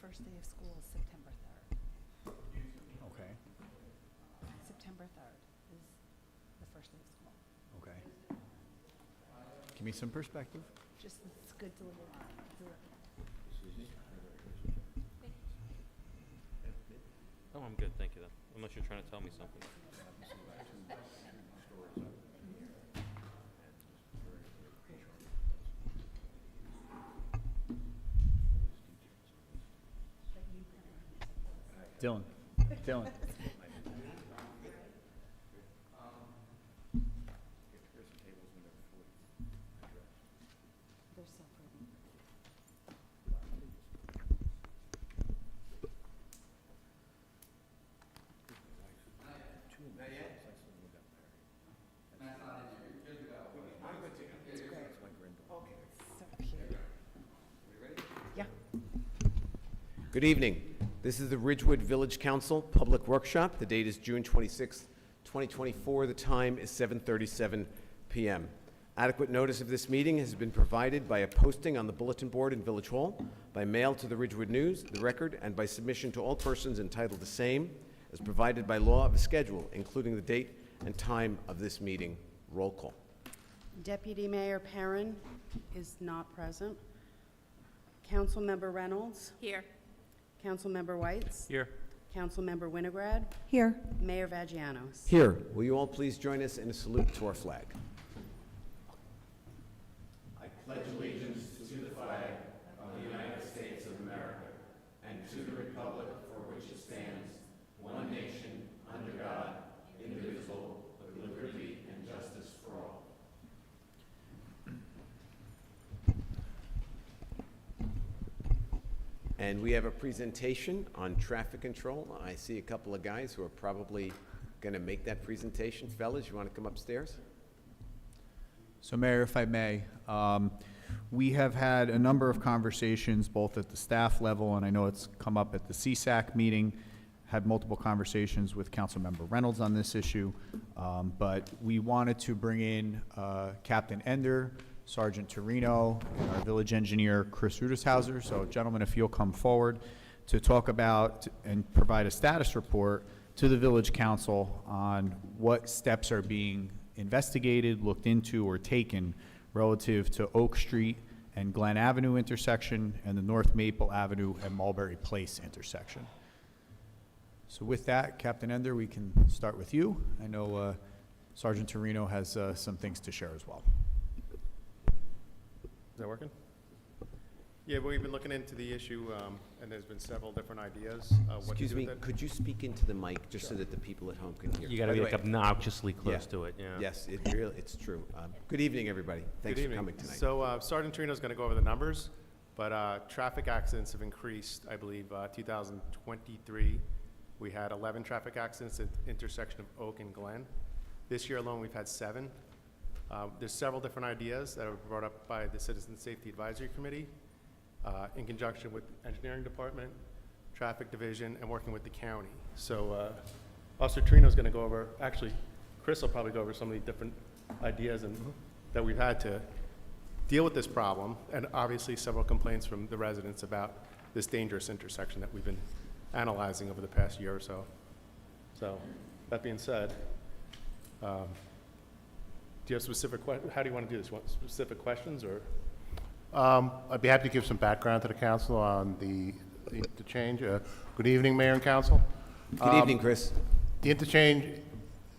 first day of school is September 3rd. Okay, September 3rd is the first day of school. okay. Give me some perspective. Just, it's good to live on. Oh, I'm good, thank you, then. Unless you're trying to tell me something. Dylan, Dylan. They're so pretty. It's great. So cute. Yeah. Good evening. This is the Ridgewood Village Council Public Workshop. The date is June 26, 2024. The time is 7:37 p.m. Adequate notice of this meeting has been provided by a posting on the bulletin board in Village Hall, by mail to the Ridgewood News, the Record, and by submission to all persons entitled to same, as provided by law of a schedule, including the date and time of this meeting. Roll call. Deputy Mayor Perrin is not present. Councilmember Reynolds. Here. Councilmember Whites. Here. Councilmember Winograd. Here. Mayor Vagianos. Here, will you all please join us in a salute to our flag? I pledge allegiance to the flag of the United States of America and to the republic for which it stands, one nation, under God, indivisible, with liberty and justice for all. And we have a presentation on traffic control. I see a couple of guys who are probably going to make that presentation. Fellas, you want to come upstairs? So Mayor, if I may, we have had a number of conversations both at the staff level, and I know it's come up at the CSAC meeting, had multiple conversations with Councilmember Reynolds on this issue, but we wanted to bring in Captain Ender, Sergeant Torino, and our village engineer, Chris Rudeshauser. So gentlemen, if you'll come forward to talk about and provide a status report to the village council on what steps are being investigated, looked into, or taken relative to Oak Street and Glen Avenue intersection and the North Maple Avenue and Mulberry Place intersection. So with that, Captain Ender, we can start with you. I know Sergeant Torino has some things to share as well. Is that working? Yeah, we've been looking into the issue, and there's been several different ideas of what to Excuse do me, with it. could you speak into the mic just so that the people at home can hear? You gotta By be the like way- obnoxiously close Yeah. to it, yeah. Yes, it's true. Good evening, everybody. Thanks Good for evening. coming tonight. So Sergeant Torino's going to go over the numbers, but traffic accidents have increased. I believe 2023, we had 11 traffic accidents at the intersection of Oak and Glen. This year alone, we've had 7. There's several different ideas that were brought up by the Citizen Safety Advisory Committee in conjunction with the Engineering Department, Traffic Division, and working with the county. So Officer Torino's going to go over, actually, Chris will probably go over some of the different ideas that we've had to deal with this problem, and obviously several complaints from the residents about this dangerous intersection that we've been analyzing over the past year or so. So that being said, do you have specific how do you want to do this? You want specific questions or? I'd be happy to give some background to the council on the interchange. Good evening, Mayor and Council. Good evening, Chris. The interchange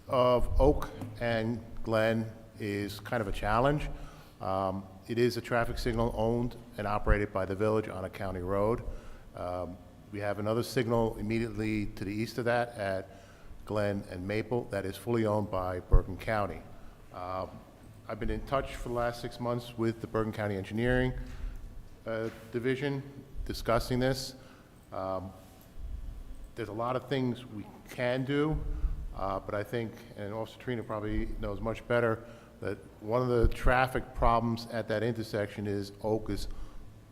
of Oak and Glen is kind of a challenge. It is a traffic signal owned and operated by the village on a county road. We have another signal immediately to the east of that at Glen and Maple that is fully owned by Bergen County. I've been in touch for the last 6 months with the Bergen County Engineering Division discussing this. There's a lot of things we can do, but I think, and Officer Torino probably knows much better, that one of the traffic problems at that intersection is Oak is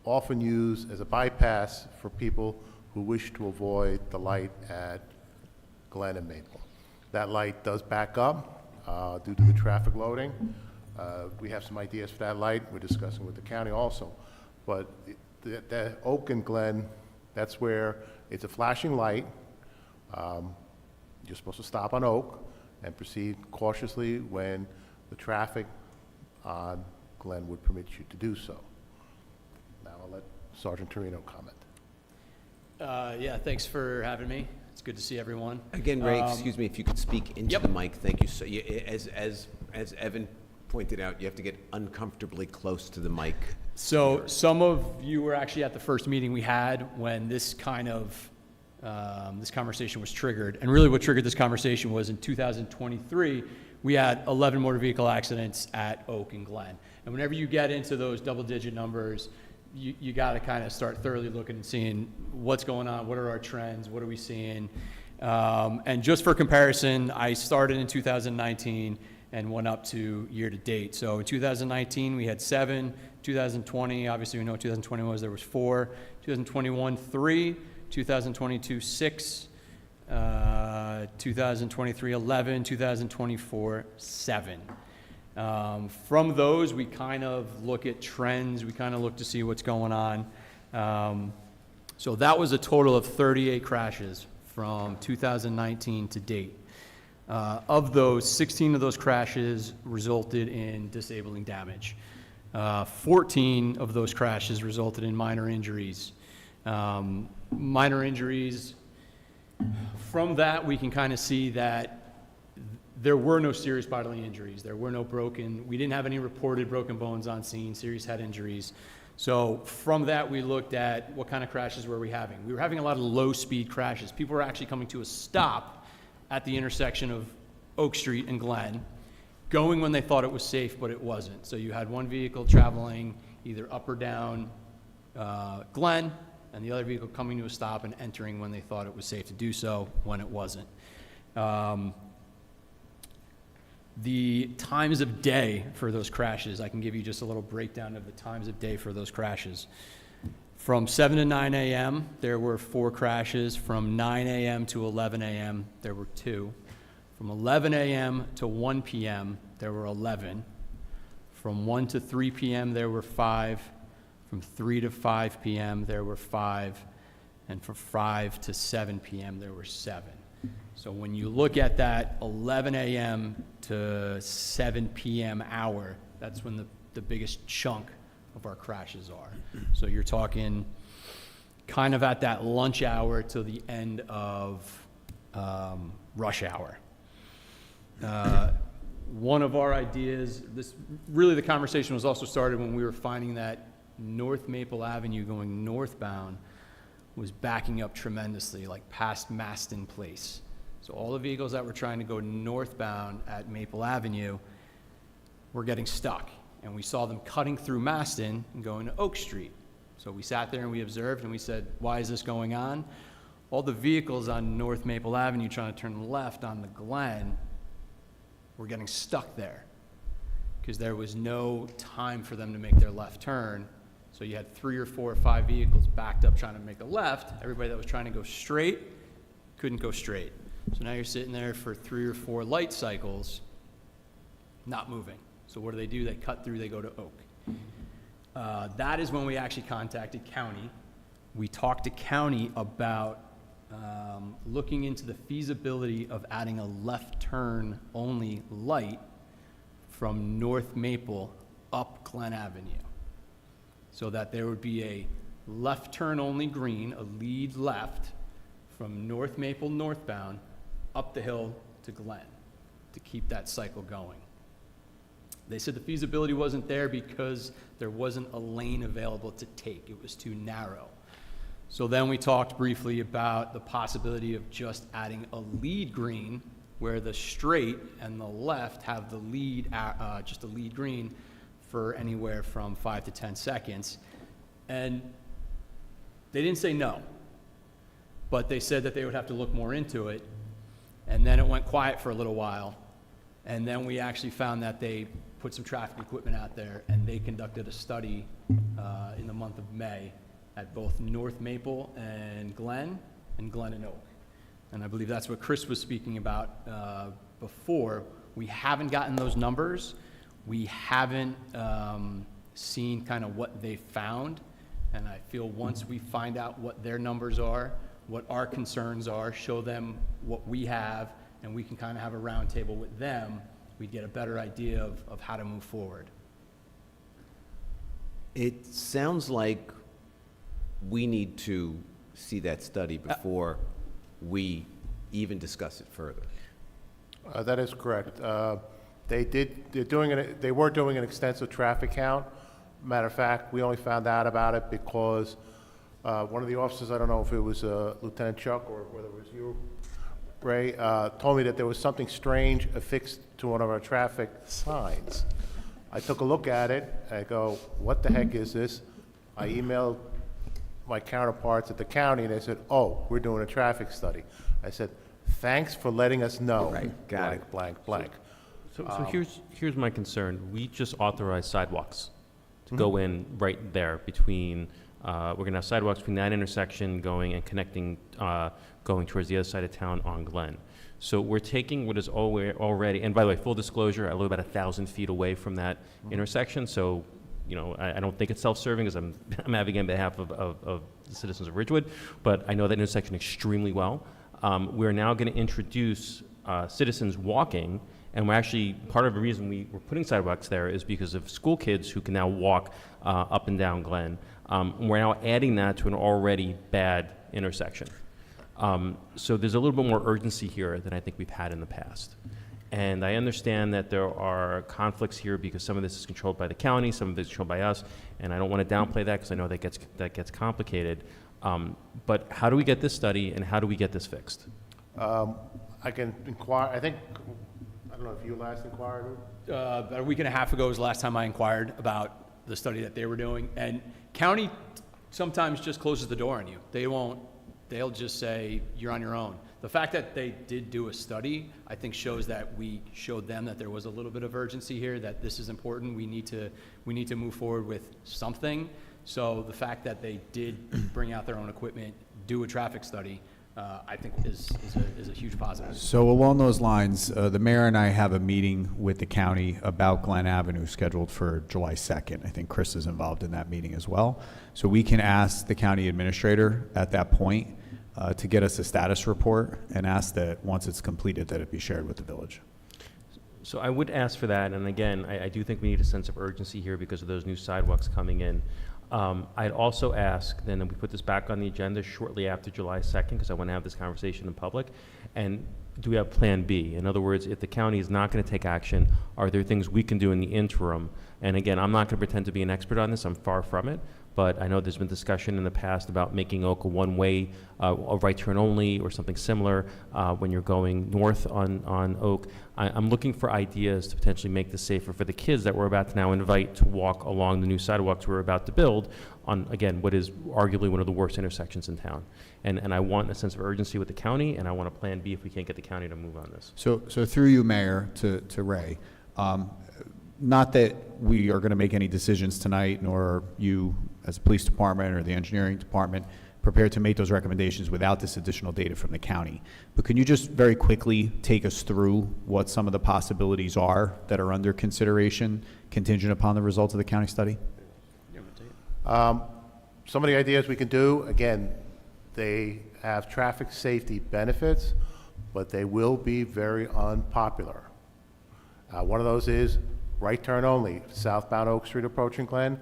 often used as a bypass for people who wish to avoid the light at Glen and Maple. That light does back up due to the traffic loading. We have some ideas for that light. We're discussing with the county also. But the Oak and Glen That's where it's a flashing light. You're supposed to stop on Oak and proceed cautiously when the traffic on Glen would permit you to do so. Now I'll let Sergeant Torino comment. Yeah, thanks for having me. It's good to see everyone. Again, Ray, excuse me, if you could speak into Yep. the mic, thank you. So, as Evan pointed out, you have to get uncomfortably close to the mic. So some of you were actually at the first meeting we had when this kind of, this conversation was triggered. And really what triggered this conversation was in 2023, we had 11 motor vehicle accidents at Oak and Glen. And whenever you get into those double-digit numbers, you got to kind of start thoroughly looking and seeing what's going on, what are our trends, what are we seeing. And just for comparison, I started in 2019 and went up to year to date. So in 2019, we had 7. 2020, obviously we know what 2020 was, there was 4. 2021, 3. 2022, 6. 2023, 11. 2024, 7. From those, we kind of look at trends, we kind of look to see what's going on. So that was a total of 38 crashes from 2019 to date. Of those, 16 of those crashes resulted in disabling damage. 14 of those crashes resulted in minor injuries. Minor injuries, from that we can kind of see that there were no serious bodily injuries. There were no we didn't have any reported broken bones on scene, serious head injuries. So from that, we looked at what kind of crashes were we having. We were having a lot of low-speed crashes. People were actually coming to a stop at the intersection of Oak Street and Glen, going when they thought it was safe, but it wasn't. So you had one vehicle traveling either up or down Glen, and the other vehicle coming to a stop and entering when they thought it was safe to do so, when it wasn't. The times of day for those crashes, I can give you just a little breakdown of the times of day for those crashes. From 7 to 9 a.m., there were 4 crashes. From 9 a.m. to 11 a.m., there were 2. From 11 a.m. to 1 p.m., there were 11. From 1 to 3 p.m., there were 5. From 3 to 5 p.m., there were 5. And from 5 to 7 p.m., there were 7. So when you look at that 11 a.m. to 7 p.m. hour, that's when the biggest chunk of our crashes are. So you're talking kind of at that lunch hour till the end of rush hour. One of our ideas, really the conversation was also started when we were finding that North Maple Avenue going northbound was backing up tremendously, like past Maston Place. So all the vehicles that were trying to go northbound at Maple Avenue were getting stuck. And we saw them cutting through Maston and going to Oak Street. So we sat there and we observed and we said, why is this going on? All the vehicles on North Maple Avenue trying to turn left on the Glen were getting stuck there because there was no time for them to make their left turn. So you had 3 or 4 or 5 vehicles backed up trying to make a left. Everybody that was trying to go straight couldn't go straight. So now you're sitting there for 3 or 4 light cycles, not moving. So what do? They cut through, they go to Oak. That is when we actually contacted county. We talked to county about looking into the feasibility of adding a left turn only light from North Maple up Glen Avenue, so that there would be a left turn only green, a lead left from North Maple northbound up the hill to Glen to keep that cycle going. They said the feasibility wasn't there because there wasn't a lane available to take. It was too narrow. So then we talked briefly about the possibility of just adding a lead green where the straight and the left have the lead, just a lead green for anywhere from 5 to 10 seconds. And they didn't say no, but they said that they would have to look more into it. And then it went quiet for a little while. And then we actually found that they put some traffic equipment out there and they conducted a study in the month of May at both North Maple and Glen and Oak. And I believe that's what Chris was speaking about before. We haven't gotten those numbers. We haven't seen kind of what they found And I feel once we find out what their numbers are, what our concerns are, show them what we have, and we can kind of have a roundtable with them, we'd get a better idea of how to move forward. It sounds like we need to see that study before we even discuss it further. That is correct. They were doing an extensive traffic count. Matter of fact, we only found out about it because one of the officers, I don't know if it was Lieutenant Chuck or whether it was you, Ray, told me that there was something strange affixed to one of our traffic signs. I took a look at it, and I go, what the heck is this? I emailed my counterparts at the county, and they said, oh, we're doing a traffic study. I said, thanks for letting us know. Right, got it. Blank, blank. So here's my concern. We just authorized sidewalks to go in right there between, we're gonna have sidewalks between that intersection going and connecting, going towards the other side of town on Glen. So we're taking what is already, and by the way, full disclosure, I live about 1,000 feet away from that intersection, so, you know, I don't think it's self-serving, because I'm advocating on behalf of the citizens of Ridgewood, but I know that intersection extremely well. We're now gonna introduce citizens walking, and we're actually, part of the reason we're putting sidewalks there is because of school kids who can now walk up and down Glen. We're now adding that to an already bad intersection. So there's a little bit more urgency here than I think we've had in the past. And I understand that there are conflicts here because some of this is controlled by the county, some of it is controlled by us, and I don't want to downplay that because I know that gets complicated. But how do we get this study and how do we get this fixed? I can inquire, I don't know if you last inquired. About a week and a half ago was the last time I inquired about the study that they were doing. And county sometimes just closes the door on you. They'll just say, you're on your own. The fact that they did do a study, I think shows that we showed them that there was a little bit of urgency here, that this is important. We need to move forward with something. So the fact that they did bring out their own equipment, do a traffic study, I think is a huge positive. So along those lines, the mayor and I have a meeting with the county about Glen Avenue scheduled for July 2nd. I think Chris is involved in that meeting as well. So we can ask the county administrator at that point to get us a status report and ask that once it's completed that it be shared with the village. So I would ask for that, and again, I do think we need a sense of urgency here because of those new sidewalks coming in. I'd also ask then that we put this back on the agenda shortly after July 2nd, because I want to have this conversation in public. And do we have Plan B? In other words, if the county is not going to take action, are there things we can do in the interim? And again, I'm not going to pretend to be an expert on this. I'm far from it. But I know there's been discussion in the past about making Oak a one-way, a right turn only, or something similar when you're going north on Oak. I'm looking for ideas to potentially make this safer for the kids that we're about to now invite to walk along the new sidewalks we're about to build on, again, what is arguably one of the worst intersections in town. And I want a sense of urgency with the county, and I want a Plan B if we can't get the county to move on this. So through you, Mayor, to Ray, not that we are going to make any decisions tonight, nor are you as a police department or the engineering department prepared to make those recommendations without this additional data from the county. But can you just very quickly take us through what some of the possibilities are that are under consideration contingent upon the results of the county study? Some of the ideas we can do, again, they have traffic safety benefits, but they will be very unpopular. One of those is right turn only, southbound Oak Street approaching Glen,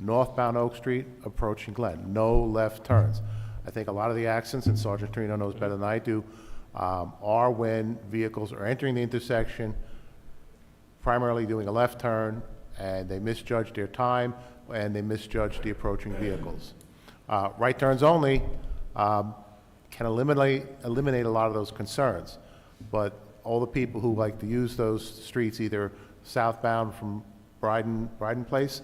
northbound Oak Street approaching Glen, no left turns. I think a lot of the accidents, and Sergeant Torino knows better than I do, are when vehicles are entering the intersection, primarily doing a left turn, and they misjudge their time, and they misjudge the approaching vehicles. Right turns only can eliminate a lot of those concerns, but all the people who like to use those streets, either southbound from Bryden Place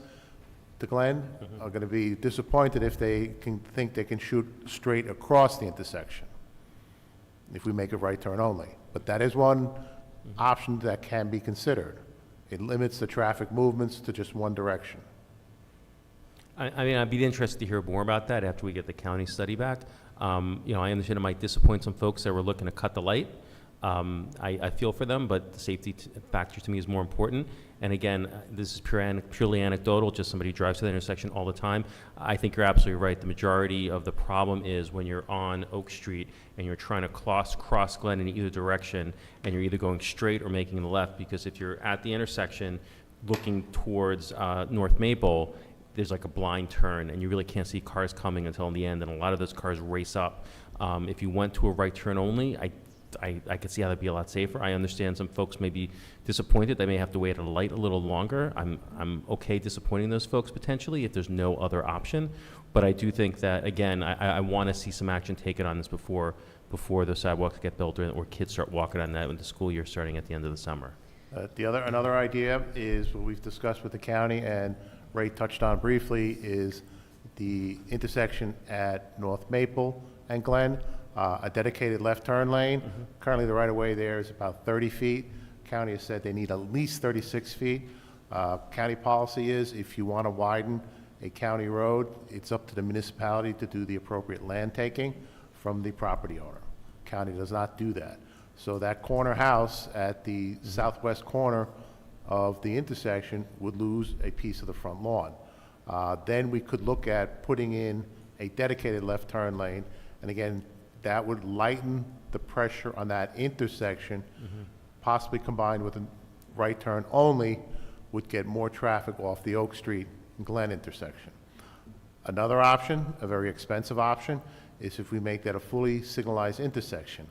to Glen, are going to be disappointed if they can think they can shoot straight across the intersection if we make a right turn only. But that is one option that can be considered. It limits the traffic movements to just one direction. I mean, I'd be interested to hear more about that after we get the county study back. You know, I understand it might disappoint some folks that were looking to cut the light, I feel for them, but the safety factor to me is more important. And again, this is purely anecdotal, just somebody who drives to the intersection all the time. I think you're absolutely right. The majority of the problem is when you're on Oak Street and you're trying to cross Glen in either direction, and you're either going straight or making the left, because if you're at the intersection looking towards North Maple, there's like a blind turn, and you really can't see cars coming until in the end, and a lot of those cars race up. If you went to a right turn only, I could see how that'd be a lot safer. I understand some folks may be disappointed. They may have to wait at a light a little longer. I'm okay disappointing those folks potentially if there's no other option. But I do think that, again, I want to see some action taken on this before the sidewalks get built or kids start walking on that when the school year starting at the end of the summer. Another idea is what we've discussed with the county, and Ray touched on briefly, is the intersection at North Maple and Glen, a dedicated left turn lane. Currently, the right-of-way there is about 30 feet. County has said they need at least 36 feet. County policy is if you want to widen a county road, it's up to the municipality to do the appropriate land taking from the property owner. County does not do that. So that corner house at the southwest corner of the intersection would lose a piece of the front lawn. Then we could look at putting in a dedicated left turn lane, and again, that would lighten the pressure on that intersection, possibly combined with a right turn only, would get more traffic off the Oak Street and Glen intersection. Another option, a very expensive option, is if we make that a fully signalized intersection.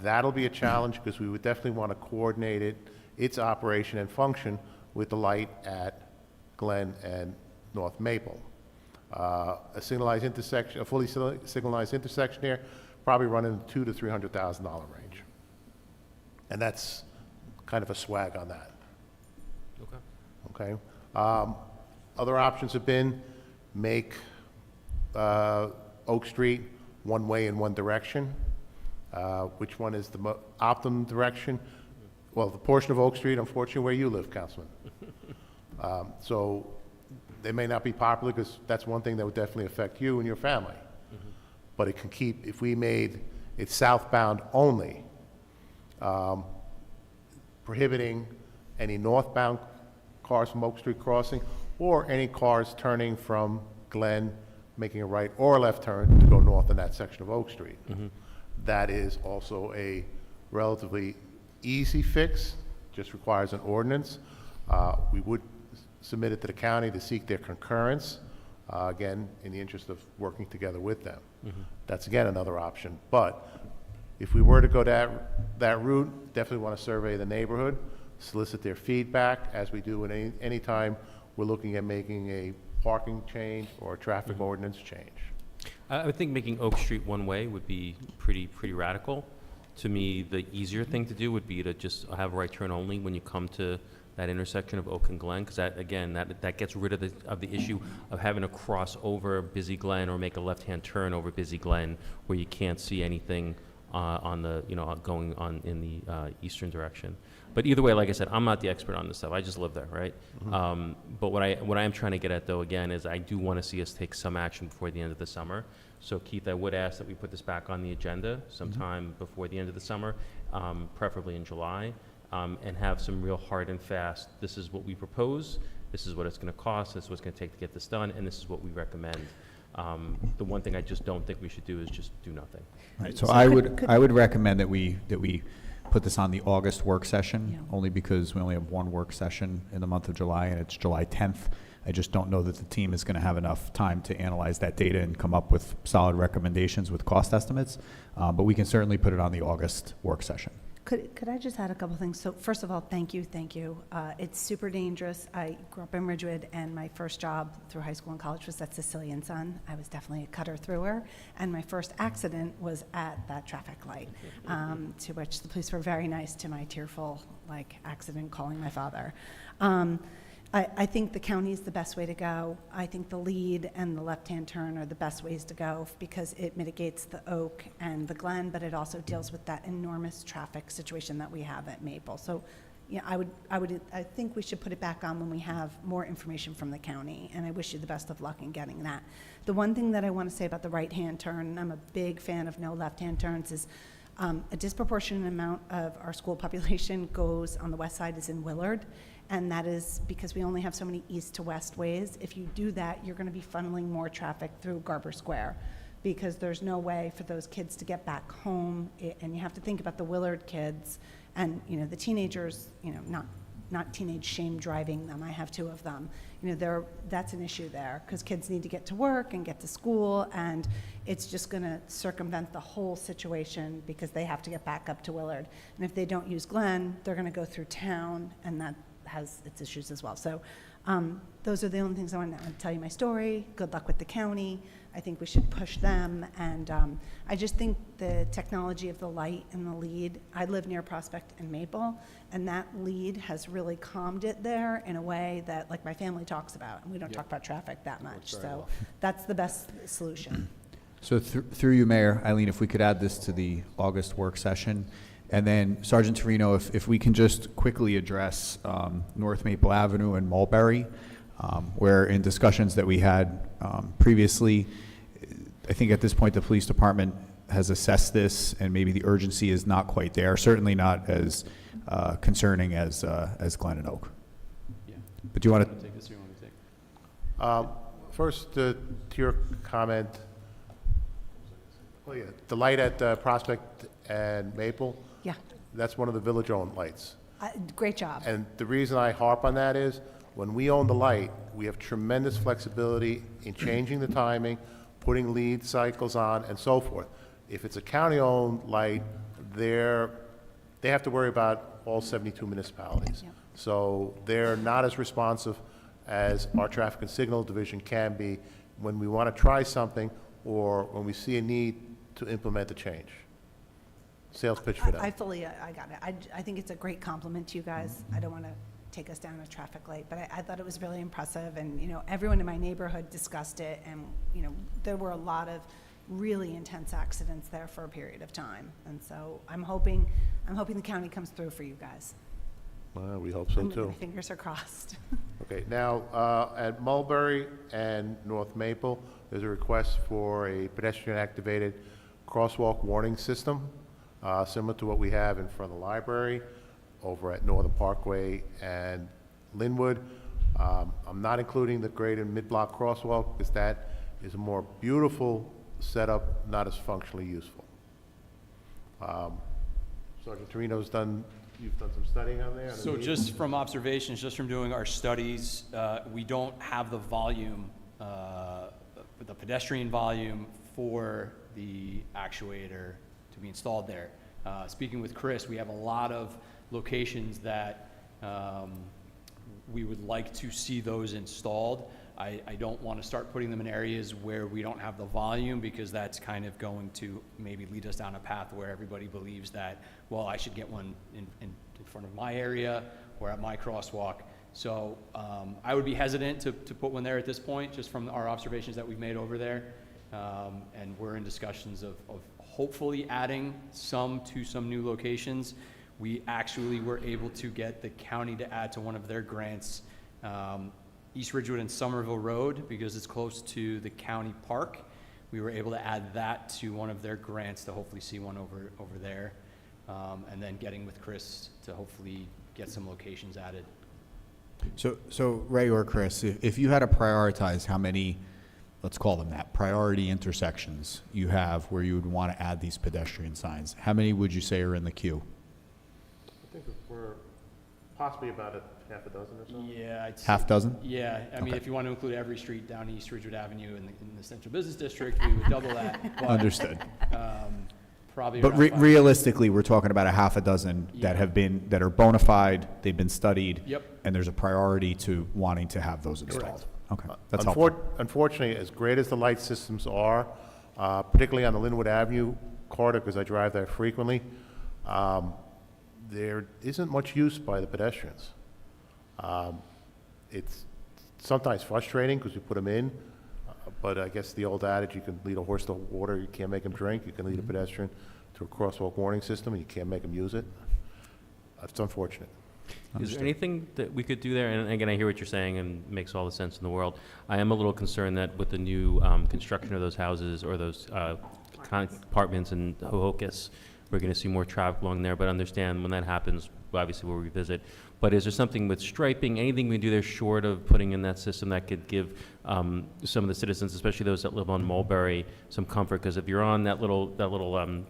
That'll be a challenge because we would definitely want to coordinate its operation and function with the light at Glen and North Maple. A signalized intersection, a fully signalized intersection here, probably running $200,000 to $300,000 range. And that's kind of a swag on that. Okay. Other options have been make Oak Street one way in one direction. Which one is the optimum direction? Well, the portion of Oak Street, unfortunately, where you live, Councilman. So they may not be popular because that's one thing that would definitely affect you and your family. But it can keep, if we made it southbound only, prohibiting any northbound cars from Oak Street crossing or any cars turning from Glen, making a right or a left turn to go north in that section of Oak Street. That is also a relatively easy fix, just requires an ordinance. We would submit it to the county to seek their concurrence, again, in the interest of working together with them. That's, again, another option. But if we were to go that route, definitely want to survey the neighborhood, solicit their feedback, as we do in any time we're looking at making a parking change or a traffic ordinance change. I would think making Oak Street one way would be pretty radical. To me, the easier thing to do would be to just have a right turn only when you come to that intersection of Oak and Glen, because that, again, that gets rid of the issue of having to cross over Busy Glen or make a left-hand turn over Busy Glen where you can't see anything on the, going on in the eastern direction. But either way, like I said, I'm not the expert on this stuff. I just live there, right? But what I am trying to get at, though, again, is I do want to see us take some action before the end of the summer. So, Keith, I would ask that we put this back on the agenda sometime before the end of the summer, preferably in July, and have some real hard and fast, this is what we propose, this is what it's going to cost, this is what it's going to take to get this done, and this is what we recommend. The one thing I just don't think we should do is just do nothing. Right, so I would recommend that we put this on the August work session, only because we only have one work session in the month of July, and it's July 10th. I just don't know that the team is going to have enough time to analyze that data and come up with solid recommendations with cost estimates, but we can certainly put it on the August work session. Could I just add a couple things? So first of all, thank you. It's super dangerous. I grew up in Ridgewood, and my first job through high school and college was at Sicilian Sun. I was definitely a cutter througher, and my first accident was at that traffic light, to which the police were very nice to my tearful, accident calling my father. I think the county is the best way to go. I think the lead and the left-hand turn are the best ways to go because it mitigates the Oak and the Glen, but it also deals with that enormous traffic situation that we have at Maple. So, I think we should put it back on when we have more information from the county, and I wish you the best of luck in getting that. The one thing that I want to say about the right-hand turn, and I'm a big fan of no left-hand turns, is A disproportionate amount of our school population goes on the west side is in Willard, and that is because we only have so many east to west ways. If you do that, you're going to be funneling more traffic through Garber Square, because there's no way for those kids to get back home, and you have to think about the Willard kids, and, you know, the teenagers, you know, not teenage shame driving them. I have 2 of them. You know, that's an issue there, because kids need to get to work and get to school, and it's just going to circumvent the whole situation because they have to get back up to Willard. And if they don't use Glen, they're going to go through town, and that has its issues as well. So those are the only things I want to tell you my story. Good luck with the county. I think we should push them, and I just think the technology of the light and the lead, I live near Prospect and Maple, and that lead has really calmed it there in a way that, like, my family talks about, and we don't talk about traffic that much, so that's the best solution. So through you, Mayor, Eileen, if we could add this to the August work session. And then Sergeant Torino, if we can just quickly address North Maple Avenue and Mulberry, where in discussions that we had previously, I think at this point the police department has assessed this, and maybe the urgency is not quite there, certainly not as concerning as Glen and Oak. Yeah. But do you want to? Take this, or you want me to take? First, to your comment, oh yeah, the light at Prospect and Maple, Yeah, that's one of the village-owned lights. great job. And the reason I harp on that is, when we own the light, we have tremendous flexibility in changing the timing, putting lead cycles on, and so forth. If it's a county-owned light, they have to worry about all 72 municipalities. Yep. So they're not as responsive as our traffic and signal division can be when we want to try something or when we see a need to implement a change. Sales pitch for I them. fully, I got it. I think it's a great compliment to you guys. I don't want to take us down a traffic light, but I thought it was really impressive, and, you know, everyone in my neighborhood discussed it, and, you know, there were a lot of really intense accidents there for a period of time, and so I'm hoping the county comes through for you guys. Well, we hope so, My too. fingers are crossed. Okay, now, at Mulberry and North Maple, there's a request for a pedestrian-activated crosswalk warning system, similar to what we have in front of the library, over at Northern Parkway and Linwood. I'm not including the grade and mid-block crosswalk, because that is a more beautiful setup, not as functionally useful. Sergeant Torino's you've done some studying on there? So just from observations, just from doing our studies, we don't have the volume, the pedestrian volume for the actuator to be installed there. Speaking with Chris, we have a lot of locations that we would like to see those installed. I don't want to start putting them in areas where we don't have the volume, because that's kind of going to maybe lead us down a path where everybody believes that, well, I should get one in front of my area or at my crosswalk. So I would be hesitant to put one there at this point, just from our observations that we've made over there. And we're in discussions of hopefully adding some to some new locations. We actually were able to get the county to add to one of their grants, East Ridgewood and Somerville Road, because it's close to the county park. We were able to add that to one of their grants to hopefully see one over there. And then getting with Chris to hopefully get some locations added. So Ray or Chris, if you had to prioritize how many, let's call them that, priority intersections you have where you would want to add these pedestrian signs, how many would you say are in the queue? I think we're possibly about a half a dozen or so. Yeah. Half dozen? Yeah, I mean, Okay. if you want to include every street down East Ridgewood Avenue in the Central Business District, we would double that. But, Understood. probably But around five. realistically, we're talking about a half a dozen Yeah. that are bona fide, they've been studied. Yep. And there's a priority to wanting to have those installed. Okay, that's helpful. Unfortunately, as great as the light systems are, particularly on the Linwood Avenue corridor, because I drive there frequently, there isn't much use by the pedestrians. It's sometimes frustrating because we put them in, but I guess the old adage, you can lead a horse to water, you can't make him drink. You can lead a pedestrian to a crosswalk warning system, and you can't make him use it. It's unfortunate. Is there anything that we could do there? And again, I hear what you're saying, and it makes all the sense in the world. I am a little concerned that with the new construction of those houses or those apartments in Hohokus, we're going to see more traffic along there, but understand when that happens, obviously we'll revisit. But is there something with striping, anything we can do there short of putting in that system that could give some of the citizens, especially those that live on Mulberry, some comfort? Because if you're on that little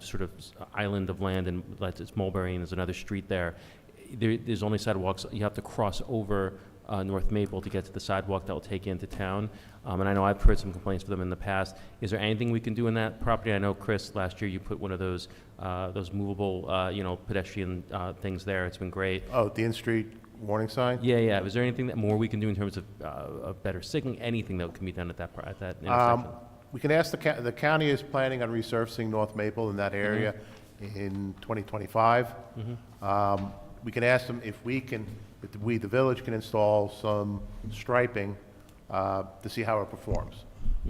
sort of island of land, and it's Mulberry, and there's another street there's only sidewalks. You have to cross over North Maple to get to the sidewalk that will take you into town. And I know I've heard some complaints for them in the past. Is there anything we can do in that property? I know, Chris, last year you put one of those movable, pedestrian things there. It's been great. Oh, the in-street warning sign? Yeah. Is there anything more we can do in terms of better signaling? Anything that can be done at that intersection? We can ask the county is planning on resurfacing North Maple in that area in 2025. We can ask them if the village can install some striping to see how it performs.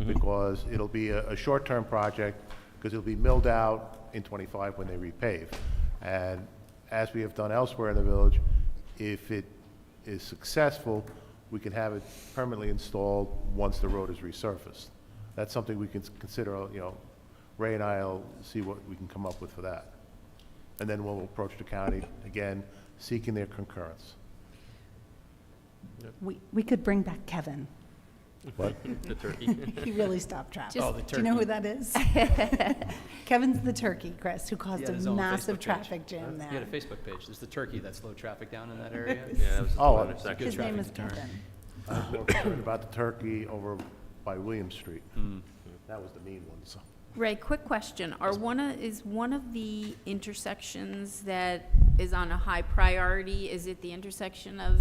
Because it'll be a short-term project, because it'll be milled out in 25 when they repave. And as we have done elsewhere in the village, if it is successful, we can have it permanently installed once the road is resurfaced. That's something we can consider, Ray and I will see what we can come up with for that. And then we'll approach the county, again, seeking their concurrence. We could bring back Kevin. What? The turkey? He really stopped traffic. Oh, the Do you know who turkey. that is? Kevin's the turkey, Chris, who caused He a had his own massive Facebook page. traffic jam He had a there. Facebook page. There's the turkey that slowed traffic down in that area. Yeah, that was Oh, the it's intersection. His name is traffic deterrent. Kevin. I was more concerned about the turkey over by William Street. That was the mean one, so. Ray, quick question. Is one of the intersections that is on a high priority, is it the intersection of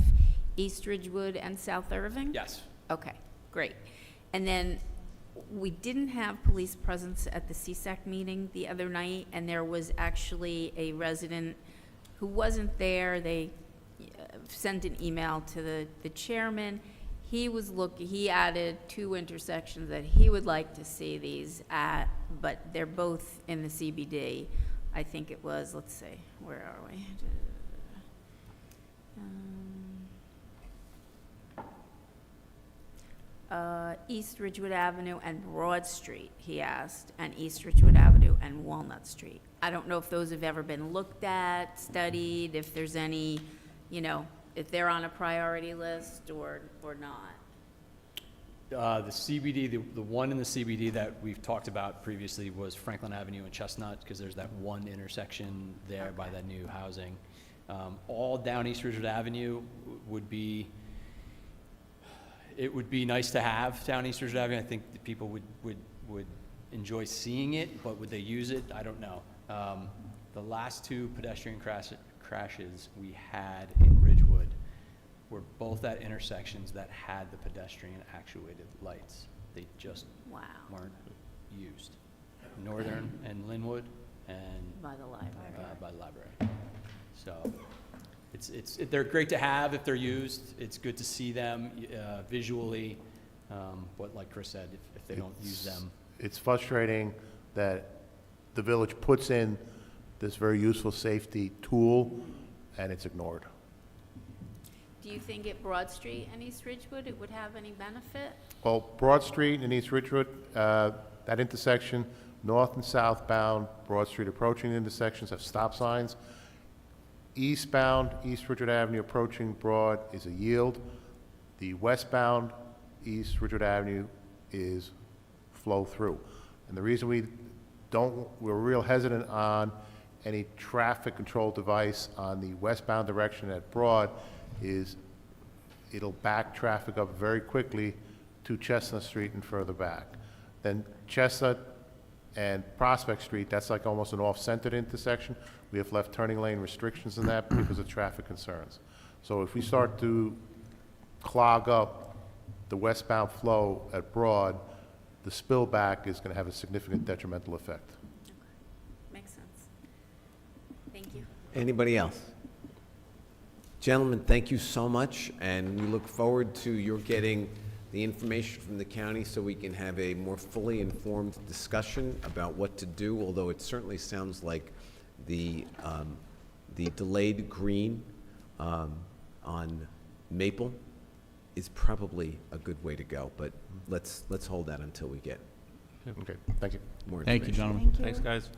East Ridgewood and South Irving? Yes. Okay, great. And then we didn't have police presence at the CSAC meeting the other night, and there was actually a resident who wasn't there. They sent an email to the chairman. He added 2 intersections that he would like to see these at, but they're both in the CBD. I think it was, let's see, where are we? East Ridgewood Avenue and Broad Street, he asked, and East Ridgewood Avenue and Walnut Street. I don't know if those have ever been looked at, studied, if there's any, if they're on a priority list or not. The CBD, the one in the CBD that we've talked about previously was Franklin Avenue and Chestnut, because there's that one intersection there by that new housing. All down East Ridgewood Avenue would be nice to have down East Ridgewood Avenue. I think the people would enjoy seeing it, but would they use it? I don't know. The last 2 pedestrian crashes we had in Ridgewood were both at intersections that had the pedestrian actuated lights. They just Wow. weren't used. Northern and Linwood and By the library. by the library. So they're great to have if they're used. It's good to see them visually. But like Chris said, if they don't use them. It's frustrating that the village puts in this very useful safety tool, and it's ignored. Do you think at Broad Street and East Ridgewood it would have any benefit? Well, Broad Street and East Ridgewood, that intersection, north and southbound, Broad Street approaching the intersections have stop signs. Eastbound, East Ridgewood Avenue approaching Broad is a yield. The westbound, East Ridgewood Avenue is flow through. And the reason we're real hesitant on any traffic control device on the westbound direction at Broad is it'll back traffic up very quickly to Chestnut Street and further back. Then Chestnut and Prospect Street, that's like almost an off-centered intersection. We have left turning lane restrictions in that because of traffic concerns. So if we start to clog up the westbound flow at Broad, the spill back is going to have a significant detrimental effect. Makes sense. Thank you. Anybody else? Gentlemen, thank you so much, and we look forward to your getting the information from the county so we can have a more fully informed discussion about what to do, although it certainly sounds like the delayed green on Maple is probably a good way to go, but let's hold that until we get Okay, thank you. more information. Thank you, gentlemen. Thank you. Thanks, guys.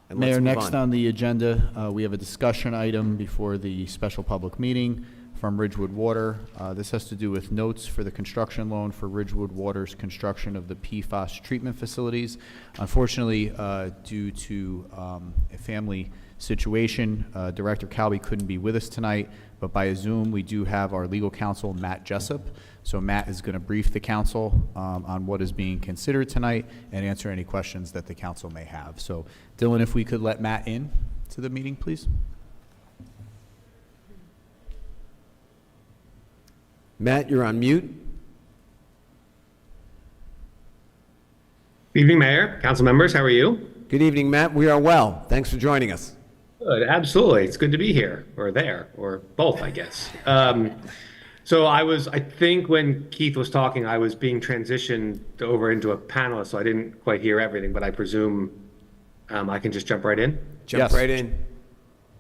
And let's Mayor, move next on the agenda, we have a discussion item before the special public meeting from Ridgewood Water. This has to do with notes for the construction loan for Ridgewood Water's construction of the PFAS treatment facilities. Unfortunately, due to a family situation, Director Calby couldn't be with us tonight, but by Zoom, we do have our legal counsel, Matt Jessup. So Matt is going to brief the council on what is being considered tonight and answer any questions that the council may have. So Dylan, if we could let Matt in to the meeting, please. Matt, you're on mute. Good evening, Mayor, council members. How are you? Good evening, Matt. We are well. Thanks for joining us. Good, absolutely. It's good to be here, or there, or both, I guess. So I think when Keith was talking, I was being transitioned over into a panelist, so I didn't quite hear everything, but I presume I can just jump right in? Jump Yes. right in.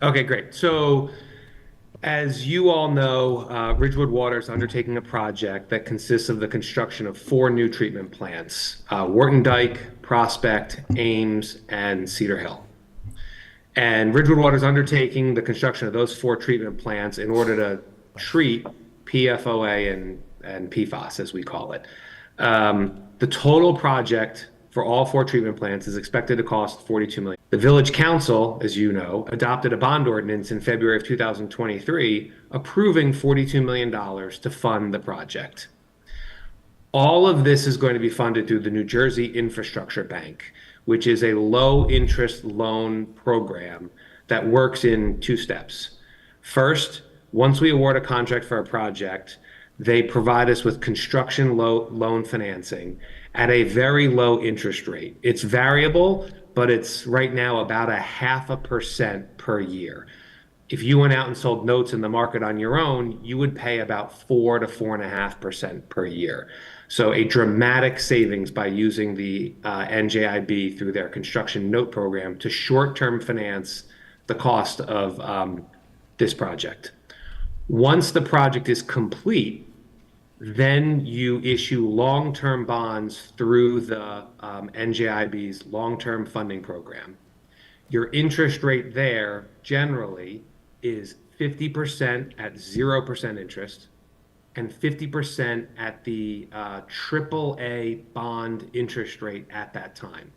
Okay, great. So as you all know, Ridgewood Water is undertaking a project that consists of the construction of 4 new treatment plants, Wharton Dyke, Prospect, Ames, and Cedar Hill. And Ridgewood Water is undertaking the construction of those 4 treatment plants in order to treat PFOA and PFAS, as we call it. The total project for all 4 treatment plants is expected to cost $42 million. The Village Council, as you know, adopted a bond ordinance in February of 2023, approving $42 million to fund the project. All of this is going to be funded through the New Jersey Infrastructure Bank, which is a low-interest loan program that works in 2 steps. First, once we award a contract for a project, they provide us with construction loan financing at a very low interest rate. It's variable, but it's right now about 0.5% per year. If you went out and sold notes in the market on your own, you would pay about 4 to 4.5% per year. So a dramatic savings by using the NJIB through their construction note program to short-term finance the cost of this project. Once the project is complete, then you issue long-term bonds through the NJIB's long-term funding program. Your interest rate there generally is 50% at 0% interest and 50% at the AAA bond interest rate at that time.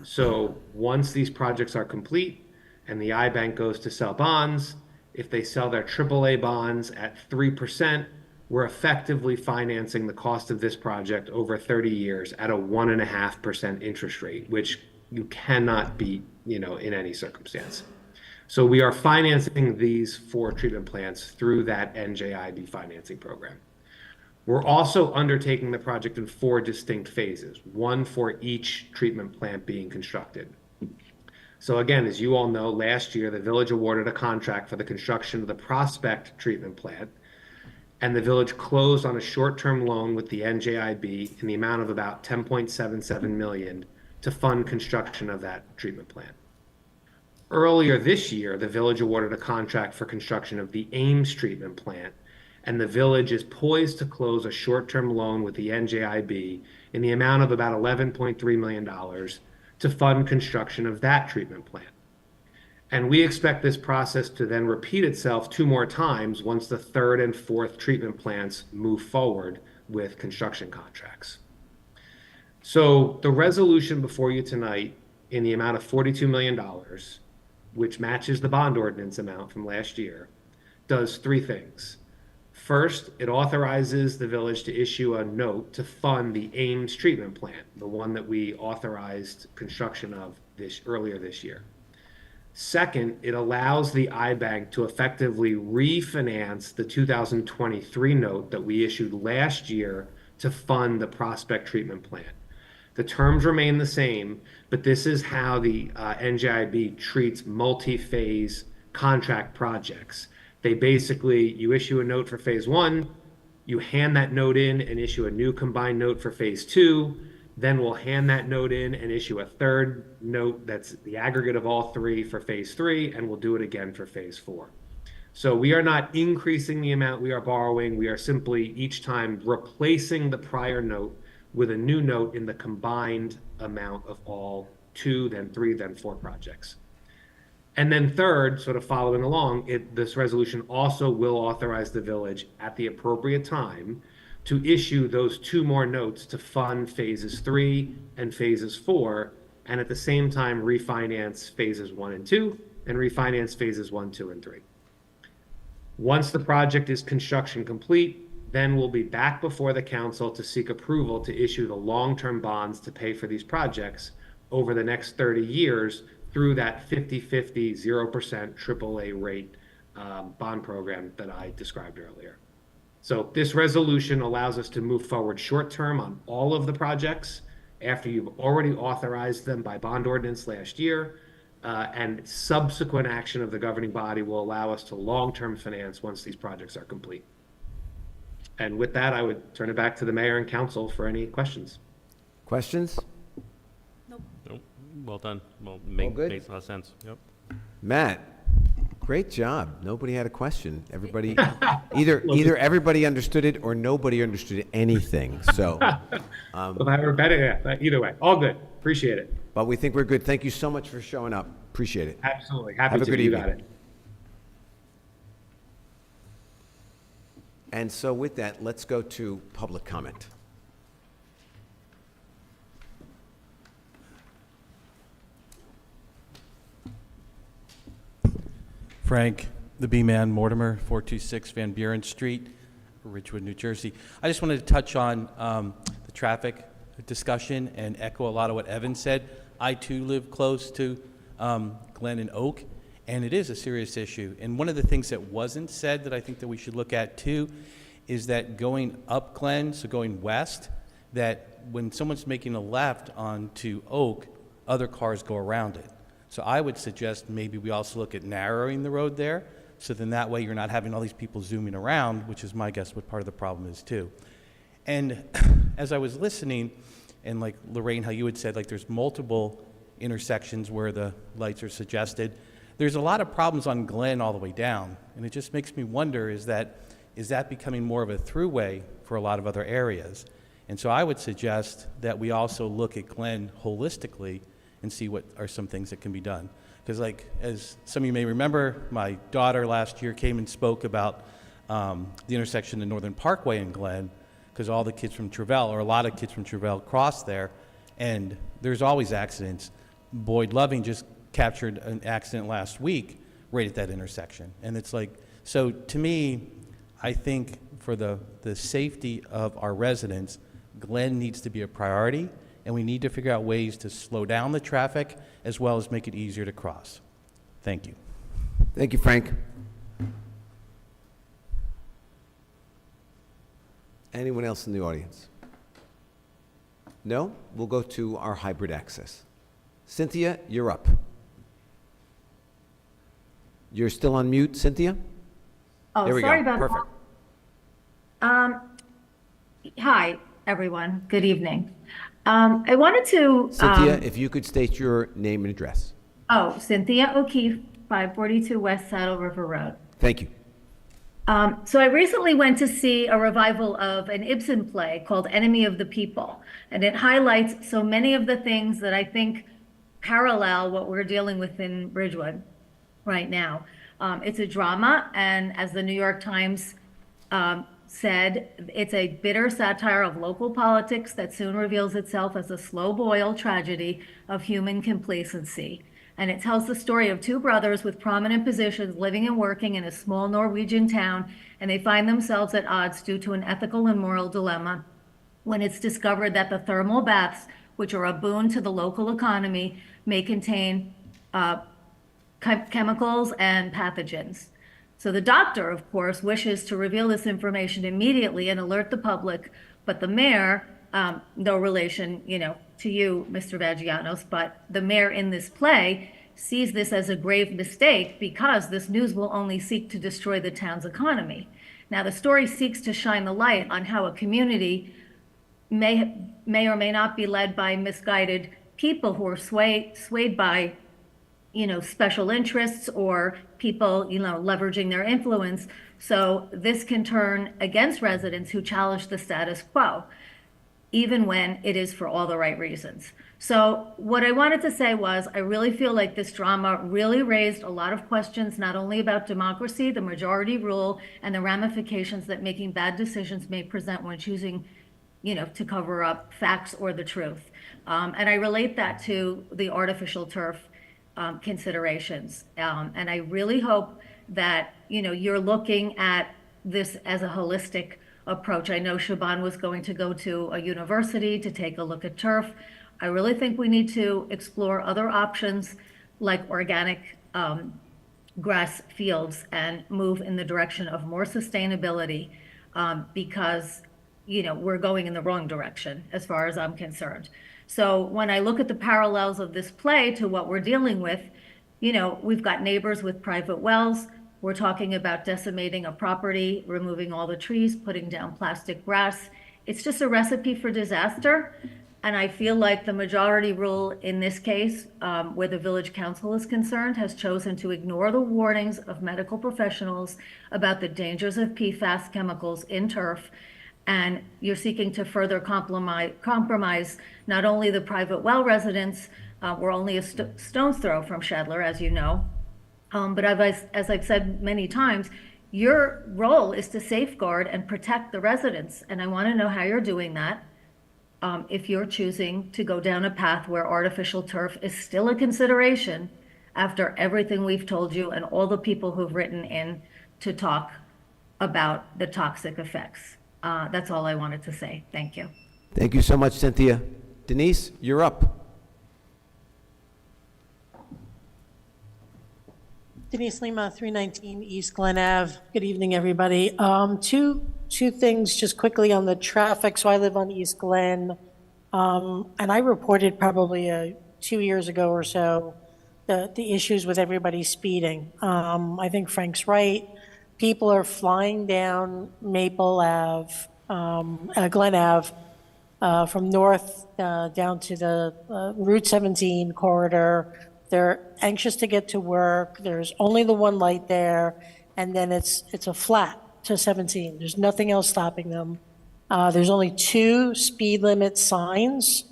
So once these projects are complete and the iBank goes to sell bonds, if they sell their AAA bonds at 3%, we're effectively financing the cost of this project over 30 years at a 1.5% interest rate, which you cannot beat, in any circumstance. So we are financing these 4 treatment plants through that NJIB financing program. We're also undertaking the project in 4 distinct phases, 1 for each treatment plant being constructed. So again, as you all know, last year, the village awarded a contract for the construction of the Prospect treatment plant, and the village closed on a short-term loan with the NJIB in the amount of about $10.77 million to fund construction of that treatment plant. Earlier this year, the village awarded a contract for construction of the Ames treatment plant, and the village is poised to close a short-term loan with the NJIB in the amount of about $11.3 million to fund construction of that treatment plant. And we expect this process to then repeat itself 2 more times once the 3rd and 4th treatment plants move forward with construction contracts. So the resolution before you tonight in the amount of $42 million, which matches the bond ordinance amount from last year, does 3 things. First, it authorizes the village to issue a note to fund the Ames treatment plant, the one that we authorized construction of earlier this year. Second, it allows the iBank to effectively refinance the 2023 note that we issued last year to fund the Prospect treatment plant. The terms remain the same, but this is how the NJIB treats multi-phase contract projects. They basically, you issue a note for phase 1, you hand that note in and issue a new combined note for phase 2, then we'll hand that note in and issue a 3rd note that's the aggregate of all 3 for phase 3, and we'll do it again for phase 4. So we are not increasing the amount we are borrowing. We are simply each time replacing the prior note with a new note in the combined amount of all 2, then 3, then 4 projects. And then third, sort of following along, this resolution also will authorize the village at the appropriate time to issue those 2 more notes to fund phases 3 and phases 4, and at the same time refinance phases 1 and 2, and refinance phases 1, 2, and 3. Once the project is construction complete, then we'll be back before the council to seek approval to issue the long-term bonds to pay for these projects over the next 30 years through that 50/50, 0% AAA rate bond program that I described earlier. So this resolution allows us to move forward short-term on all of the projects after you've already authorized them by bond ordinance last year, and subsequent action of the governing body will allow us to long-term finance once these projects are complete. And with that, I would turn it back to the mayor and council for any questions. Questions? Nope. Well done. Well, good? makes a lot of sense. Yep. Matt, great job. Nobody had a question. Everybody, either everybody understood it or nobody understood anything. So, Well, I were better, yeah, either way, all good. Appreciate it. but we think we're good. Thank you so much for showing up. Appreciate it. Absolutely. Happy Have a to. good You evening. got it. And so with that, let's go to public comment. Frank, the B-Man, Mortimer, 426 Van Buren Street, Ridgewood, New Jersey. I just wanted to touch on the traffic discussion and echo a lot of what Evan said. I, too, live close to Glen and Oak, and it is a serious issue. And one of the things that wasn't said that I think that we should look at, too, is that going up Glen, so going west, that when someone's making a left onto Oak, other cars go around it. So I would suggest maybe we also look at narrowing the road there, so then that way you're not having all these people zooming around, which is my guess what part of the problem is too. And as I was listening, and like Lorraine, how you had said, like there's multiple intersections where the lights are suggested. There's a lot of problems on Glen all the way down, and it just makes me wonder, is that becoming more of a throughway for a lot of other areas? And so I would suggest that we also look at Glen holistically and see what are some things that can be done. Because like, as some of you may remember, my daughter last year came and spoke about the intersection of Northern Parkway in Glen, because all the kids from Travell, or a lot of kids from Travell, cross there, and there's always accidents. Boyd Loving just captured an accident last week right at that intersection. And it's like, so to me, I think for the safety of our residents, Glen needs to be a priority, and we need to figure out ways to slow down the traffic as well as make it easier to cross. Thank you. Thank you, Frank. Anyone else in the audience? No? We'll go to our hybrid access. Cynthia, you're up. You're still on mute, Cynthia? Oh, There we sorry go. about Perfect. that. Hi, everyone. Good evening. I wanted to. Cynthia, if you could state your name and address. Cynthia O'Keefe, 542 West Saddle River Road. Thank you. So I recently went to see a revival of an Ibsen play called Enemy of the People, and it highlights so many of the things that I think parallel what we're dealing with in Ridgewood right now. It's a drama, and as the New York Times said, it's a bitter satire of local politics that soon reveals itself as a slow-boil tragedy of human complacency. And it tells the story of two brothers with prominent positions living and working in a small Norwegian town, and they find themselves at odds due to an ethical and moral dilemma when it's discovered that the thermal baths, which are a boon to the local economy, may contain chemicals and pathogens. So the doctor, of course, wishes to reveal this information immediately and alert the public, but the mayor, no relation, to you, Mr. Vagianos, but the mayor in this play sees this as a grave mistake because this news will only seek to destroy the town's economy. Now, the story seeks to shine the light on how a community may or may not be led by misguided people who are swayed by special interests or people, leveraging their influence. So this can turn against residents who challenge the status quo. even when it is for all the right reasons. So what I wanted to say was, I really feel like this drama really raised a lot of questions, not only about democracy, the majority rule, and the ramifications that making bad decisions may present when choosing, to cover up facts or the truth. And I relate that to the artificial turf considerations. And I really hope that, you're looking at this as a holistic approach. I know Shaban was going to go to a university to take a look at turf. I really think we need to explore other options like organic grass fields and move in the direction of more sustainability because, we're going in the wrong direction as far as I'm concerned. So when I look at the parallels of this play to what we're dealing with, we've got neighbors with private wells. We're talking about decimating a property, removing all the trees, putting down plastic grass. It's just a recipe for disaster. And I feel like the majority rule in this case, where the village council is concerned, has chosen to ignore the warnings of medical professionals about the dangers of PFAS chemicals in turf. And you're seeking to further compromise not only the private well residents, we're only a stone's throw from Shedler, as you know, but as I've said many times, your role is to safeguard and protect the residents. And I want to know how you're doing that. If you're choosing to go down a path where artificial turf is still a consideration after everything we've told you and all the people who've written in to talk about the toxic effects. That's all I wanted to say. Thank you. Thank you so much, Cynthia. Denise, you're up. Denise Lima, 319 East Glen Ave. Good evening, everybody. Two things just quickly on the traffic. So I live on East Glen, and I reported probably 2 years ago or so the issues with everybody speeding. I think Frank's right. People are flying down Maple Ave, Glen Ave, from north down to the Route 17 corridor. They're anxious to get to work. There's only the one light there, and then it's a flat to 17. There's nothing else stopping them. There's only 2 speed limit signs,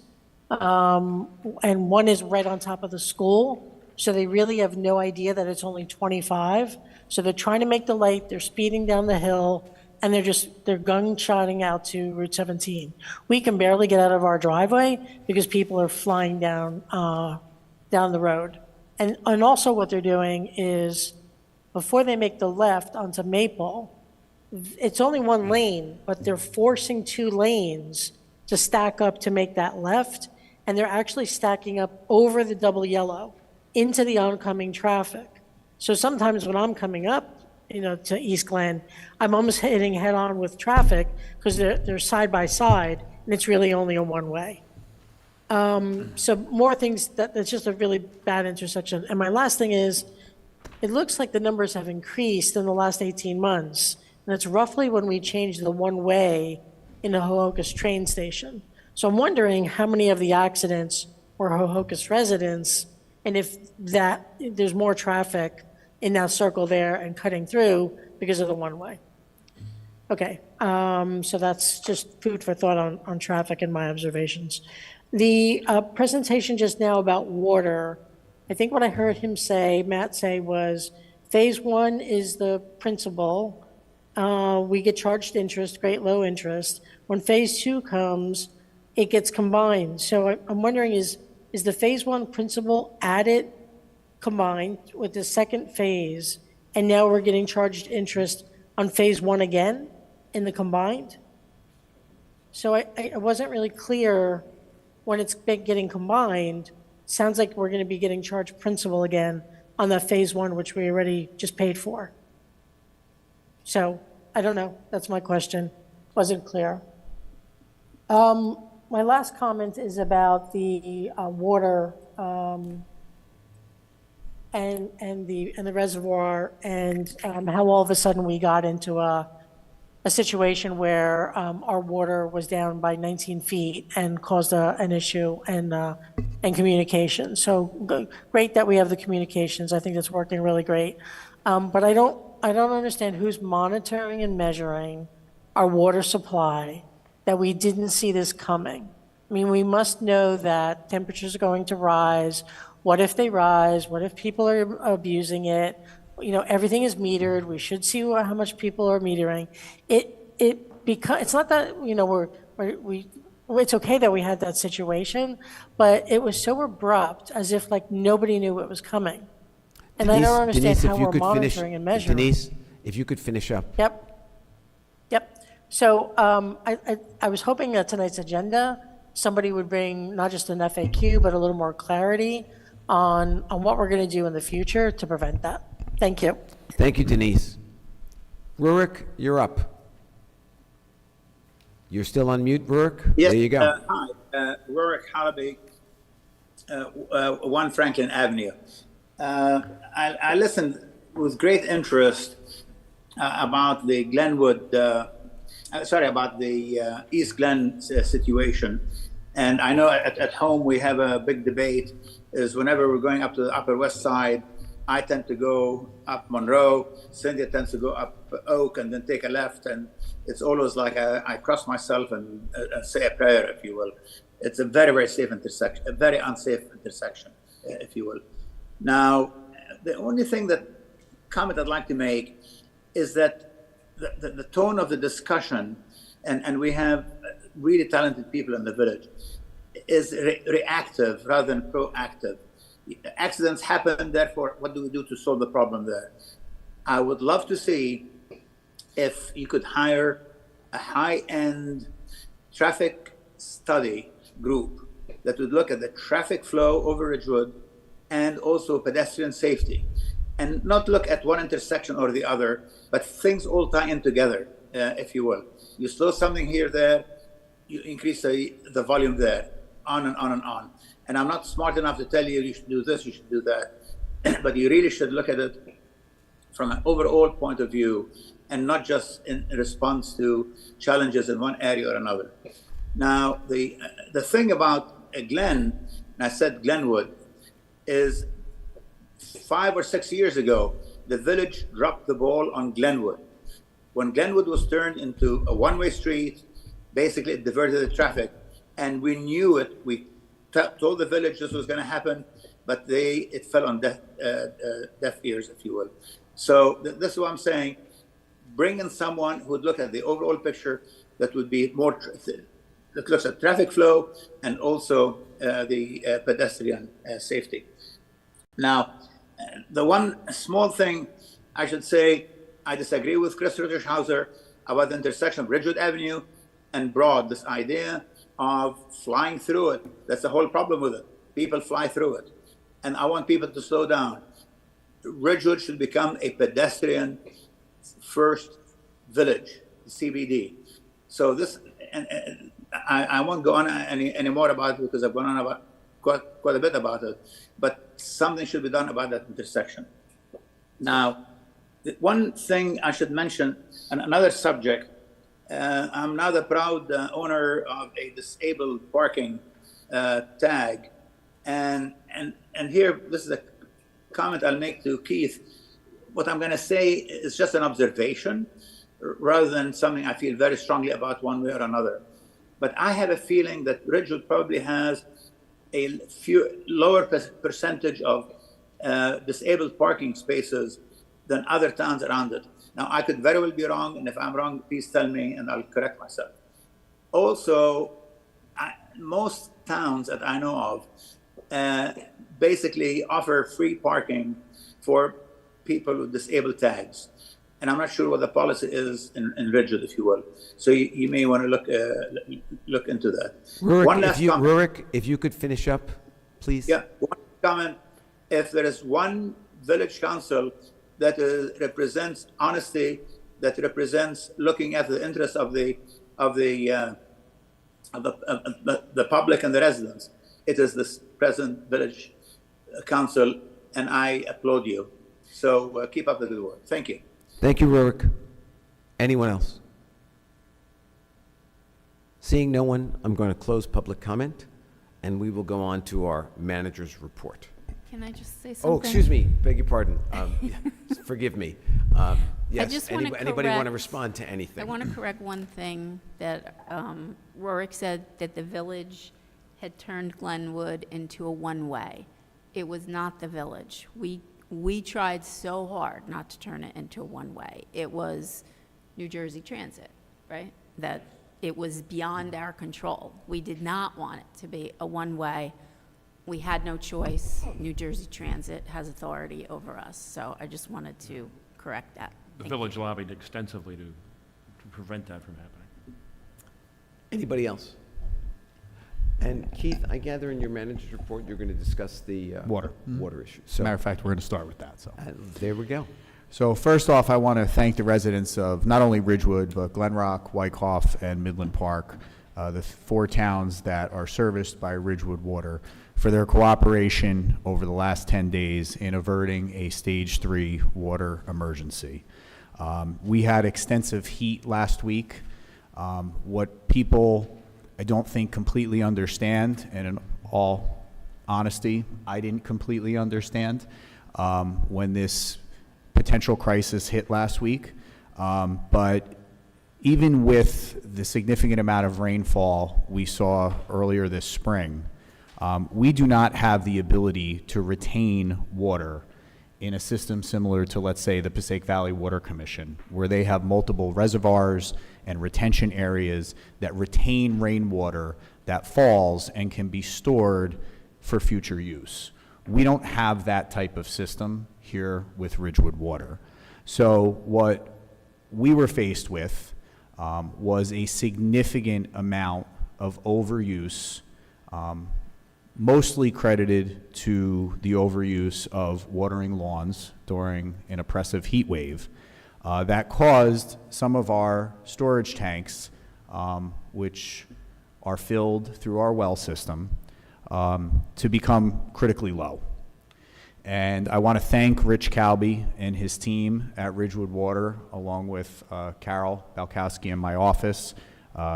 and one is right on top of the school. So they really have no idea that it's only 25. So they're trying to make the light. They're speeding down the hill, and they're gun-shotting out to Route 17. We can barely get out of our driveway because people are flying down the road. And also what they're doing is, before they make the left onto Maple, it's only one lane, but they're forcing 2 lanes to stack up to make that left, and they're actually stacking up over the double yellow into the oncoming traffic. So sometimes when I'm coming up, to East Glen, I'm almost hitting head on with traffic because they're side by side, and it's really only a one-way. So more things, that's just a really bad intersection. And my last thing is, it looks like the numbers have increased in the last 18 months. And it's roughly when we changed the one-way in the Hohokus train station. So I'm wondering how many of the accidents were Hohokus residents, and if there's more traffic in that circle there and cutting through because of the one-way. Okay, so that's just food for thought on traffic and my observations. The presentation just now about water, I think what I heard Matt say was, phase 1 is the principal. We get charged interest, great low interest. When phase 2 comes, it gets combined. So I'm wondering, is the phase 1 principal added, combined with the second phase, and now we're getting charged interest on phase 1 again in the combined? So I wasn't really clear. When it's getting combined, sounds like we're going to be getting charged principal again on the phase 1, which we already just paid for. So I don't know. That's my question. Wasn't clear. My last comment is about the water and the reservoir, and how all of a sudden we got into a situation where our water was down by 19 feet and caused an issue and communication. So great that we have the communications. I think that's working really great. But I don't understand who's monitoring and measuring our water supply that we didn't see this coming. I mean, we must know that temperatures are going to rise. What if they rise? What if people are abusing it? You know, everything is metered. We should see how much people are metering. It's not that, you know, it's okay that we had that situation, but it was so abrupt, as if like nobody knew what was coming. And I don't understand how we're monitoring and measuring. Denise, if you could finish up. Yep. So I was hoping that tonight's agenda, somebody would bring not just an FAQ, but a little more clarity on what we're going to do in the future to prevent that. Thank you. Thank you, Denise. Rurik, you're up. You're still on mute, Rurik? Yes. There you go. Hi, Rurik Halaby, 1 Franklin Avenue. I listened with great interest about the Glenwood, about the East Glen situation. And I know at home we have a big debate is whenever we're going up to the Upper West Side, I tend to go up Monroe, Cynthia tends to go up Oak and then take a left. And it's always like I cross myself and say a prayer, if you will. It's a very, very safe intersection, a very unsafe intersection, if you will. Now, the only comment I'd like to make is that the tone of the discussion, and we have really talented people in the village, is reactive rather than proactive. Accidents happen, therefore, what do we do to solve the problem there? I would love to see if you could hire a high-end traffic study group that would look at the traffic flow over Ridgewood and also pedestrian safety, and not look at one intersection or the other, but things all tie in together, if you will. You slow something here, there, you increase the volume there, on and on and on. And I'm not smart enough to tell you should do this, you should do that, but you really should look at it from an overall point of view and not just in response to challenges in one area or another. Now, the thing about Glen, and I said Glenwood, is 5 or 6 years ago, the village dropped the ball on Glenwood. When Glenwood was turned into a one-way street, basically it diverted the traffic, and we knew it. We told the village this was going to happen, but it fell on deaf ears, if you will. So this is what I'm saying. Bring in someone who would look at the overall picture that would be more, that looks at traffic flow and also the pedestrian safety. Now, the one small thing I should say, I disagree with Chris Rittershauser about the intersection of Ridgewood Avenue and Broad, this idea of flying through it. That's the whole problem with it. People fly through it. And I want people to slow down. Ridgewood should become a pedestrian first village, CBD. So this, and I won't go on any more about it because I've gone on about quite a bit about it, but something should be done about that intersection. Now, one thing I should mention, and another subject, I'm now the proud owner of a disabled parking tag. And here, this is a comment I'll make to Keith. What I'm going to say is just an observation rather than something I feel very strongly about one way or another. But I have a feeling that Ridgewood probably has a lower percentage of disabled parking spaces than other towns around it. Now, I could very well be wrong, and if I'm wrong, please tell me and I'll correct myself. Also, most towns that I know of basically offer free parking for people with disabled tags. And I'm not sure what the policy is in Ridgewood, if you will. So you may want to look into that. Rurik, if you could finish up, please. Yeah, one comment. If there is one village council that represents honesty, that represents looking at the interests of the public and the residents, it is this present village council, and I applaud you. So keep up the good work. Thank you. Thank you, Rurik. Anyone else? Seeing no one, I'm going to close public comment, and we will go on to our manager's report. Can I just say something? Oh, excuse me, beg your pardon. Forgive me. Yes, just wanna anybody want to correct- respond to anything? I want to correct one thing that Rorik said, that the village had turned Glenwood into a one-way. It was not the village. We tried so hard not to turn it into a one-way. It was New Jersey Transit, right? That it was beyond our control. We did not want it to be a one-way. We had no choice. New Jersey Transit has authority over us. So I just wanted to correct that. The Thank you. village lobbied extensively to prevent that from happening. Anybody else? And Keith, I gather in your manager's report, you're going to discuss the Water. water issue. As a matter of fact, we're going to start with that, so. There we go. So first off, I want to thank the residents of not only Ridgewood, but Glen Rock, Wyckoff, and Midland Park, the 4 towns that are serviced by Ridgewood Water, for their cooperation over the last 10 days in averting a Stage 3 water emergency. We had extensive heat last week. What people, I don't think, completely understand, and in all honesty, I didn't completely understand when this potential crisis hit last week. But even with the significant amount of rainfall we saw earlier this spring, we do not have the ability to retain water in a system similar to, let's say, the Passaic Valley Water Commission, where they have multiple reservoirs and retention areas that retain rainwater that falls and can be stored for future use. We don't have that type of system here with Ridgewood Water. So what we were faced with was a significant amount of overuse, mostly credited to the overuse of watering lawns during an oppressive heat wave that caused some of our storage tanks, which are filled through our well system, to become critically low. And I want to thank Rich Calby and his team at Ridgewood Water, along with Carol Balkowski in my office,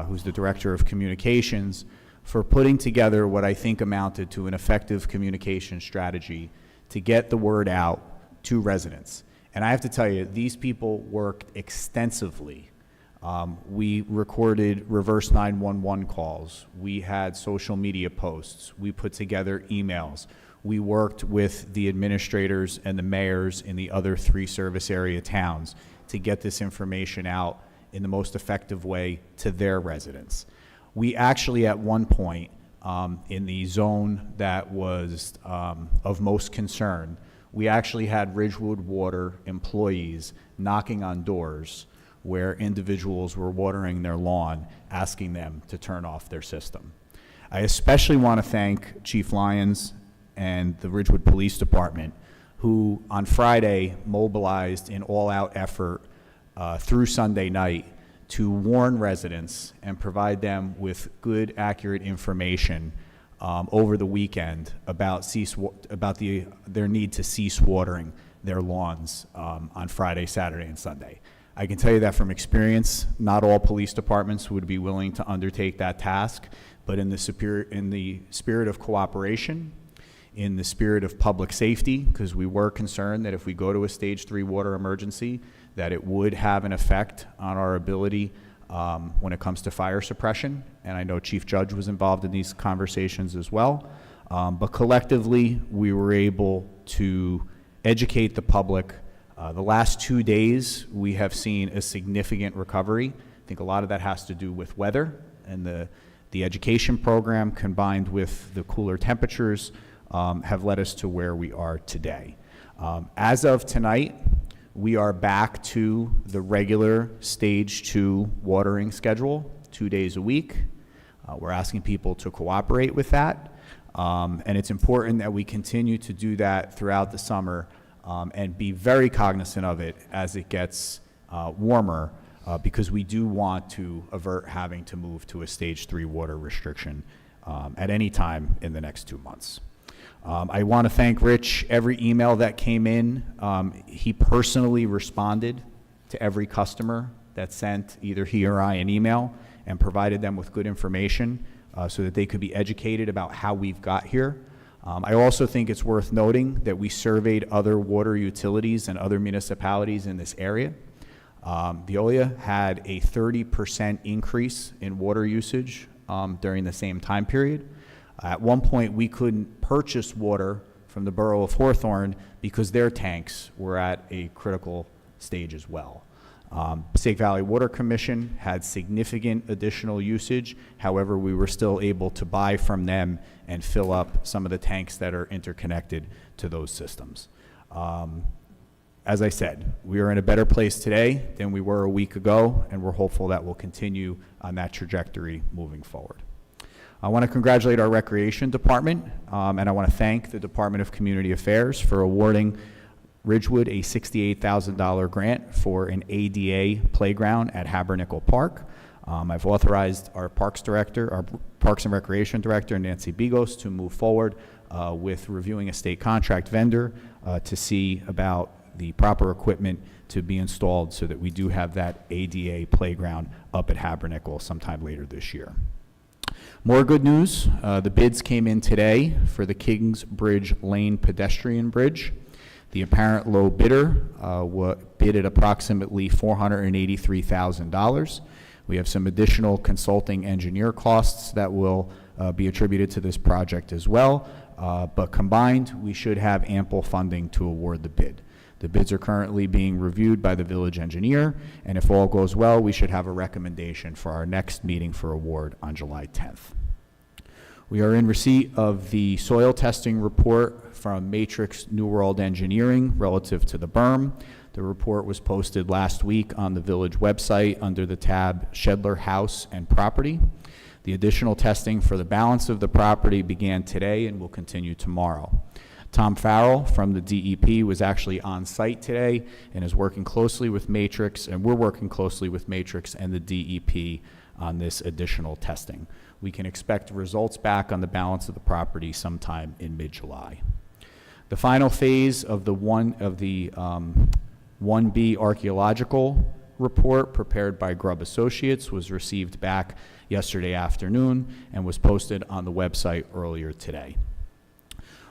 who's the Director of Communications, for putting together what I think amounted to an effective communication strategy to get the word out to residents. And I have to tell you, these people worked extensively. We recorded reverse 911 calls. We had social media posts. We put together emails. We worked with the administrators and the mayors in the other 3 service area towns to get this information out in the most effective way to their residents. We actually, at one point, in the zone that was of most concern, we actually had Ridgewood Water employees knocking on doors where individuals were watering their lawn, asking them to turn off their system. I especially want to thank Chief Lyons and the Ridgewood Police Department, who on Friday mobilized in all-out effort through Sunday night to warn residents and provide them with good, accurate information over the weekend about their need to cease watering their lawns on Friday, Saturday, and Sunday. I can tell you that from experience, not all police departments would be willing to undertake that task, but in the spirit of cooperation, in the spirit of public safety, because we were concerned that if we go to a Stage 3 water emergency, that it would have an effect on our ability when it comes to fire suppression. And I know Chief Judge was involved in these conversations as well. But collectively, we were able to educate the public. The last 2 days, we have seen a significant recovery. I think a lot of that has to do with weather and the education program combined with the cooler temperatures have led us to where we are today. As of tonight, we are back to the regular Stage 2 watering schedule, 2 days a week. We're asking people to cooperate with that. And it's important that we continue to do that throughout the summer and be very cognizant of it as it gets warmer because we do want to avert having to move to a Stage 3 water restriction at any time in the next 2 months. I want to thank Rich. Every email that came in, he personally responded to every customer that sent either he or I an email and provided them with good information so that they could be educated about how we've got here. I also think it's worth noting that we surveyed other water utilities and other municipalities in this area. Veolia had a 30% increase in water usage during the same time period. At one point, we couldn't purchase water from the borough of Hawthorne because their tanks were at a critical stage as well. Passaic Valley Water Commission had significant additional usage. However, we were still able to buy from them and fill up some of the tanks that are interconnected to those systems. As I said, we are in a better place today than we were a week ago, and we're hopeful that we'll continue on that trajectory moving forward. I want to congratulate our Recreation Department, and I want to thank the Department of Community Affairs for awarding Ridgewood a $68,000 grant for an ADA playground at Habernickel Park. I've authorized our Parks Director, our Parks and Recreation Director, Nancy Bigos, to move forward with reviewing a state contract vendor to see about the proper equipment to be installed so that we do have that ADA playground up at Habernickel sometime later this year. More good news, the bids came in today for the Kingsbridge Lane pedestrian bridge. The apparent low bidder bid at approximately $483,000. We have some additional consulting engineer costs that will be attributed to this project as well, but combined, we should have ample funding to award the bid. The bids are currently being reviewed by the village engineer, and if all goes well, we should have a recommendation for our next meeting for award on July 10th. We are in receipt of the soil testing report from Matrix New World Engineering relative to the berm. The report was posted last week on the village website under the tab Shedler House and Property. The additional testing for the balance of the property began today and will continue tomorrow. Tom Farrell from the DEP was actually on site today and is working closely with Matrix, and we're working closely with Matrix and the DEP on this additional testing. We can expect results back on the balance of the property sometime in mid-July. The final phase of the 1B archaeological report prepared by Grubb Associates was received back yesterday afternoon and was posted on the website earlier today.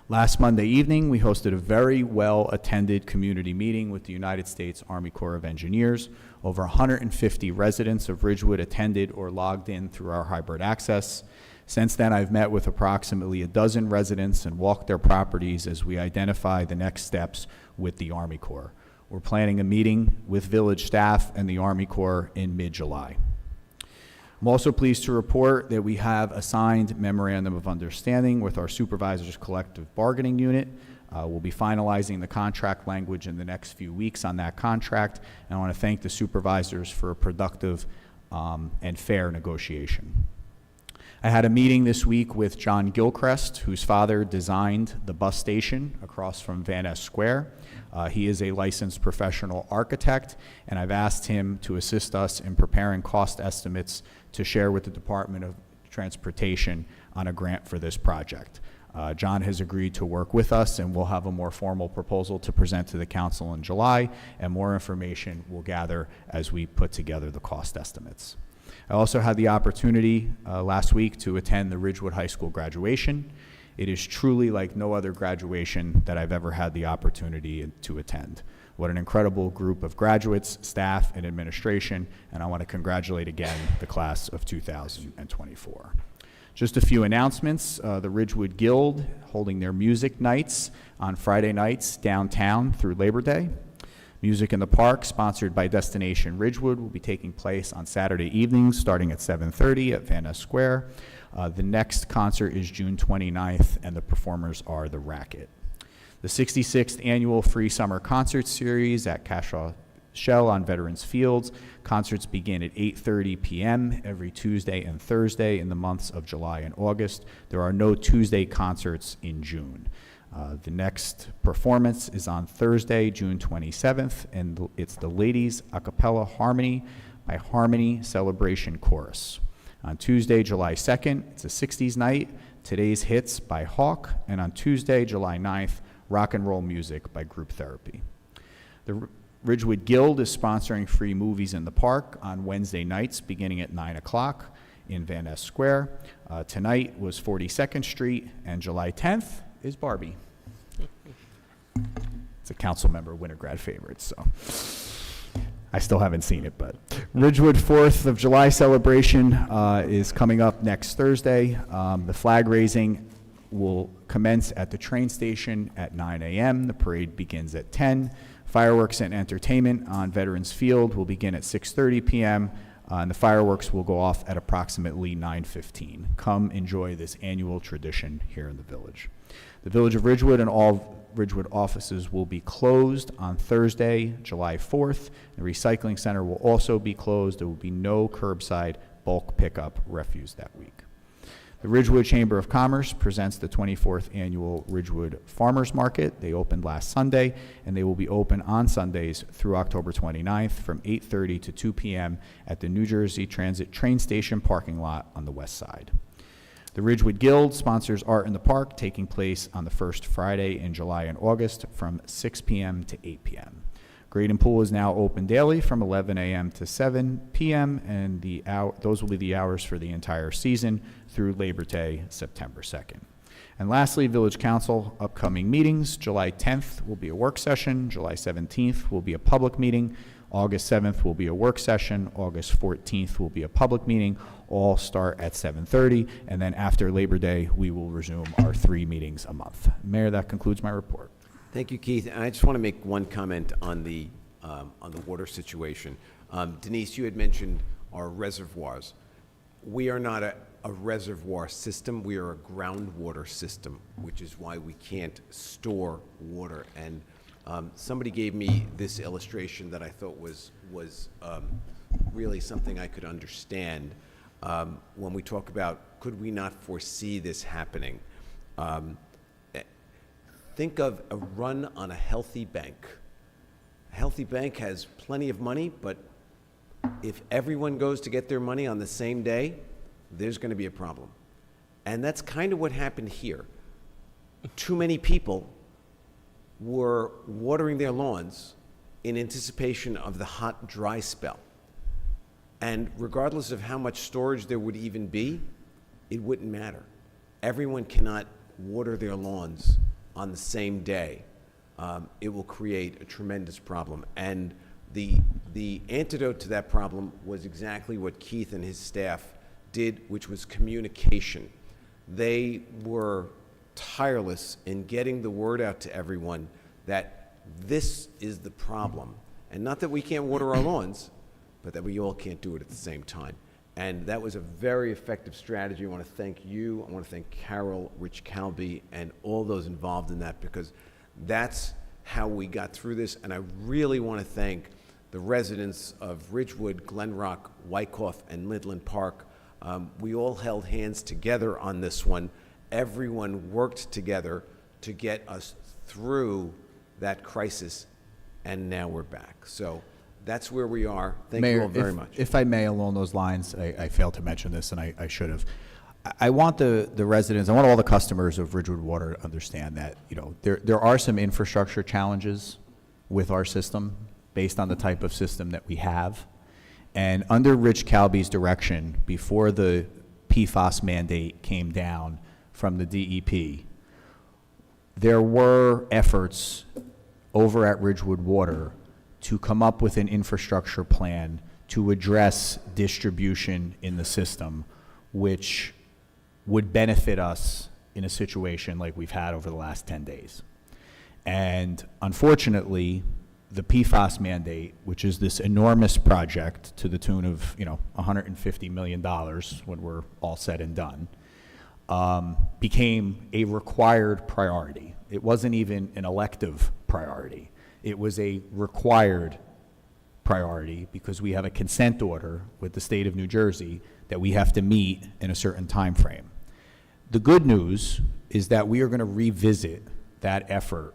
Last Monday evening, we hosted a very well-attended community meeting with the United States Army Corps of Engineers. Over 150 residents of Ridgewood attended or logged in through our hybrid access. Since then, I've met with approximately a dozen residents and walked their properties as we identify the next steps with the Army Corps. We're planning a meeting with village staff and the Army Corps in mid-July. I'm also pleased to report that we have a signed memorandum of understanding with our supervisors collective bargaining unit. We'll be finalizing the contract language in the next few weeks on that contract, and I want to thank the supervisors for a productive and fair negotiation. I had a meeting this week with John Gilchrist, whose father designed the bus station across from Van Ness Square. He is a licensed professional architect, and I've asked him to assist us in preparing cost estimates to share with the Department of Transportation on a grant for this project. John has agreed to work with us, and we'll have a more formal proposal to present to the council in July, and more information we'll gather as we put together the cost estimates. I also had the opportunity last week to attend the Ridgewood High School graduation. It is truly like no other graduation that I've ever had the opportunity to attend. What an incredible group of graduates, staff, and administration, and I want to congratulate again the class of 2024. Just a few announcements. The Ridgewood Guild holding their music nights on Friday nights downtown through Labor Day. Music in the Park, sponsored by Destination Ridgewood, will be taking place on Saturday evenings starting at 7:30 at Van Ness Square. The next concert is June 29th, and the performers are The Racket. The 66th Annual Free Summer Concert Series at Cashaw Shell on Veterans Fields. Concerts begin at 8:30 p.m. every Tuesday and Thursday in the months of July and August. There are no Tuesday concerts in June. The next performance is on Thursday, June 27th, and it's the Ladies A Cappella Harmony by Harmony Celebration Chorus. On Tuesday, July 2nd, it's a 60s night, Today's Hits by Hawk, and on Tuesday, July 9th, Rock and Roll Music by Group Therapy. The Ridgewood Guild is sponsoring free movies in the park on Wednesday nights beginning at 9 o'clock in Van Ness Square. Tonight was 42nd Street, and July 10th is Barbie. It's a council member Winograd favorite, so I still haven't seen it, but Ridgewood 4th of July celebration is coming up next Thursday. The flag raising will commence at the train station at 9 a.m. The parade begins at 10. Fireworks and entertainment on Veterans Field will begin at 6:30 p.m. And the fireworks will go off at approximately 9:15. Come enjoy this annual tradition here in the village. The Village of Ridgewood and all Ridgewood offices will be closed on Thursday, July 4th. The recycling center will also be closed. There will be no curbside bulk pickup refuse that week. The Ridgewood Chamber of Commerce presents the 24th Annual Ridgewood Farmers Market. They opened last Sunday, and they will be open on Sundays through October 29th from 8:30 to 2 p.m. at the New Jersey Transit train station parking lot on the west side. The Ridgewood Guild sponsors Art in the Park, taking place on the first Friday in July and August from 6 p.m. to 8 p.m. Grade and Pool is now open daily from 11 a.m. to 7 p.m., and those will be the hours for the entire season through Labor Day, September 2nd. And lastly, Village Council upcoming meetings. July 10th will be a work session. July 17th will be a public meeting. August 7th will be a work session. August 14th will be a public meeting. All start at 7:30, and then after Labor Day, we will resume our 3 meetings a month. Mayor, that concludes my report. Thank you, Keith. And I just want to make one comment on the water situation. Denise, you had mentioned our reservoirs. We are not a reservoir system. We are a groundwater system, which is why we can't store water. And somebody gave me this illustration that I thought was really something I could understand when we talk about could we not foresee this happening. Think of a run on a healthy bank. A healthy bank has plenty of money, but if everyone goes to get their money on the same day, there's going to be a problem. And that's kind of what happened here. Too many people were watering their lawns in anticipation of the hot, dry spell. And regardless of how much storage there would even be, it wouldn't matter. Everyone cannot water their lawns on the same day. It will create a tremendous problem. And the antidote to that problem was exactly what Keith and his staff did, which was communication. They were tireless in getting the word out to everyone that this is the problem. And not that we can't water our lawns, but that we all can't do it at the same time. And that was a very effective strategy. I want to thank you. I want to thank Carol, Rich Calby, and all those involved in that, because that's how we got through this. And I really want to thank the residents of Ridgewood, Glen Rock, Wyckoff, and Midland Park. We all held hands together on this one. Everyone worked together to get us through that crisis, and now we're back. So that's where we are. Thank you all very much. If I may, along those lines, I failed to mention this, and I should have. I want the residents, I want all the customers of Ridgewood Water to understand that, you know, there are some infrastructure challenges with our system based on the type of system that we have. And under Rich Calby's direction, before the PFAS mandate came down from the DEP, there were efforts over at Ridgewood Water to come up with an infrastructure plan to address distribution in the system, which would benefit us in a situation like we've had over the last 10 days. And unfortunately, the PFAS mandate, which is this enormous project to the tune of, you know, $150 million when we're all said and done, became a required priority. It wasn't even an elective priority. It was a required priority because we have a consent order with the state of New Jersey that we have to meet in a certain time frame. The good news is that we are going to revisit that effort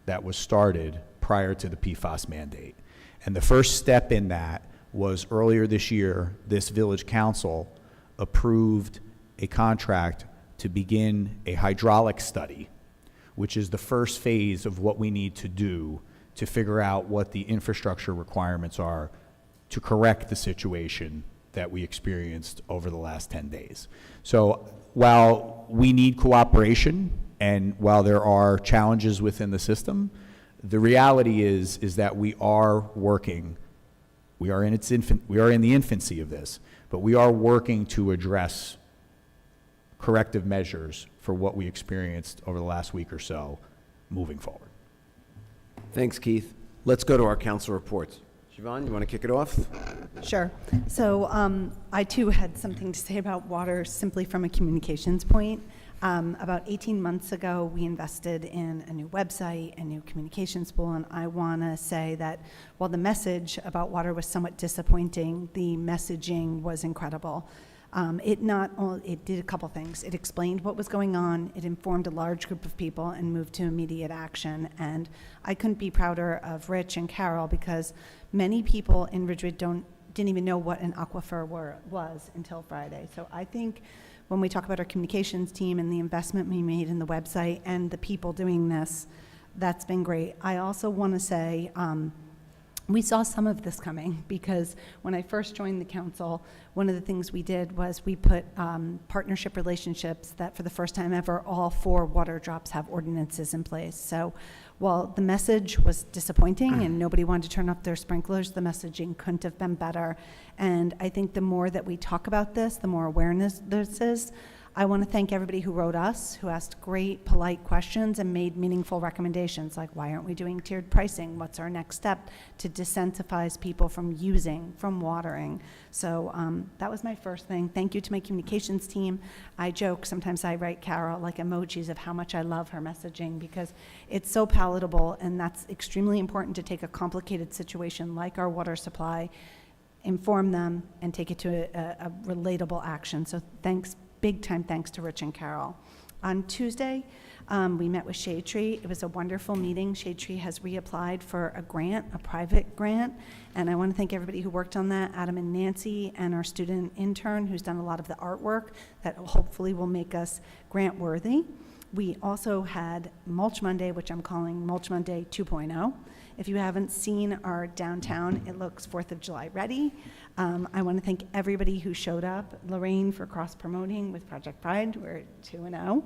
that was started prior to the PFAS mandate. And the first step in that was earlier this year, this village council approved a contract to begin a hydraulic study, which is the first phase of what we need to do to figure out what the infrastructure requirements are to correct the situation that we experienced over the last 10 days. So while we need cooperation And while there are challenges within the system, the reality is that we are working. We are in the infancy of this, but we are working to address corrective measures for what we experienced over the last week or so moving forward. Thanks, Keith. Let's go to our council reports. Siobhan, you want to kick it off? Sure. So I too had something to say about water simply from a communications point. About 18 months ago, we invested in a new website, a new communications tool, and I want to say that while the message about water was somewhat disappointing, the messaging was incredible. It did a couple things. It explained what was going on, it informed a large group of people, and moved to immediate action. And I couldn't be prouder of Rich and Carol, because many people in Ridgewood didn't even know what an aquifer was until Friday. So I think when we talk about our communications team and the investment we made in the website and the people doing this, that's been great. I also want to say, we saw some of this coming, because when I first joined the council, one of the things we did was we put partnership relationships that for the first time ever, all 4 water drops have ordinances in place. So while the message was disappointing and nobody wanted to turn up their sprinklers, the messaging couldn't have been better. And I think the more that we talk about this, the more awareness this is. I want to thank everybody who wrote us, who asked great, polite questions and made meaningful recommendations, like why aren't we doing tiered pricing? What's our next step to disincentivize people from watering? So that was my first thing. Thank you to my communications team. I joke, sometimes I write Carol like emojis of how much I love her messaging, because it's so palatable, and that's extremely important to take a complicated situation like our water supply, inform them, and take it to a relatable action. So big time thanks to Rich and Carol. On Tuesday, we met with Shade Tree. It was a wonderful meeting. Shade Tree has reapplied for a grant, a private grant, and I want to thank everybody who worked on that, Adam and Nancy, and our student intern who's done a lot of the artwork that hopefully will make us grant worthy. We also had Mulch Monday, which I'm calling Mulch Monday 2.0. If you haven't seen our downtown, it looks 4th of July ready. I want to thank everybody who showed up. Lorraine for cross-promoting with Project Pride, we're at 2-0.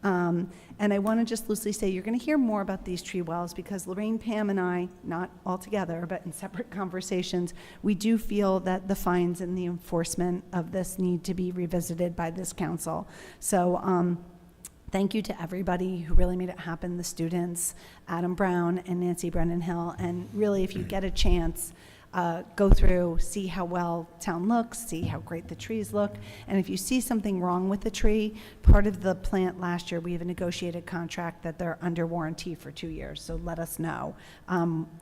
And I want to just loosely say, you're going to hear more about these tree wells, because Lorraine, Pam, and I, not all together, but in separate conversations, we do feel that the fines and the enforcement of this need to be revisited by this council. So thank you to everybody who really made it happen, the students, Adam Brown and Nancy Brennan Hill. And really, if you get a chance, go through, see how well town looks, see how great the trees look. And if you see something wrong with the tree, part of the plant last year, we have a negotiated contract that they're under warranty for 2 years, so let us know.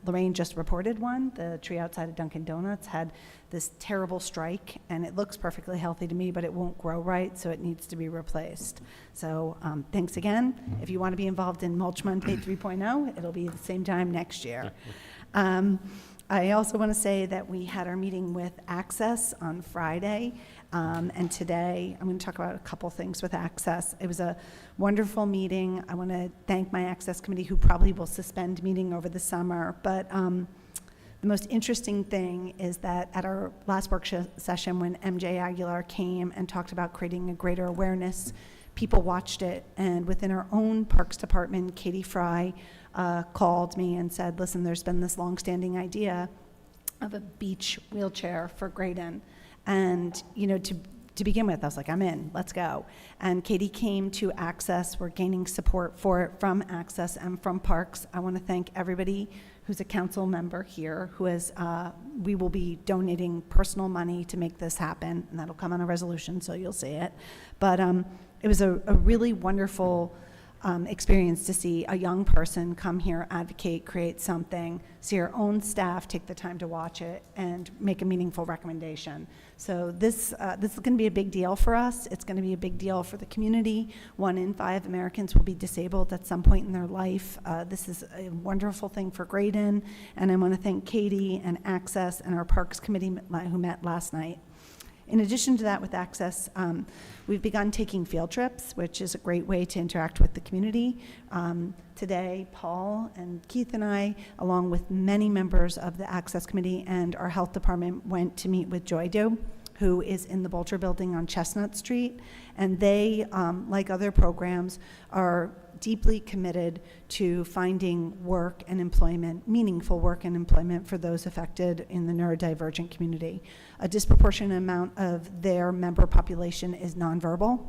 Lorraine just reported one. The tree outside of Dunkin' Donuts had this terrible strike, and it looks perfectly healthy to me, but it won't grow right, so it needs to be replaced. So thanks again. If you want to be involved in Mulch Monday 3.0, it'll be the same time next year. I also want to say that we had our meeting with Access on Friday, and today I'm going to talk about a couple things with Access. It was a wonderful meeting. I want to thank my Access committee, who probably will suspend meeting over the summer, but the most interesting thing is that at our last work session, when MJ Aguilar came and talked about creating a greater awareness, people watched it, and within our own Parks Department, Katie Fry called me and said, listen, there's been this longstanding idea of a beach wheelchair for Graydon. And, you know, to begin with, I was like, I'm in, let's go. And Katie came to Access. We're gaining support for it from Access and from Parks. I want to thank everybody who's a council member here who has, we will be donating personal money to make this happen, and that'll come on a resolution, so you'll see it. But it was a really wonderful experience to see a young person come here, advocate, create something, see our own staff take the time to watch it, and make a meaningful recommendation. So this is going to be a big deal for us. It's going to be a big deal for the community. 1 in 5 Americans will be disabled at some point in their life. This is a wonderful thing for Graydon, and I want to thank Katie and Access and our Parks Committee who met last night. In addition to that, with Access, we've begun taking field trips, which is a great way to interact with the community. Today, Paul and Keith and I, along with many members of the Access Committee and our health department, went to meet with Joy Do, who is in the Bolger building on Chestnut Street. And they, like other programs, are deeply committed to finding work and employment, meaningful work and employment for those affected in the neurodivergent community. A disproportionate amount of their member population is nonverbal,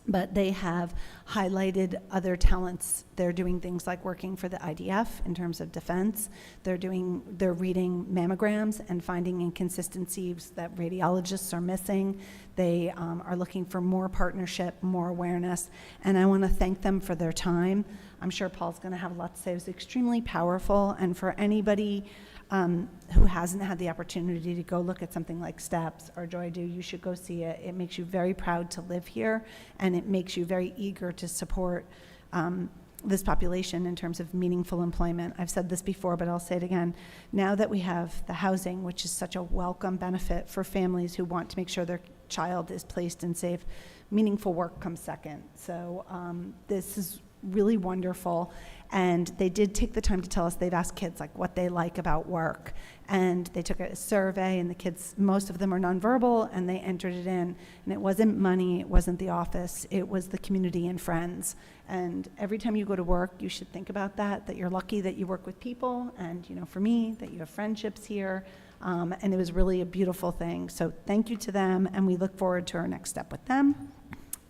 but they have highlighted other talents. They're doing things like working for the IDF in terms of defense. They're reading mammograms and finding inconsistencies that radiologists are missing. They are looking for more partnership, more awareness, and I want to thank them for their time. I'm sure Paul's going to have a lot to say. It was extremely powerful, and for anybody who hasn't had the opportunity to go look at something like STEPS or Joy Do, you should go see it. It makes you very proud to live here, and it makes you very eager to support this population in terms of meaningful employment. I've said this before, but I'll say it again. Now that we have the housing, which is such a welcome benefit for families who want to make sure their child is placed in safe, meaningful work comes second. So this is really wonderful. And they did take the time to tell us, they've asked kids like what they like about work. And they took a survey, and the kids, most of them are nonverbal, and they entered it in. And it wasn't money, it wasn't the office, it was the community and friends. And every time you go to work, you should think about that you're lucky that you work with people, and for me, that you have friendships here. And it was really a beautiful thing. So thank you to them, and we look forward to our next step with them.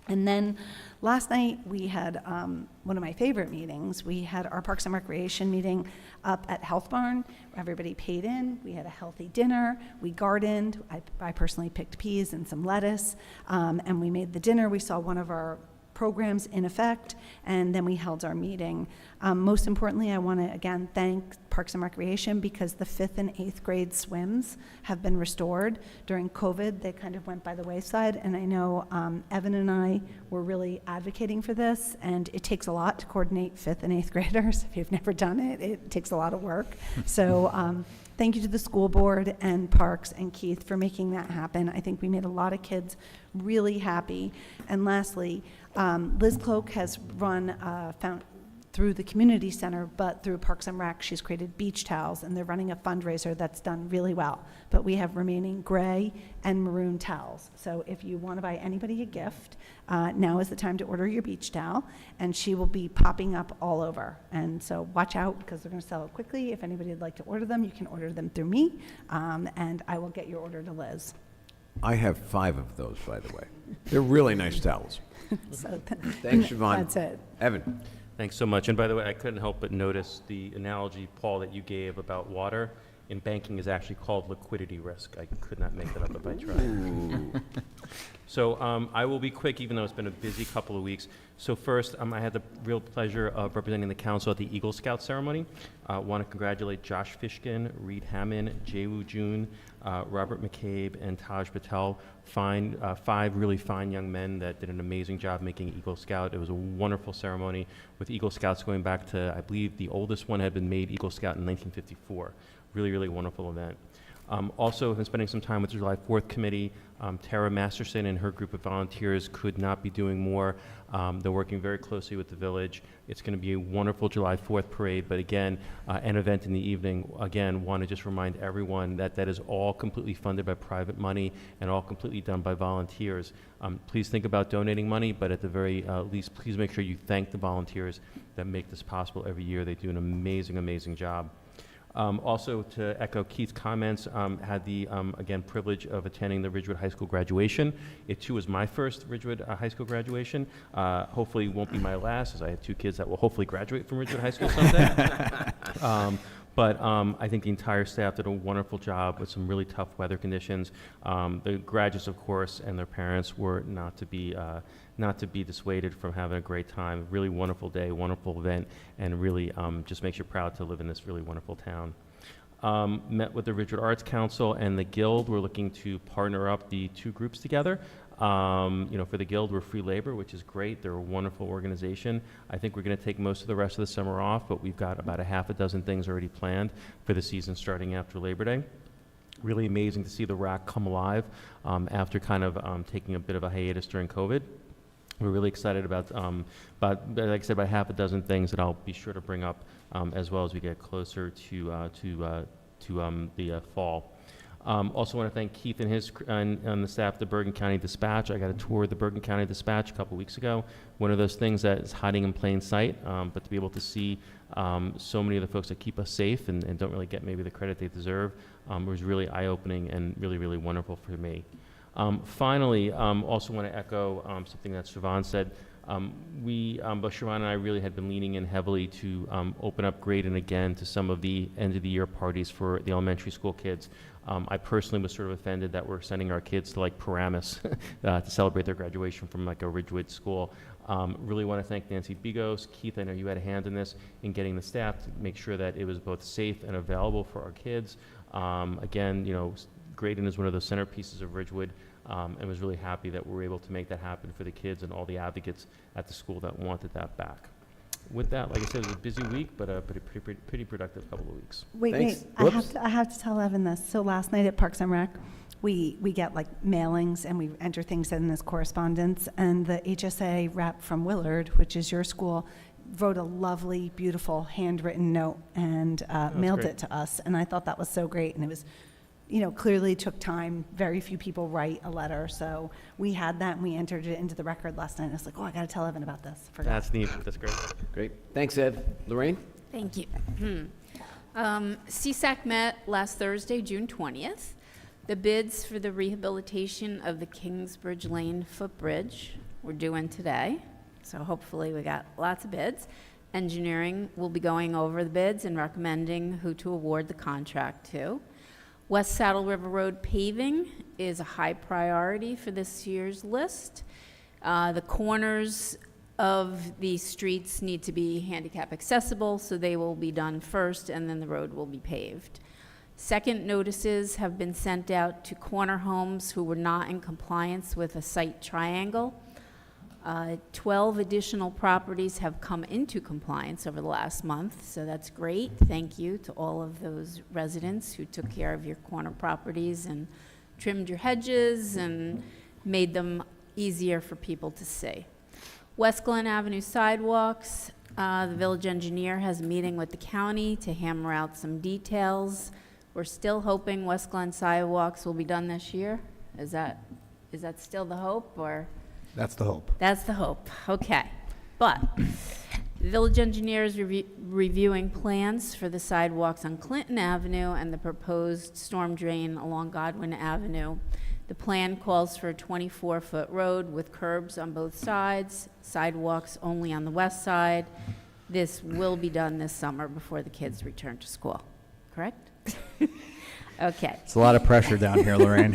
And then last night, we had one of my favorite meetings. We had our Parks and Recreation meeting up at Health Barn. Everybody paid in. We had a healthy dinner. We gardened. I personally picked peas and some lettuce, and we made the dinner. We saw one of our programs in effect, and then we held our meeting. Most importantly, I want to again thank Parks and Recreation, because the 5th and 8th grade swims have been restored. During COVID, they kind of went by the wayside, and I know Evan and I were really advocating for this, and it takes a lot to coordinate 5th and 8th graders. If you've never done it, it takes a lot of work. So thank you to the school board and Parks and Keith for making that happen. I think we made a lot of kids really happy. And lastly, Liz Cloak has run through the community center, but through Parks and Rec, she's created beach towels, and they're running a fundraiser that's done really well. But we have remaining gray and maroon towels. So if you want to buy anybody a gift, now is the time to order your beach towel, and she will be popping up all over. And so watch out, because they're going to sell it quickly. If anybody would like to order them, you can order them through me, and I will get your order to Liz. I have 5 of those, by the way. They're really nice towels. So Thanks, Siobhan. That's it. Evan? Thanks so much. And by the way, I couldn't help but notice the analogy, Paul, that you gave about water in banking is actually called liquidity risk. I could not make that up if I tried. So I will be quick, even though it's been a busy couple of weeks. So first, I had the real pleasure of representing the council at the Eagle Scout ceremony. I want to congratulate Josh Fishkin, Reed Hammond, Jaewoo Jun, Robert McCabe, and Taj Patel. 5 really fine young men that did an amazing job making Eagle Scout. It was a wonderful ceremony with Eagle Scouts going back to, I believe, the oldest one had been made Eagle Scout in 1954. Really, really wonderful event. Also, been spending some time with the July 4th committee. Tara Masterson and her group of volunteers could not be doing more. They're working very closely with the village. It's going to be a wonderful July 4th parade, but again, an event in the evening. Again, want to just remind everyone that that is all completely funded by private money and all completely done by volunteers. Please think about donating money, but at the very least, please make sure you thank the volunteers that make this possible every year. They do an amazing, amazing job. Also, to echo Keith's comments, had the, again, privilege of attending the Ridgewood High School graduation. It, too, was my first Ridgewood High School graduation. Hopefully won't be my last, as I have 2 kids that will hopefully graduate from Ridgewood High School someday. But I think the entire staff did a wonderful job with some really tough weather conditions. The graduates, of course, and their parents were not to be dissuaded from having a great time. Really wonderful day, wonderful event, and really just makes you proud to live in this really wonderful town. Met with the Ridgewood Arts Council and the Guild. We're looking to partner up the 2 groups together. For the Guild, we're free labor, which is great. They're a wonderful organization. I think we're going to take most of the rest of the summer off, but we've got about a half a dozen things already planned for the season starting after Labor Day. Really amazing to see the RAC come alive after kind of taking a bit of a hiatus during COVID. We're really excited about like I said, about half a dozen things that I'll be sure to bring up as well as we get closer to the fall. Also want to thank Keith and his and the staff at the Bergen County Dispatch. I got a tour of the Bergen County Dispatch a couple weeks ago. One of those things that is hiding in plain sight, but to be able to see so many of the folks that keep us safe and don't really get maybe the credit they deserve was really eye-opening and really, really wonderful for me. Finally, also want to echo something that Siobhan said. Both Siobhan and I really had been leaning in heavily to open up Graydon again to some of the end-of-the-year parties for the elementary school kids. I personally was sort of offended that we're sending our kids to like Paramus to celebrate their graduation from like a Ridgewood school. Really want to thank Nancy Bigos. Keith, I know you had a hand in this, in getting the staff to make sure that it was both safe and available for our kids. Again, you know, Graydon is one of the centerpieces of Ridgewood, and was really happy that we were able to make that happen for the kids and all the advocates at the school that wanted that back. With that, like I said, it was a busy week, but a pretty productive couple of weeks. Wait, Thanks. I have to tell Evan this. So last night at Parks and Rec, we get like mailings and we enter things in this correspondence, and the HSA rep from Willard, which is your school, wrote a lovely, beautiful handwritten note and mailed great. it to us. And I thought that was so great. And it was, you know, clearly took time. Very few people write a letter. So we had that and we entered it into the record last night. And I was like, oh, I got to tell Evan about this. Forgot. That's neat. That's great. Great. Thanks, Ed. Lorraine? Thank you. CSAC met last Thursday, June 20th. The bids for the rehabilitation of the Kingsbridge Lane footbridge were due in today, so hopefully we got lots of bids. Engineering will be going over the bids and recommending who to award the contract to. West Saddle River Road paving is a high priority for this year's list. The corners of these streets need to be handicap accessible, so they will be done first, and then the road will be paved. Second notices have been sent out to corner homes who were not in compliance with a site triangle. 12 additional properties have come into compliance over the last month, so that's great. Thank you to all of those residents who took care of your corner properties and trimmed your hedges and made them easier for people to see. West Glen Avenue sidewalks, the village engineer has a meeting with the county to hammer out some details. We're still hoping West Glen sidewalks will be done this year. Is that still the hope, or? That's the hope. That's the hope, okay. But the village engineer is reviewing plans for the sidewalks on Clinton Avenue and the proposed storm drain along Godwin Avenue. The plan calls for a 24-foot road with curbs on both sides, sidewalks only on the west side. This will be done this summer before the kids return to school, correct? Okay. It's a lot of pressure down here, Lorraine.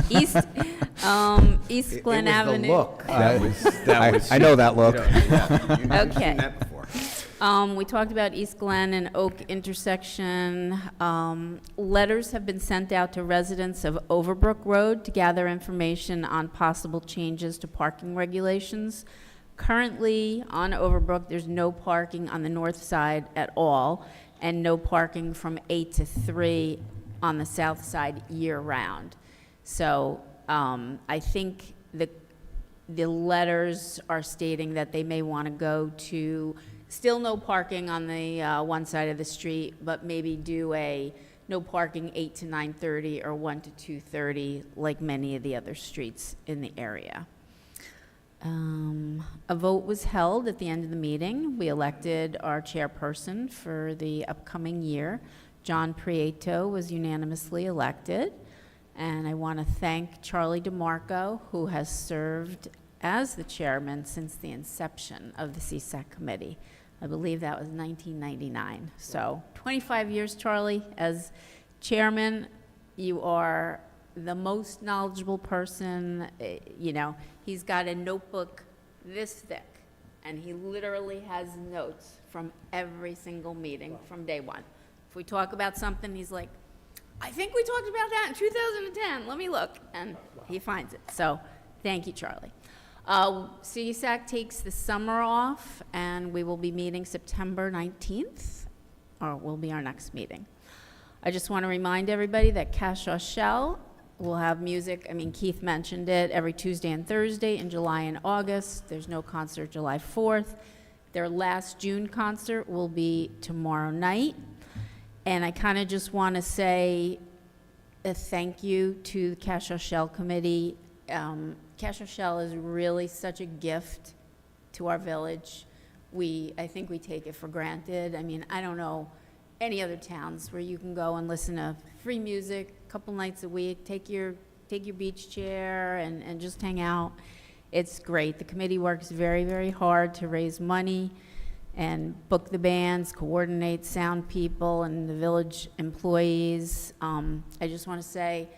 East Glen Avenue. The look. I know that look. You've Okay. seen that before. We talked about East Glen and Oak intersection. Letters have been sent out to residents of Overbrook Road to gather information on possible changes to parking regulations. Currently, on Overbrook, there's no parking on the north side at all, and no parking from 8 to 3 on the south side year-round. So I think the letters are stating that they may want to go to still no parking on the one side of the street, but maybe do a no parking 8 to 9:30 or 1 to 2:30, like many of the other streets in the area. A vote was held at the end of the meeting. We elected our chairperson for the upcoming year. John Prieto was unanimously elected. And I want to thank Charlie DeMarco, who has served as the chairman since the inception of the CSAC committee. I believe that was 1999. So 25 years, Charlie, as chairman. You are the most knowledgeable person. You know, he's got a notebook this thick, and he literally has notes from every single meeting from day one. If we talk about something, he's like, I think we talked about that in 2010. Let me look. And he finds it. So thank you, Charlie. CSAC takes the summer off, and we will be meeting September 19th, or will be our next meeting. I just want to remind everybody that Cashaw Shell will have music. I mean, Keith mentioned it, every Tuesday and Thursday in July and August. There's no concert July 4th. Their last June concert will be tomorrow night. And I kind of just want to say, a thank you to the Cash Shell Committee. Cash Shell is really such a gift to our village. I think we take it for granted. I mean, I don't know any other towns where you can go and listen to free music a couple nights a week, take your beach chair and just hang out. It's great. The committee works very, very hard to raise money and book the bands, coordinate sound people and the village employees. I just want to say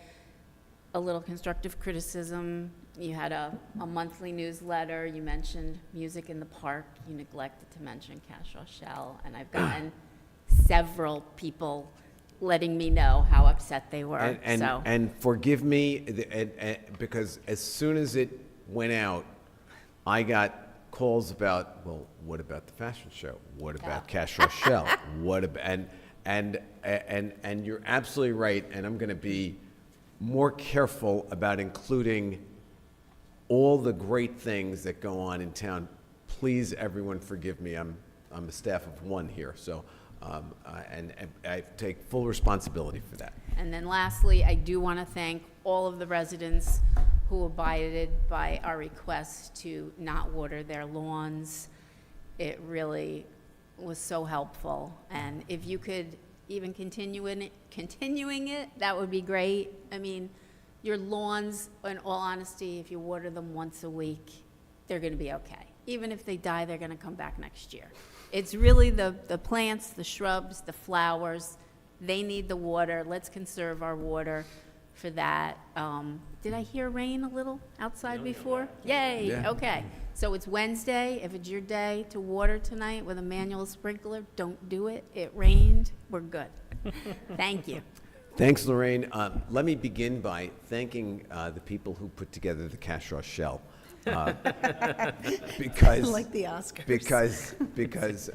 a little constructive criticism. You had a monthly newsletter. You mentioned music in the park. You neglected to mention Cash Shell, and I've gotten several people letting me know how upset they were. And forgive me, because as soon as it went out, I got calls about, well, what about the fashion show? What about Cash Shell? What about, and you're absolutely right, and I'm going to be more careful about including all the great things that go on in town. Please, everyone, forgive me. I'm a staff of one here, so and I take full responsibility for that. And then lastly, I do want to thank all of the residents who abided by our request to not water their lawns. It really was so helpful. And if you could even continuing it, that would be great. I mean, your lawns, in all honesty, if you water them once a week, they're going to be okay. Even if they die, they're going to come back next year. It's really the plants, the shrubs, the flowers. They need the water. Let's conserve our water for that. Did I hear rain a little outside before? Yay, Yeah. okay. So it's Wednesday. If it's your day to water tonight with a manual sprinkler, don't do it. It rained. We're good. Thank you. Thanks, Lorraine. Let me begin by thanking the people who put together the Cash Shell. Because Like the Oscars. because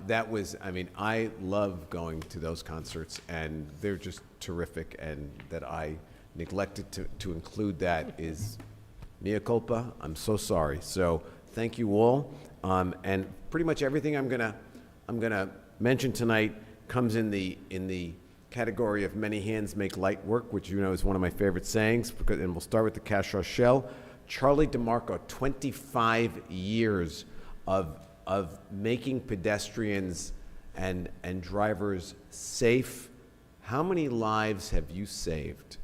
that was, I mean, I love going to those concerts, and they're just terrific, and that I neglected to include that is mea culpa. I'm so sorry. So thank you all, and pretty much everything I'm gonna mention tonight comes in the category of many hands make light work, which you know is one of my favorite sayings. And we'll start with the Cash Shell. Charlie DeMarco, 25 years of making pedestrians and drivers safe. How many lives have you saved?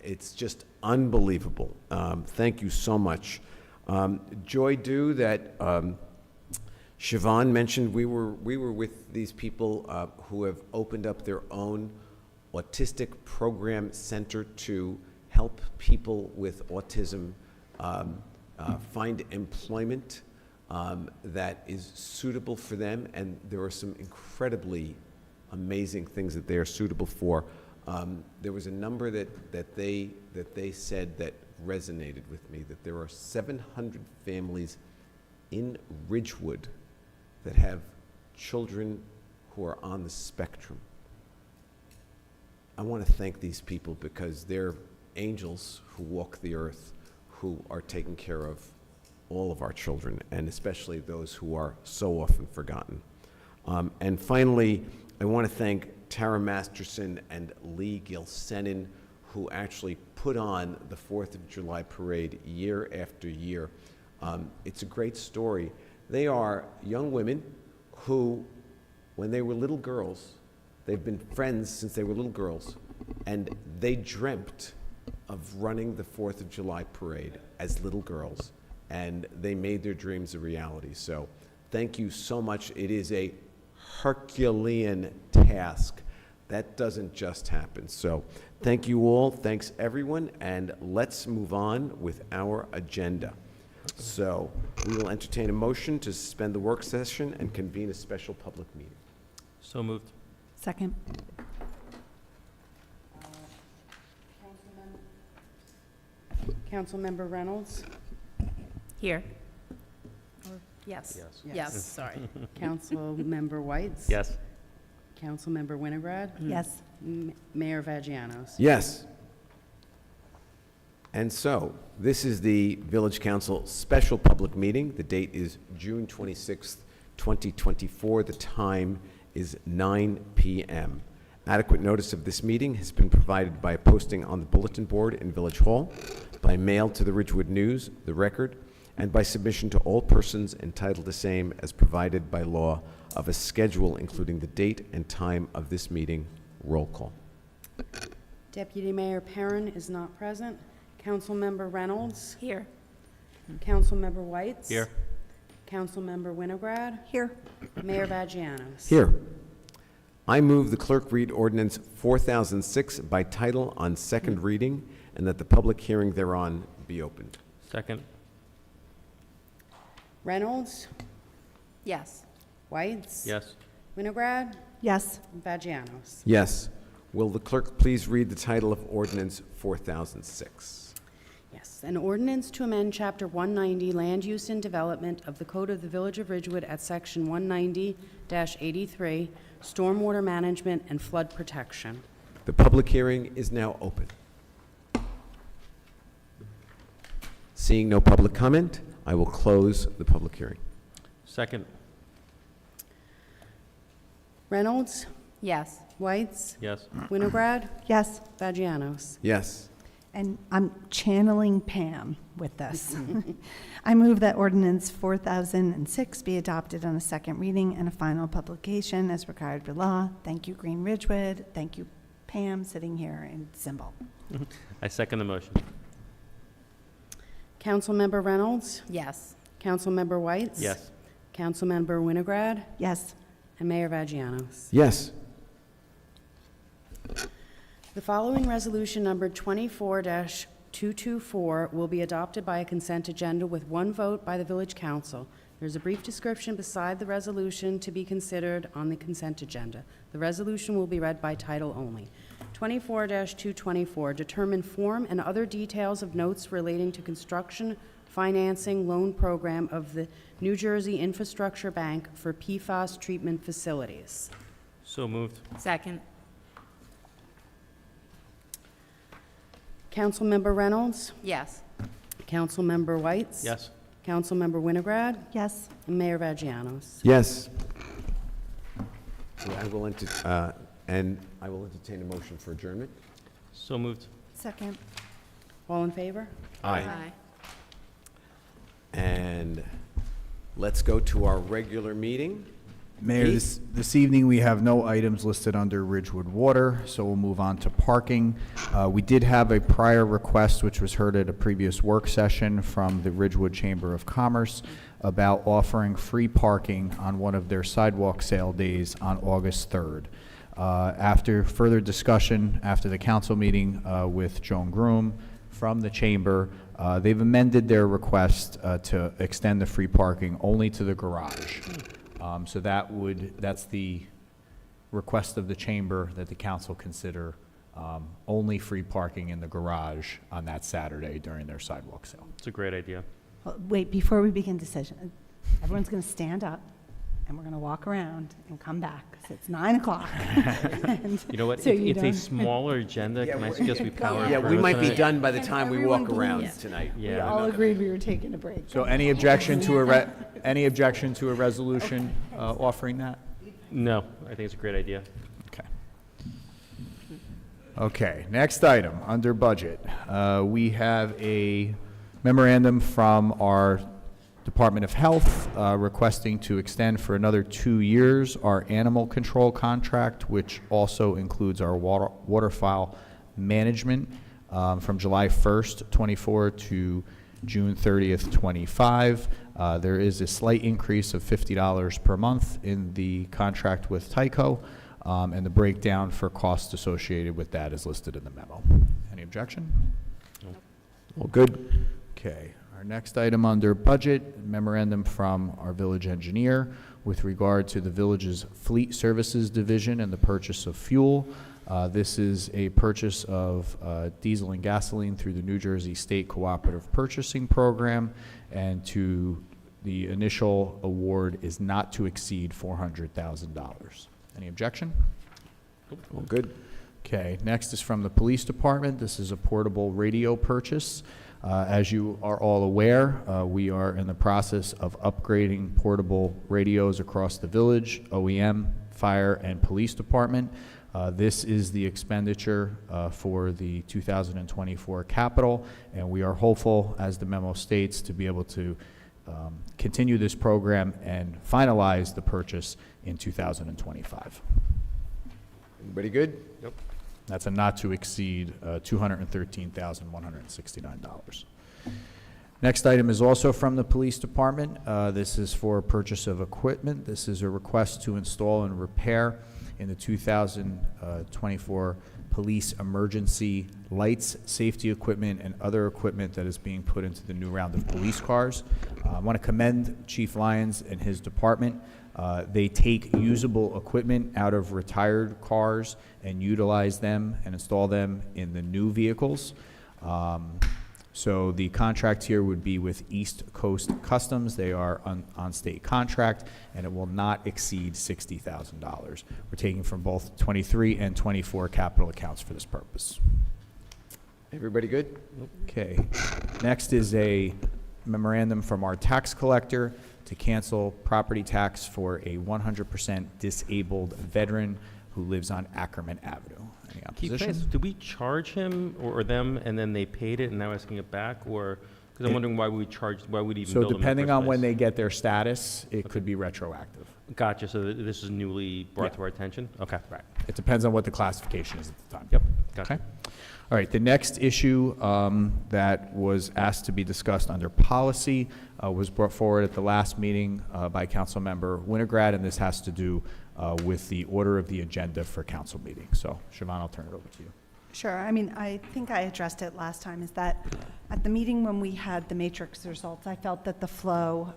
It's just unbelievable. Thank you so much. Joy Do, that Siobhan mentioned, we were with these people who have opened up their own autistic program center to help people with autism find employment that is suitable for them, and there are some incredibly amazing things that they are suitable for. There was a number that they said that resonated with me, that there are 700 families in Ridgewood that have children who are on the spectrum. I want to thank these people because they're angels who walk the earth, who are taking care of all of our children, and especially those who are so often forgotten. And finally, I want to thank Tara Masterson and Lee Gilsenin, who actually put on the 4th of July parade year after year. It's a great story. They are young women who, when they were little girls, they've been friends since they were little girls, and they dreamt of running the 4th of July parade as little girls, and they made their dreams a reality. So thank you so much. It is a Herculean task. That doesn't just happen. So thank you all. Thanks, everyone. And let's move on with our agenda. So we will entertain a motion to suspend the work session and convene a special public meeting. So moved. Second. Councilmember Reynolds? Here. Yes. Yes, sorry. Councilmember Whites? Yes. Councilmember Winograd? Yes. Mayor Vagianos? Yes. And so, this is the Village Council special public meeting. The date is June 26th, 2024. The time is 9 p.m. Adequate notice of this meeting has been provided by posting on the bulletin board in Village Hall, by mail to the Ridgewood News, the Record, and by submission to all persons entitled to same as provided by law of a schedule including the date and time of this meeting. Roll call. Deputy Mayor Perrin is not present. Councilmember Reynolds. Here. Councilmember Whites. Here. Councilmember Winograd. Here. Mayor Vagianos. Here. I move the clerk read ordinance 4006 by title on second reading and that the public hearing thereon be opened. Second. Reynolds. Yes. Whites. Yes. Winograd. Yes. Vagianos. Yes. Will the clerk please read the title of ordinance 4006? Yes, an ordinance to amend Chapter 190 Land Use and Development of the Code of the Village of Ridgewood at Section 190-83, Stormwater Management and Flood Protection. The public hearing is now open. Seeing no public comment, I will close the public hearing. Second. Reynolds. Yes. Whites. Yes. Winograd. Yes. Vagianos. Yes. And I'm channeling Pam with this. I move that ordinance 4006 be adopted on a second reading and a final publication as required by law. Thank you, Green Ridgewood. Thank you, Pam, sitting here in symbol. I second the motion. Councilmember Reynolds. Yes. Councilmember Whites. Yes. Councilmember Winograd. Yes. And Mayor Vagianos. Yes. The following resolution numbered 24-224 will be adopted by a consent agenda with one vote by the Village Council. There's a brief description beside the resolution to be considered on the consent agenda. The resolution will be read by title only. 24-224, determine form and other details of notes relating to construction financing loan program of the New Jersey Infrastructure Bank for PFAS treatment facilities. So moved. Second. Councilmember Reynolds. Yes. Councilmember Whites. Yes. Councilmember Winograd. Yes. And Mayor Vagianos. Yes. I will entertain a motion for adjournment. So moved. Second. All in favor? Aye. And let's go to our regular meeting. Mayor, this evening, we have no items listed under Ridgewood Water, so we'll move on to parking. We did have a prior request, which was heard at a previous work session from the Ridgewood Chamber of Commerce about offering free parking on one of their sidewalk sale days on August 3rd. After further discussion, after the council meeting with Joan Groom from the chamber, they've amended their request to extend the free parking only to the garage. So that's the request of the chamber that the council consider only free parking in the garage on that Saturday during their sidewalk sale. It's a great idea. Well, wait, before we begin decision, everyone's going to stand up and we're going to walk around and come back. 'Cause it's 9 o'clock. You know what? So It's a don't- smaller agenda. Can I suggest we power Yeah, through we might be tonight? done by the time we walk everyone around please? tonight. We Yeah. all agreed we were taking a break. So any objection to a resolution offering that? No, I think it's a great idea. Okay. Okay, next item, under budget. We have a memorandum from our Department of Health requesting to extend for another 2 years our animal control contract, which also includes our waterfowl management from July 1st, 24 to June 30th, 25. There is a slight increase of $50 per month in the contract with Tyco, and the breakdown for costs associated with that is listed in the memo. Any objection? All good. Okay. Our next item under budget, memorandum from our village engineer with regard to the village's fleet services division and the purchase of fuel. This is a purchase of diesel and gasoline through the New Jersey State Cooperative Purchasing Program, and the initial award is not to exceed $400,000. Any objection? All good. Okay, next is from the police department. This is a portable radio purchase. As you are all aware, we are in the process of upgrading portable radios across the village, OEM, Fire, and Police Department. This is the expenditure for the 2024 capital, and we are hopeful, as the memo states, to be able to continue this program and finalize the purchase in 2025. Everybody good? Yep. That's a not to exceed $213,169. Next item is also from the Police Department. This is for purchase of equipment. This is a request to install and repair in the 2024 police emergency lights, safety equipment, and other equipment that is being put into the new round of police cars. I want to commend Chief Lyons and his department. They take usable equipment out of retired cars and utilize them and install them in the new vehicles. So the contract here would be with East Coast Customs. They are on state contract, and it will not exceed $60,000. We're taking from both 23 and 24 capital accounts for this purpose. Everybody good? Okay. Next is a memorandum from our tax collector to cancel property tax for a 100% disabled veteran who lives on Ackerman Avenue. Any Keith, opposition? did we charge him or them, and then they paid it, and now asking it back, or, because I'm wondering why we charged, why would even So bill them in the depending first on when place? they get their status, it could be retroactive. Gotcha, so this is newly brought Yeah. to our attention? Okay. Right. It depends on what the classification is at the time. Yep, gotcha. Okay. All right, the next issue that was asked to be discussed under policy was brought forward at the last meeting by Councilmember Winograd, and this has to do with the order of the agenda for council meetings. So, Siobhan, I'll turn it over to you. Sure. I mean, I think I addressed it last time, is that at the meeting when we had the matrix results, I felt that the flow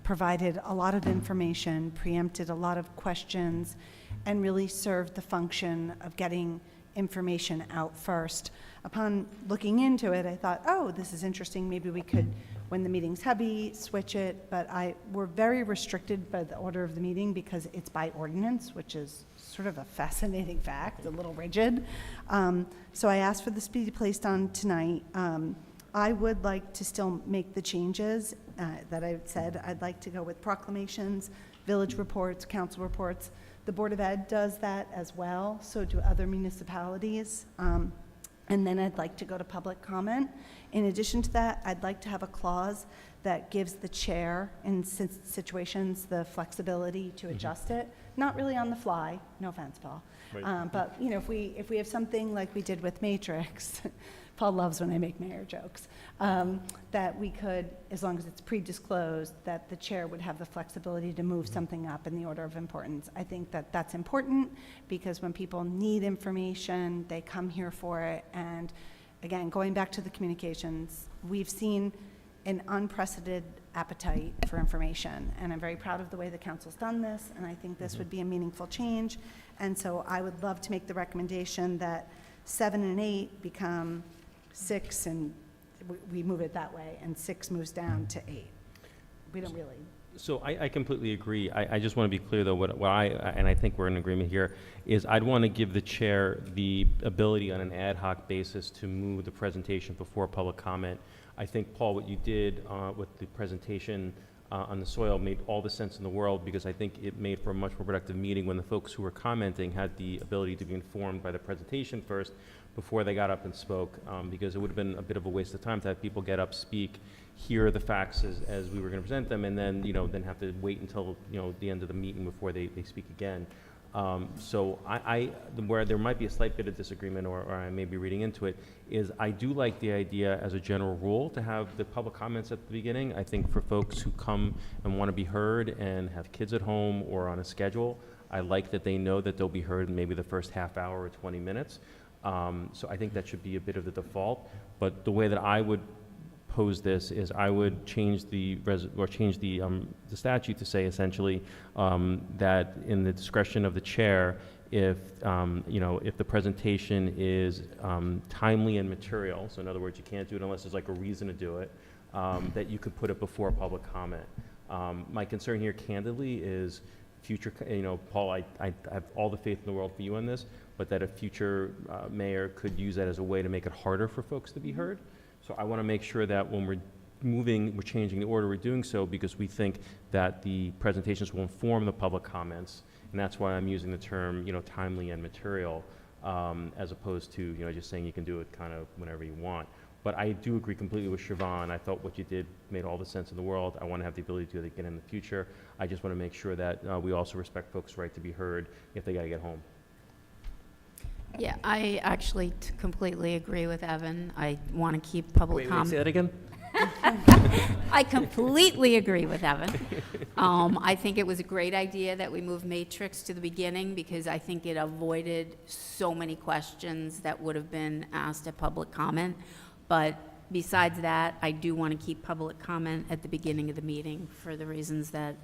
provided a lot of information, preempted a lot of questions, and really served the function of getting information out first. Upon looking into it, I thought, oh, this is interesting. Maybe we could, when the meeting's heavy, switch it. But we're very restricted by the order of the meeting because it's by ordinance, which is sort of a fascinating fact, a little rigid. So I asked for this to be placed on tonight. I would like to still make the changes that I said. I'd like to go with proclamations, village reports, council reports. The Board of Ed does that as well, so do other municipalities. And then I'd like to go to public comment. In addition to that, I'd like to have a clause that gives the chair, in situations, the flexibility to adjust it. Not really on the fly, no offense, Paul. But, you know, if we have something like we did with Matrix, Paul loves when I make mayor jokes, that we could, as long as it's pre-disclosed, that the chair would have the flexibility to move something up in the order of importance. I think that that's important because when people need information, they come here for it. And again, going back to the communications, we've seen an unprecedented appetite for information. And I'm very proud of the way the council's done this, and I think this would be a meaningful change. And so I would love to make the recommendation that 7 and 8 become 6, and we move it that way, and 6 moves down to 8. We don't really. So I completely agree. I just want to be clear, though, what and I think we're in agreement here, is I'd want to give the chair the ability on an ad hoc basis to move the presentation before public comment. I think, Paul, what you did with the presentation on the soil made all the sense in the world, because I think it made for a much more productive meeting when the folks who were commenting had the ability to be informed by the presentation first before they got up and spoke, because it would have been a bit of a waste of time to have people get up, speak, hear the facts as we were going to present them, and then, then have to wait until, the end of the meeting before they speak again. So where there might be a slight bit of disagreement, or I may be reading into it, is I do like the idea as a general rule to have the public comments at the beginning. I think for folks who come and want to be heard and have kids at home or on a schedule, I like that they know that they'll be heard in maybe the first half hour or 20 minutes. So I think that should be a bit of the default. But the way that I would pose this is I would change the statute to say essentially that in the discretion of the chair, if if the presentation is timely and material, so in other words, you can't do it unless there's like a reason to do it, that you could put it before public comment. My concern here, candidly, is future. Paul, I have all the faith in the world for you on this, but that a future mayor could use that as a way to make it harder for folks to be heard. So I want to make sure that when we're changing the order, we're doing so because we think that the presentations will inform the public comments And that's why I'm using the term, timely and material, as opposed to, just saying you can do it kind of whenever you want. But I do agree completely with Siobhan. I thought what you did made all the sense in the world. I want to have the ability to do it again in the future. I just want to make sure that we also respect folks' right to be heard if they got to get home. Yeah, I actually completely agree with Evan. I want to keep public comment. Say that again? I completely agree with Evan. I think it was a great idea that we moved Matrix to the beginning because I think it avoided so many questions that would have been asked at public comment. But besides that, I do want to keep public comment at the beginning of the meeting for the reasons that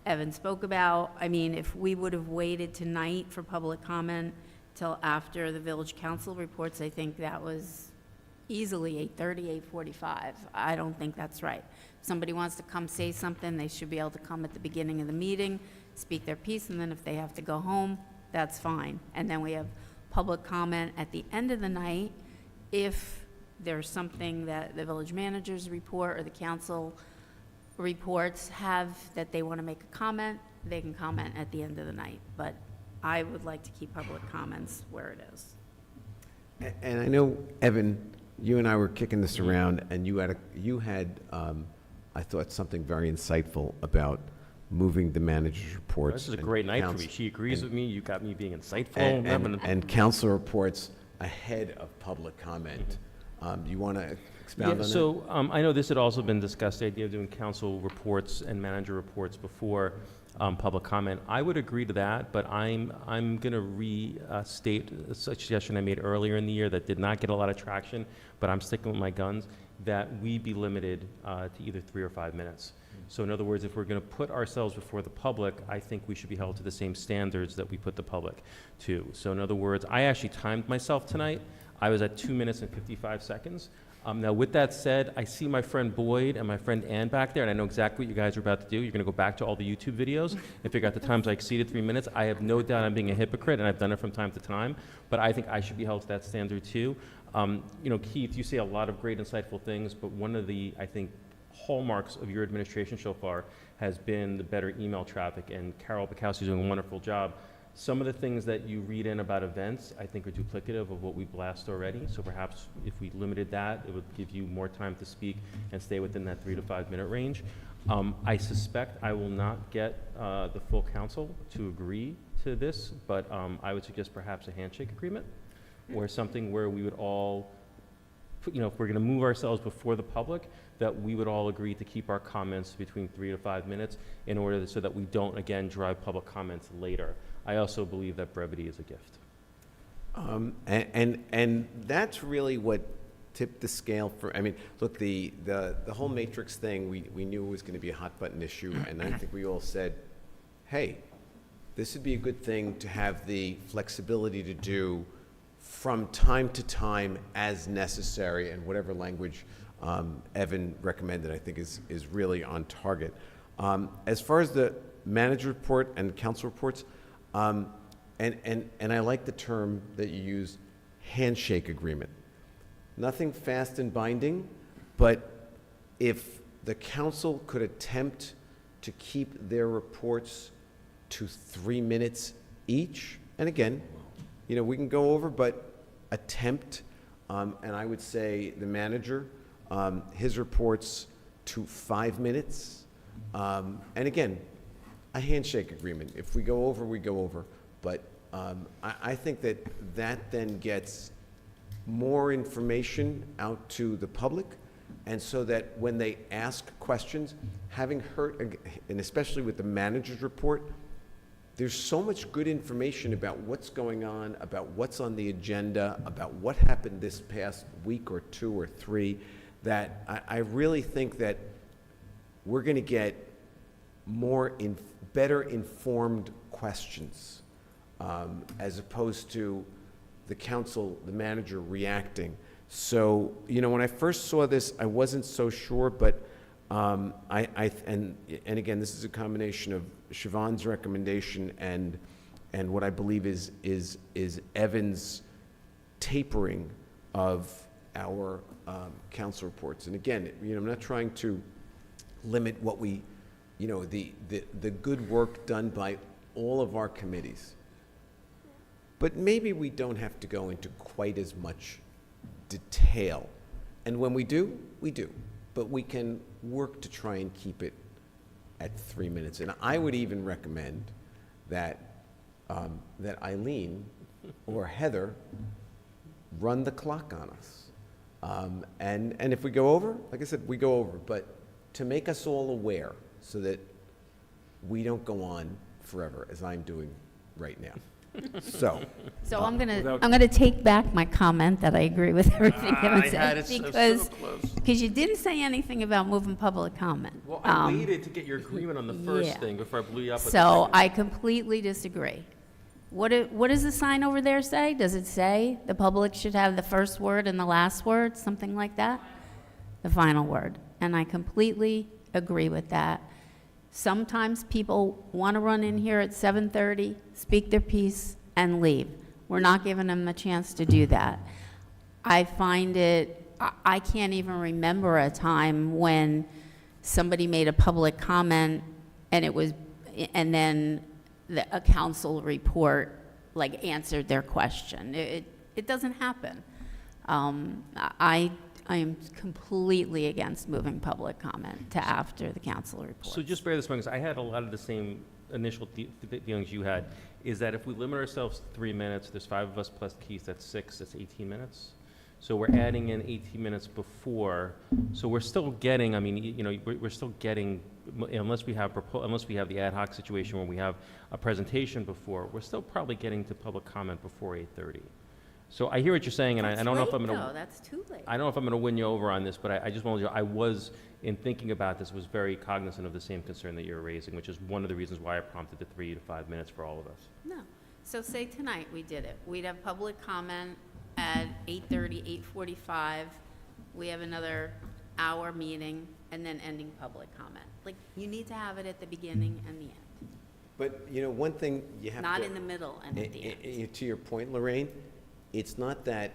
Evan spoke about. I mean, if we would have waited tonight for public comment till after the village council reports, I think that was easily 8:30, 8:45. I don't think that's right. If somebody wants to come say something, they should be able to come at the beginning of the meeting, speak their piece, and then if they have to go home, that's fine. And then we have public comment at the end of the night if there's something that the village manager's report or the council reports have that they want to make a comment, they can comment at the end of the night. But I would like to keep public comments where it is. And I know, Evan, you and I were kicking this around, and you had, I thought, something very insightful about moving the manager's reports. This is a and great night for me. council- She agrees with me. You got me being insightful. and council reports ahead of public comment. You want to expound on that? So I know this had also been discussed, the idea of doing council reports and manager reports before public comment. I would agree to that, but I'm going to restate a suggestion I made earlier in the year that did not get a lot of traction, but I'm sticking with my guns, that we be limited to either 3 or 5 minutes. So in other words, if we're going to put ourselves before the public, I think we should be held to the same standards that we put the public to. So in other words, I actually timed myself tonight. I was at 2 minutes and 55 seconds. Now, with that said, I see my friend Boyd and my friend Ann back there, and I know exactly what you guys are about to do. You're going to go back to all the YouTube videos and figure out the times I exceeded 3 minutes. I have no doubt I'm being a hypocrite, and I've done it from time to time, but I think I should be held to that standard too. Keith, you say a lot of great, insightful things, but one of the, I think, hallmarks of your administration so far has been the better email traffic, and Carol Bukowski's doing a wonderful job. Some of the things that you read in about events, I think, are duplicative of what we blast already. So perhaps if we limited that, it would give you more time to speak and stay within that 3 to 5 minute range. I suspect I will not get the full council to agree to this, but I would suggest perhaps a handshake agreement or something where we would all, if we're going to move ourselves before the public, that we would all agree to keep our comments between 3 to 5 minutes in order so that we don't, again, drive public comments later. I also believe that brevity is a gift. And that's really what tipped the scale for, I mean, look, the whole matrix thing, we knew it was going to be a hot button issue, and I think we all said, hey, this would be a good thing to have the flexibility to do from time to time as necessary, and whatever language Evan recommended, I think is really on target. As far as the manager report and council reports, and I like the term that you use, handshake agreement. Nothing fast and binding, but if the council could attempt to keep their reports to 3 minutes each, and again, we can go over, but attempt, and I would say the manager, his reports to 5 minutes, and again, a handshake agreement. If we go over, we go over. But I think that then gets more information out to the public, and so that when they ask questions, having heard, and especially with the manager's report, there's so much good information about what's going on, about what's on the agenda, about what happened this past week or 2 or 3, that I really think that we're going to get better informed questions, as opposed to the council, the manager reacting. So, when I first saw this, I wasn't so sure, but and again, this is a combination of Siobhan's recommendation and what I believe is Evan's tapering of our council reports. And again, I'm not trying to limit what we, the good work done by all of our committees. But maybe we don't have to go into quite as much detail. And when we do, we do. But we can work to try and keep it at 3 minutes. And I would even recommend that, that Eileen or Heather run the clock on us. And if we go over, like I said, we go over. But to make us all aware so that we don't go on forever, as I'm doing right now. So I'm gonna take back my comment that I agree with everything Kevin said, because you didn't say anything about moving public comment. Well, I waited to get your agreement on the first yeah. thing before I blew you up with the So second. I completely disagree. What does the sign over there say? Does it say the public should have the first word and the last word, something like that? The final word. And I completely agree with that. Sometimes people want to run in here at 7:30, speak their piece, and leave. We're not giving them the chance to do that. I find I can't even remember a time when somebody made a public comment and then a council report answered their question. It doesn't happen. I am completely against moving public comment to after the council report. So just bear this in mind, because I had a lot of the same initial feelings you had, is that if we limit ourselves to 3 minutes, there's 5 of us plus Keith, that's 6, that's 18 minutes. So we're adding in 18 minutes before, so we're still getting, I mean, we're still getting, unless we have the ad hoc situation where we have a presentation before, we're still probably getting to public comment before 8:30. So I hear what you're saying, and I don't know if I'm going to... That's too late. I don't know if I'm going to win you over on this, but I just want to, I was, in thinking about this, was very cognizant of the same concern that you're raising, which is one of the reasons why I prompted the 3 to 5 minutes for all of us. No. So say tonight we did it. We'd have public comment at 8:30, 8:45. We have another hour meeting, and then ending public comment. You need to have it at the beginning and the end. But, one thing you have to... Not in the middle and at the end. To your point, Lorraine, it's not that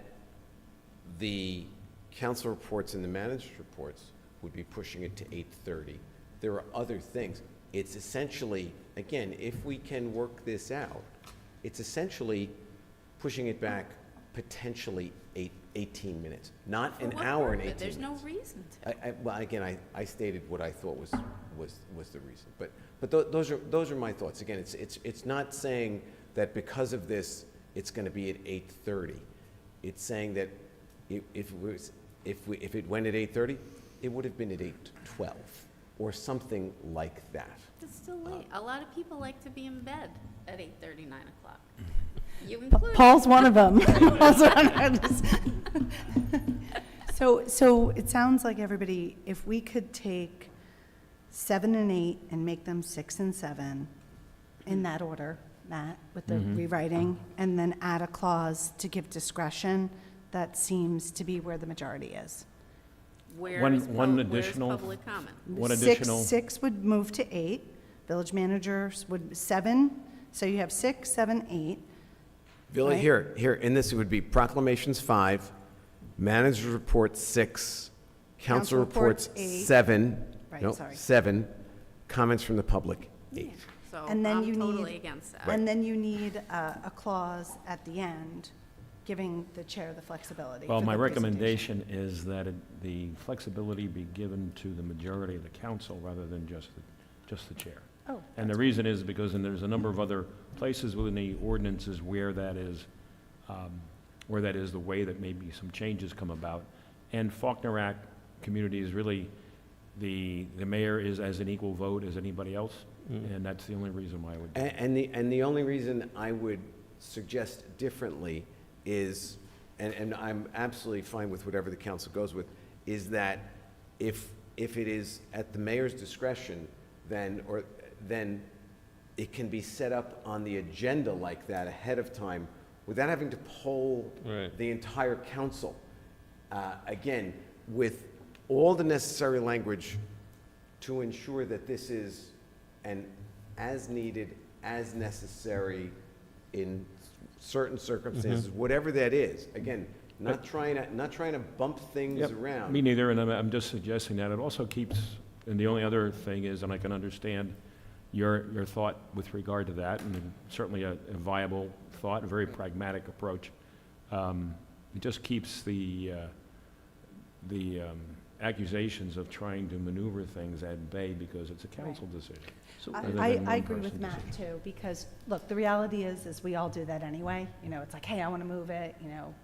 the council reports and the manager's reports would be pushing it to 8:30. There are other things. It's essentially, again, if we can work this out, it's essentially pushing it back potentially 18 minutes, not an hour and 18 minutes. There's no reason to. Well, again, I stated what I thought was the reason. But those are my thoughts. Again, it's not saying that because of this, it's going to be at 8:30. It's saying that if it went at 8:30, it would have been at 8:12 or something like that. It's still late. A lot of people like to be in bed at 8:30, 9 o'clock. You included. Paul's one of them. So it sounds like everybody, if we could take 7 and 8 and make them 6 and 7 in that order, Matt, with the rewriting, and then add a clause to give discretion, that seems to be where the majority is. Where's additional- public comment? One additional- Six would move to 8, village managers would 7, so you have 6, 7, 8. Billy, Right. here, in this, it would be proclamations 5, manager's report 6, council Council reports reports 8. 7. Right, No, sorry. 7, comments from the public 8. So And then I'm you totally need- against that. And then you need a clause at the end, giving the chair the flexibility. Well, for my the presentation. recommendation is that the flexibility be given to the majority of the council rather than just the chair. Oh, And the reason is because there's a number of other places within the ordinances where that is the way that maybe some changes come about. And Faulkner Act community is really, the mayor is as an equal vote as anybody else, and that's the only reason why I would. And the only reason I would suggest differently is, and I'm absolutely fine with whatever the council goes with, is that if it is at the mayor's discretion, then it can be set up on the agenda like that ahead of time without having to poll the entire council. Again, with all the necessary language to ensure that this is an as needed, as necessary in certain circumstances, whatever that is. Again, not trying to bump things Yep, around. Me neither, and I'm just suggesting that. It also keeps, and the only other thing is, and I can understand your thought with regard to that, and certainly a viable thought, a very pragmatic approach. It just keeps the accusations of trying to maneuver things at bay because it's a council decision. rather than I one agree with person Matt decision. too, because, look, the reality is we all do that anyway. You know, it's like, hey, I want to move it, you know.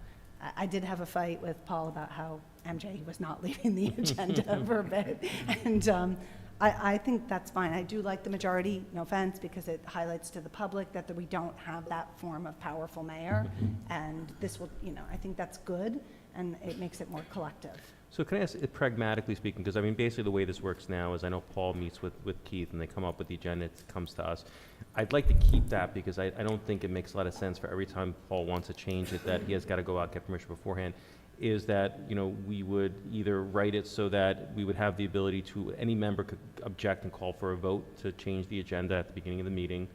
I did have a fight with Paul about how MJ was not leaving the agenda for a bit. And I think that's fine. I do like the majority, no offense, because it highlights to the public that we don't have that form of powerful mayor. And this will, you know, I think that's good, and it makes it more collective. So can I ask, pragmatically speaking, because I mean, basically the way this works now is I know Paul meets with Keith and they come up with the agenda, it comes to us. I'd like to keep that because I don't think it makes a lot of sense for every time Paul wants to change it that he has got to go out, get permission beforehand. Is that, you know, we would either write it so that we would have the ability to, any member could object and call for a vote to change the agenda at the beginning of the meeting,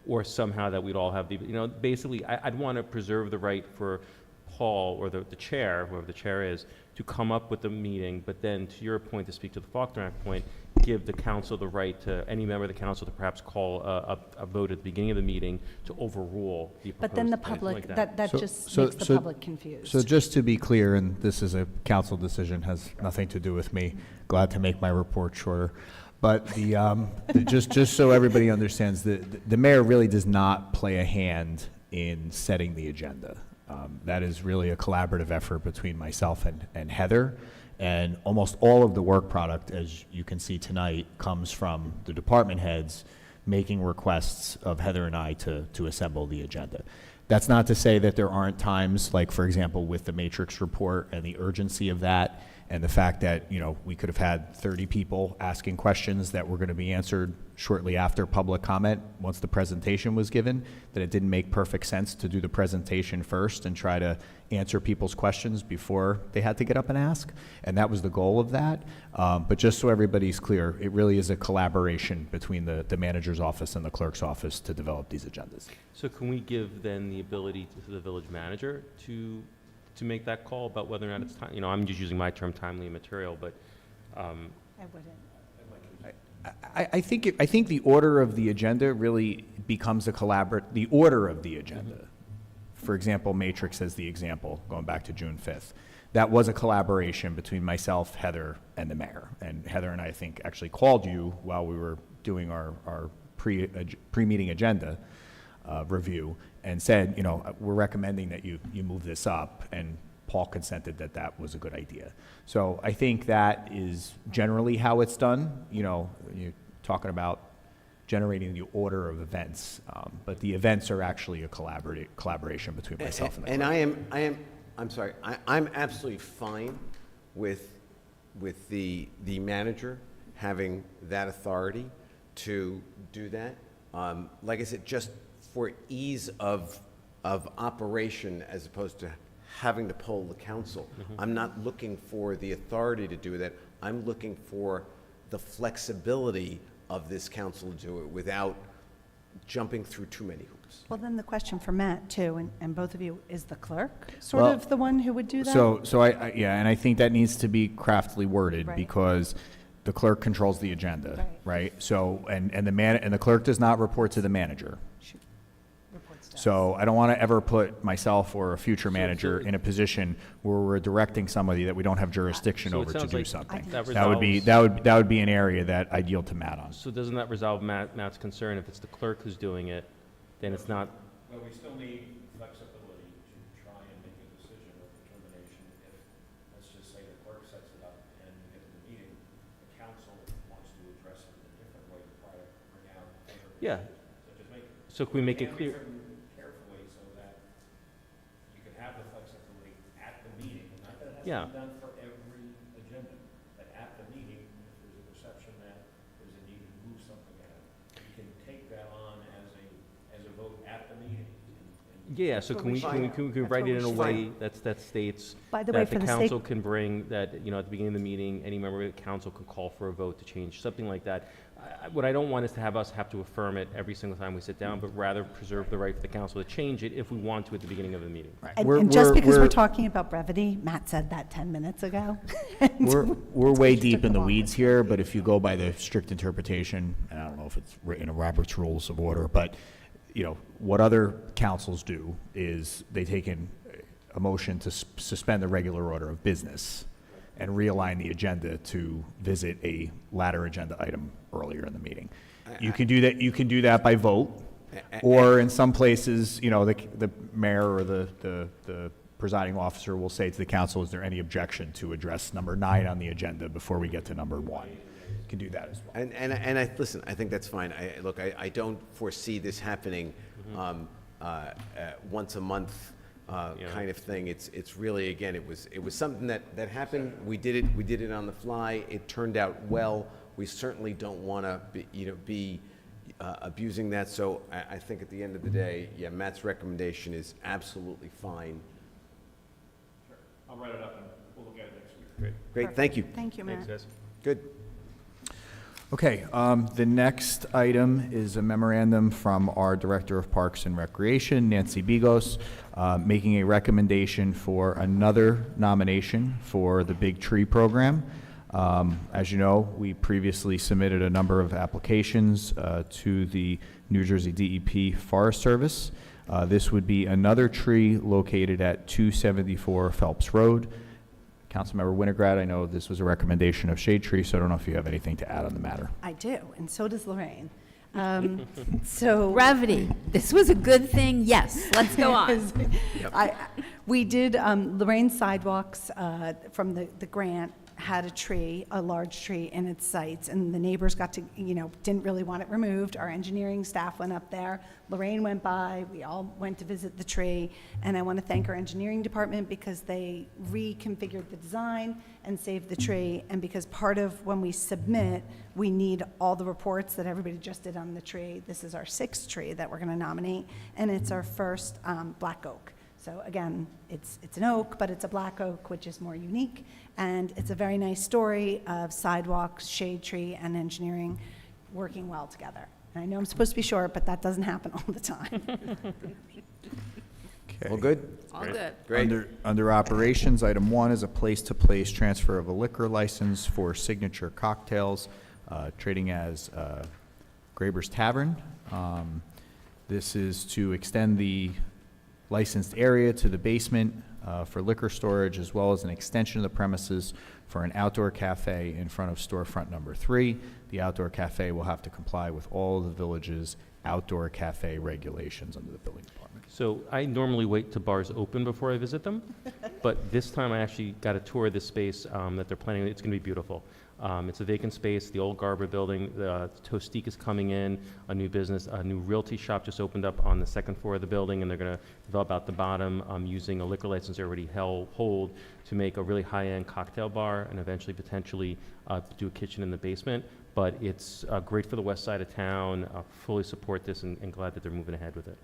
or somehow that we'd all have the, you know, basically I'd want to preserve the right for Paul or the chair, whoever the chair is, to come up with the meeting, but then to your point, to speak to the Faulkner Act point, give the council the right to, any member of the council to perhaps call a vote at the beginning of the meeting to overrule the proposed. But then the anything public, like that just makes the public confused. So just to be clear, and this is a council decision, has nothing to do with me, glad to make my report shorter. But just so everybody understands, the mayor really does not play a hand in setting the agenda. That is really a collaborative effort between myself and Heather. And almost all of the work product, as you can see tonight, comes from the department heads making requests of Heather and I to assemble the agenda. That's not to say that there aren't times, like for example, with the Matrix report and the urgency of that, and the fact that, you know, we could have had 30 people asking questions that were going to be answered shortly after public comment once the presentation was given, that it didn't make perfect sense to do the presentation first and try to answer people's questions before they had to get up and ask. And that was the goal of that. But just so everybody's clear, it really is a collaboration between the manager's office and the clerk's office to develop these agendas. So can we give then the ability to the village manager to make that call about whether or not it's time? You know, I'm just using my term timely and material, but I wouldn't. I think the order of the agenda really becomes the order of the agenda. For example, Matrix as the example, going back to June 5th. That was a collaboration between myself, Heather, and the mayor. And Heather and I think actually called you while we were doing our pre-meeting agenda review and said, you know, we're recommending that you move this up, and Paul consented that that was a good idea. So I think that is generally how it's done. You know, you're talking about generating the order of events, but the events are actually a collaboration between myself and the clerk. I'm sorry, I'm absolutely fine with the manager having that authority to do that. Like I said, just for ease of operation as opposed to having to poll the council. I'm not looking for the authority to do that. I'm looking for the flexibility of this council to do it without jumping through too many hoops. Well, then the question for Matt too, and both of you, is the clerk Well, of the one who would do that? So I yeah, and I think that needs to be craftily worded Right. because the clerk controls the agenda, right? So, and the clerk does not report to the manager. Reports to us. So I don't want to ever put myself or a future manager in a position where we're directing somebody that we don't have jurisdiction So it over to sounds do like something. that That would be an area that I'd yield to Matt on. so doesn't that resolve Matt's concern? If it's the clerk who's doing it, then it's not. Well, we still need flexibility to try and make a decision or determination if, let's just say the clerk sets it up and we get to the meeting, the council wants to address it in a different way to try to bring out. Yeah. So just make. So can we make it clear? Carefully so that you can have the flexibility at the meeting, not that it has Yeah. to be done for every agenda, but at the meeting, if there's a perception that there's a need to move something out, you can take that on as a vote at the meeting. Yeah, so can we write it in a way that states By the way, that for the the sake- council can bring, that, at the beginning of the meeting, any member of the council can call for a vote to change, something like that. What I don't want is to have us have to affirm it every single time we sit down, but rather preserve the right for the council to change it if we want to at the beginning of the meeting. And just because we're talking about brevity, Matt said that 10 minutes ago. We're way deep in the weeds here, but if you go by the strict interpretation, and I don't know if it's written in Robert's Rules of Order, but, what other councils do is they take in a motion to suspend the regular order of business and realign the agenda to visit a latter agenda item earlier in the meeting. You can do that by vote, or in some places, the mayor or the presiding officer will say to the council, is there any objection to address number 9 on the agenda before we get to number 1? You can do that as well. And listen, I think that's fine. I don't foresee this happening once a month kind of thing. It's really, again, it was something that happened. We did it on the fly. It turned out well. We certainly don't want to be abusing that. So I think at the end of the day, yeah, Matt's recommendation is absolutely fine. Sure. I'll write it up and we'll look at it next week. Great, thank you. Thank you, Matt. Thanks, guys. Good. Okay, the next item is a memorandum from our Director of Parks and Recreation, Nancy Bigos, making a recommendation for another nomination for the Big Tree Program. As you know, we previously submitted a number of applications to the New Jersey DEP Forest Service. This would be another tree located at 274 Phelps Road. Councilmember Winograd, I know this was a recommendation of Shade Tree, so I don't know if you have anything to add on the matter. I do, and so does Lorraine. So Brevity. This was a good thing. Yes, let's go on. We did Lorraine Sidewalks from the grant had a tree, a large tree in its sights, and the neighbors got to, didn't really want it removed. Our engineering staff went up there. Lorraine went by. We all went to visit the tree, and I want to thank our engineering department because they reconfigured the design and saved the tree, and because part of when we submit, we need all the reports that everybody just did on the tree. This is our 6th tree that we're going to nominate, and it's our first black oak. So again, it's an oak, but it's a black oak, which is more unique, and it's a very nice story of sidewalks, shade tree, and engineering working well together. And I know I'm supposed to be short, but that doesn't happen all the time. Okay. All good? All good. Great. Under operations, item 1 is a place-to-place transfer of a liquor license for Signature Cocktails, trading as Graber's Tavern. This is to extend the licensed area to the basement for liquor storage, as well as an extension of the premises for an outdoor cafe in front of storefront number 3. The outdoor cafe will have to comply with all of the village's outdoor cafe regulations under the building department. So I normally wait till bars open before I visit them, but this time I actually got a tour of this space that they're planning. It's going to be beautiful. It's a vacant space, the old Garber building. Tostique is coming in, a new business, a new realty shop just opened up on the 2nd floor of the building, and they're going to develop out the bottom using a liquor license they already hold to make a really high-end cocktail bar and eventually potentially do a kitchen in the basement. But it's great for the west side of town. Fully support this and glad that they're moving ahead with it.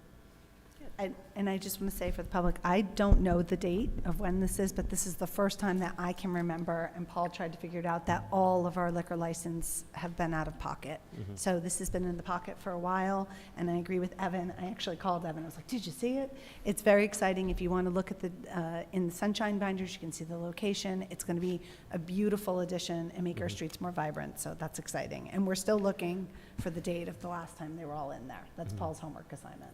And I just want to say for the public, I don't know the date of when this is, but this is the first time that I can remember, and Paul tried to figure it out, that all of our liquor license have been out of pocket. So this has been in the pocket for a while, and I agree with Evan. I actually called Evan. I was like, did you see it? It's very exciting. If you want to look at in the sunshine binders, you can see the location. It's going to be a beautiful addition and make our streets more vibrant, so that's exciting. And we're still looking for the date of the last time they were all in there. That's Paul's homework assignment.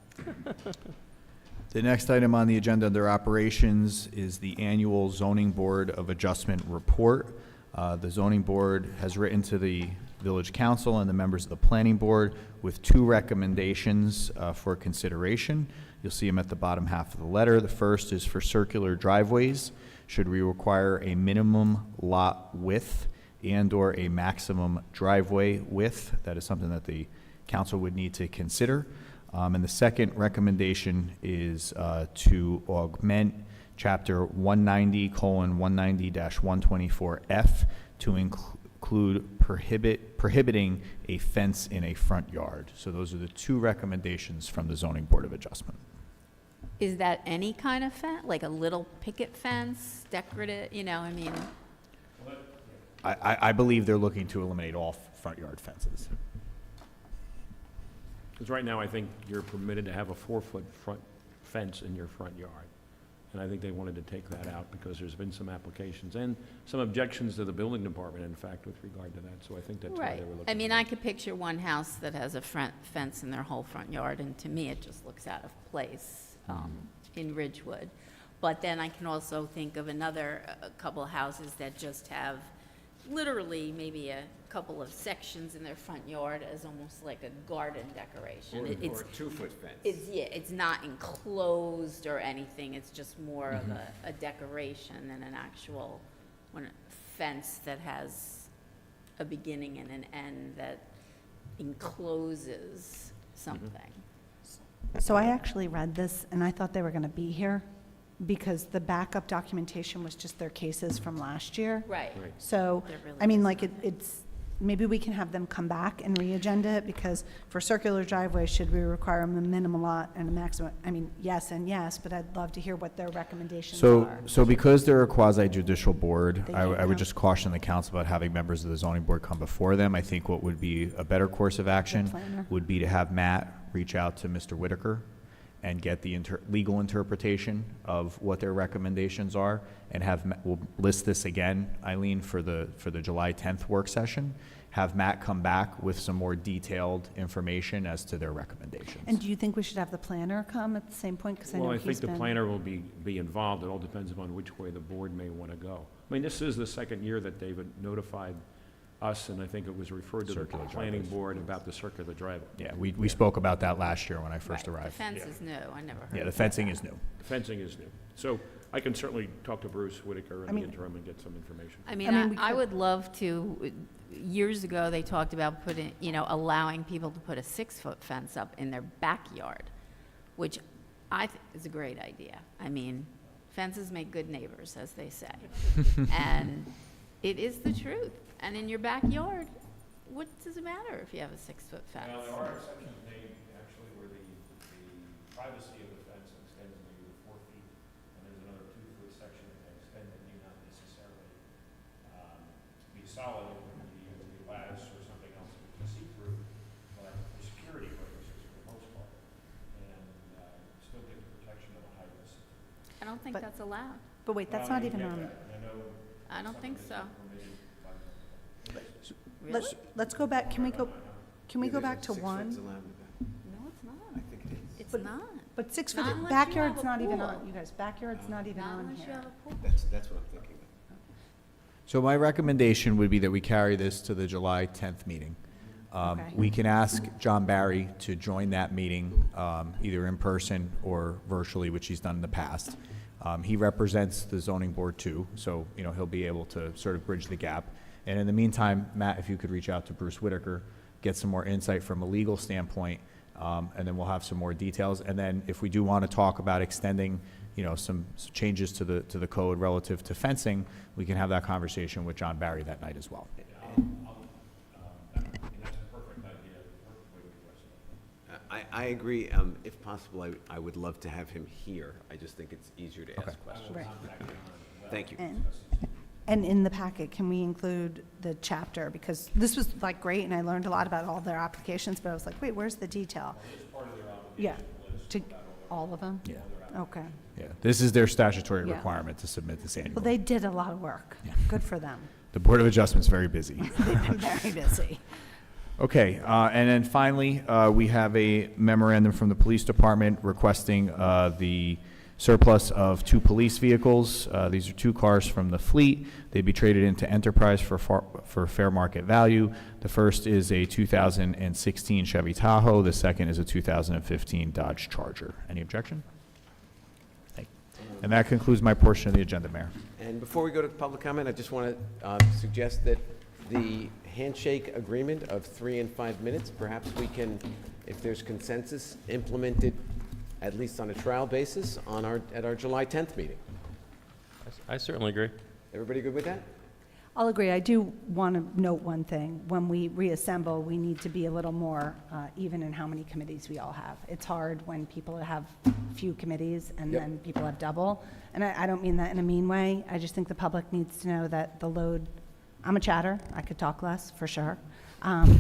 The next item on the agenda under operations is the annual Zoning Board of Adjustment report. The Zoning Board has written to the Village Council and the members of the Planning Board with 2 recommendations for consideration. You'll see them at the bottom half of the letter. The first is for circular driveways. Should we require a minimum lot width and/or a maximum driveway width? That is something that the council would need to consider. And the second recommendation is to augment Chapter 190:190-124F to include prohibiting a fence in a front yard. So those are the 2 recommendations from the Zoning Board of Adjustment. Is that any kind of fence, like a little picket fence, decorative, you know, I mean, I believe they're looking to eliminate all front yard fences. Because right now, I think you're permitted to have a 4-foot front fence in your front yard. And I think they wanted to take that out because there's been some applications and some objections to the building department, in fact, with regard to that. So I think that's why right. they were looking. I mean, at I could picture one house that has a front fence in their whole front yard, and to me, it just looks out of place in Ridgewood. But then I can also think of a couple of houses that just have literally maybe a couple of sections in their front yard as almost like a garden decoration. Or It's a 2-foot fence. it's not enclosed or anything, it's just more of a decoration than an actual fence that has a beginning and an end that encloses something. So I actually read this, and I thought they were going to be here, because the backup documentation was just their cases from last year. Right. So, There really I mean, is like, it's, maybe we can have them come back and re-agenda it, because for circular driveways, should we require a minimum lot and a maximum? I mean, yes and yes, but I'd love to hear what their recommendations are. So because they're a quasi judicial board, They I can't would come. just caution the council about having members of the zoning board come before them. I think what would be a better course of action planner. would be to have Matt reach out to Mr. Whitaker and get the legal interpretation of what their recommendations are, and we'll list this again, Eileen, for the July 10th work session. Have Matt come back with some more detailed information as to their recommendations. And do you think we should have the planner come at the same point? Because I know Well, I he's think the been. planner will be involved. It all depends upon which way the board may want to go. I mean, this is the second year that they've notified us, and I think it was referred to the Circular planning driveways. board about the circular driveway. Yeah, we spoke about that last year when I first Right. arrived. The fence is new, I never heard Yeah, the of fencing that. is new. Fencing is new. So I can certainly talk to Bruce Whitaker I in the mean- interim and get some information. I mean, I mean, we I could- would love to, years ago, they talked about allowing people to put a 6-foot fence up in their backyard, which I think is a great idea. I mean, fences make good neighbors, as they say. And it is the truth. And in your backyard, what does it matter if you have a 6-foot fence? Now, there are exceptions made, actually, where the privacy of the fence extends maybe to 4 feet, and there's another 2-foot section that can extend that may not necessarily be solid. It would be lattice or something else that you can see through, but for security purposes for the most part, and still get the protection of the high risk. I don't think But- that's allowed. But wait, that's Well, not you even get on. that. I know I don't think so. Really? Let's go back, can we go back to 6 one? foot's allowed in the back. No, it's not. I think it is. It's not. But 6 Not foot, unless you backyard's have a not even pool. on, you guys, backyard's not even Not on unless you here. have a pool. That's what I'm thinking of. So my recommendation would be that we carry this to the July 10th meeting. Okay. We can ask John Barry to join that meeting, either in person or virtually, which he's done in the past. He represents the zoning board too, so, he'll be able to sort of bridge the gap. And in the meantime, Matt, if you could reach out to Bruce Whitaker, get some more insight from a legal standpoint, and then we'll have some more details. And then if we do want to talk about extending, some changes to the code relative to fencing, we can have that conversation with John Barry that night as well. that's a perfect idea, perfect way to address it. I agree. If possible, I would love to have him here. I just think it's easier to ask questions. Right. Thank you. And in the packet, can we include the chapter? Because this was like great, and I learned a lot about all their applications, but I was like, wait, where's the detail? Yeah, to all of them? Yeah. Okay. Yeah, this is their statutory Yeah. requirement to submit this annually. Well, they did a lot of work. Good for them. The Board of Adjustment's very busy. They've been very busy. Okay, and then finally, we have a memorandum from the police department requesting the surplus of 2 police vehicles. These are 2 cars from the fleet. They'd be traded into Enterprise for fair market value. The first is a 2016 Chevy Tahoe. The second is a 2015 Dodge Charger. Any objection? Thank you. And that concludes my portion of the agenda, Mayor. And before we go to public comment, I just want to suggest that the handshake agreement of 3 and 5 minutes, perhaps we can, if there's consensus, implement it at least on a trial basis at our July 10th meeting. I certainly agree. Everybody good with that? I'll agree. I do want to note one thing. When we reassemble, we need to be a little more even in how many committees we all have. It's hard when people have few committees and Yep. then people have double. And I don't mean that in a mean way. I just think the public needs to know that the load, I'm a chatter. I could talk less, for sure.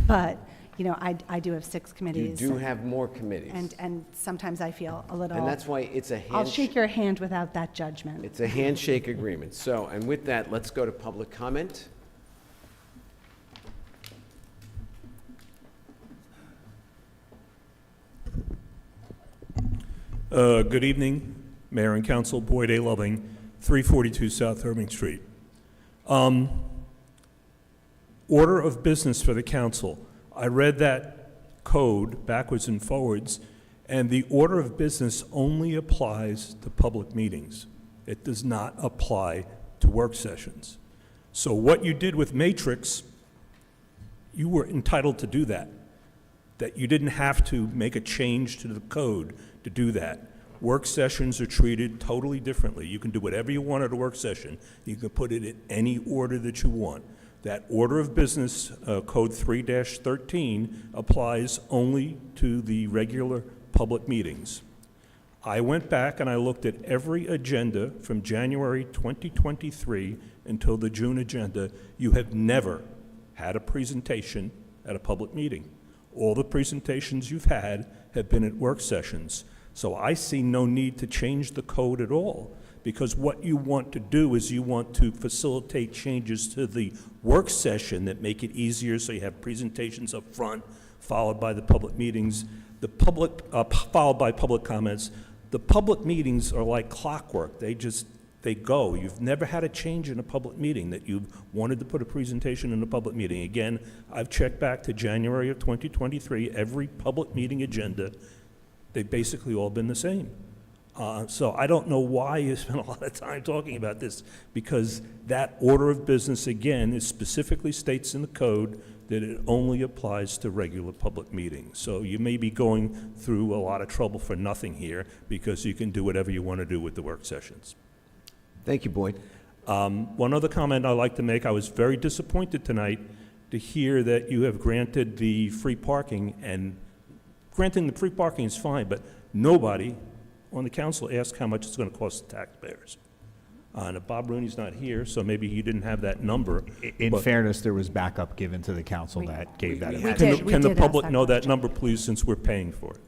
But, you know, I do have 6 You committees. do have more committees. And sometimes I feel a little. And that's why it's a I'll shake your hand without that judgment. It's a handshake agreement. So, and with that, let's go to public comment. Good evening, Mayor and Council. Boyd A. Loving, 342 South Irving Street. Order of business for the council. I read that code backwards and forwards, and the order of business only applies to public meetings. It does not apply to work sessions. So what you did with Matrix, you were entitled to do that. That you didn't have to make a change to the code to do that. Work sessions are treated totally differently. You can do whatever you want at a work session. You can put it in any order that you want. That order of business, Code 3-13, applies only to the regular public meetings. I went back and I looked at every agenda from January 2023 until the June agenda. You have never had a presentation at a public meeting. All the presentations you've had have been at work sessions. So I see no need to change the code at all, because what you want to do is you want to facilitate changes to the work session that make it easier, so you have presentations up front, followed by the public meetings, followed by public comments. The public meetings are like clockwork. They go. You've never had a change in a public meeting that you've wanted to put a presentation in a public meeting. Again, I've checked back to January of 2023, every public meeting agenda, they've basically all been the same. So I don't know why you spent a lot of time talking about this, because that order of business, again, it specifically states in the code that it only applies to regular public meetings. So you may be going through a lot of trouble for nothing here, because you can do whatever you want to do with the work sessions. Thank you, Boyd. One other comment I'd like to make, I was very disappointed tonight to hear that you have granted the free parking, and granting the free parking is fine, but nobody on the council asked how much it's going to cost the taxpayers. And Bob Rooney's not here, so maybe he didn't have that number. In but fairness, there was backup given to the council that gave that. we information. did. Can the ask public that know that question. number, please, since we're paying for it?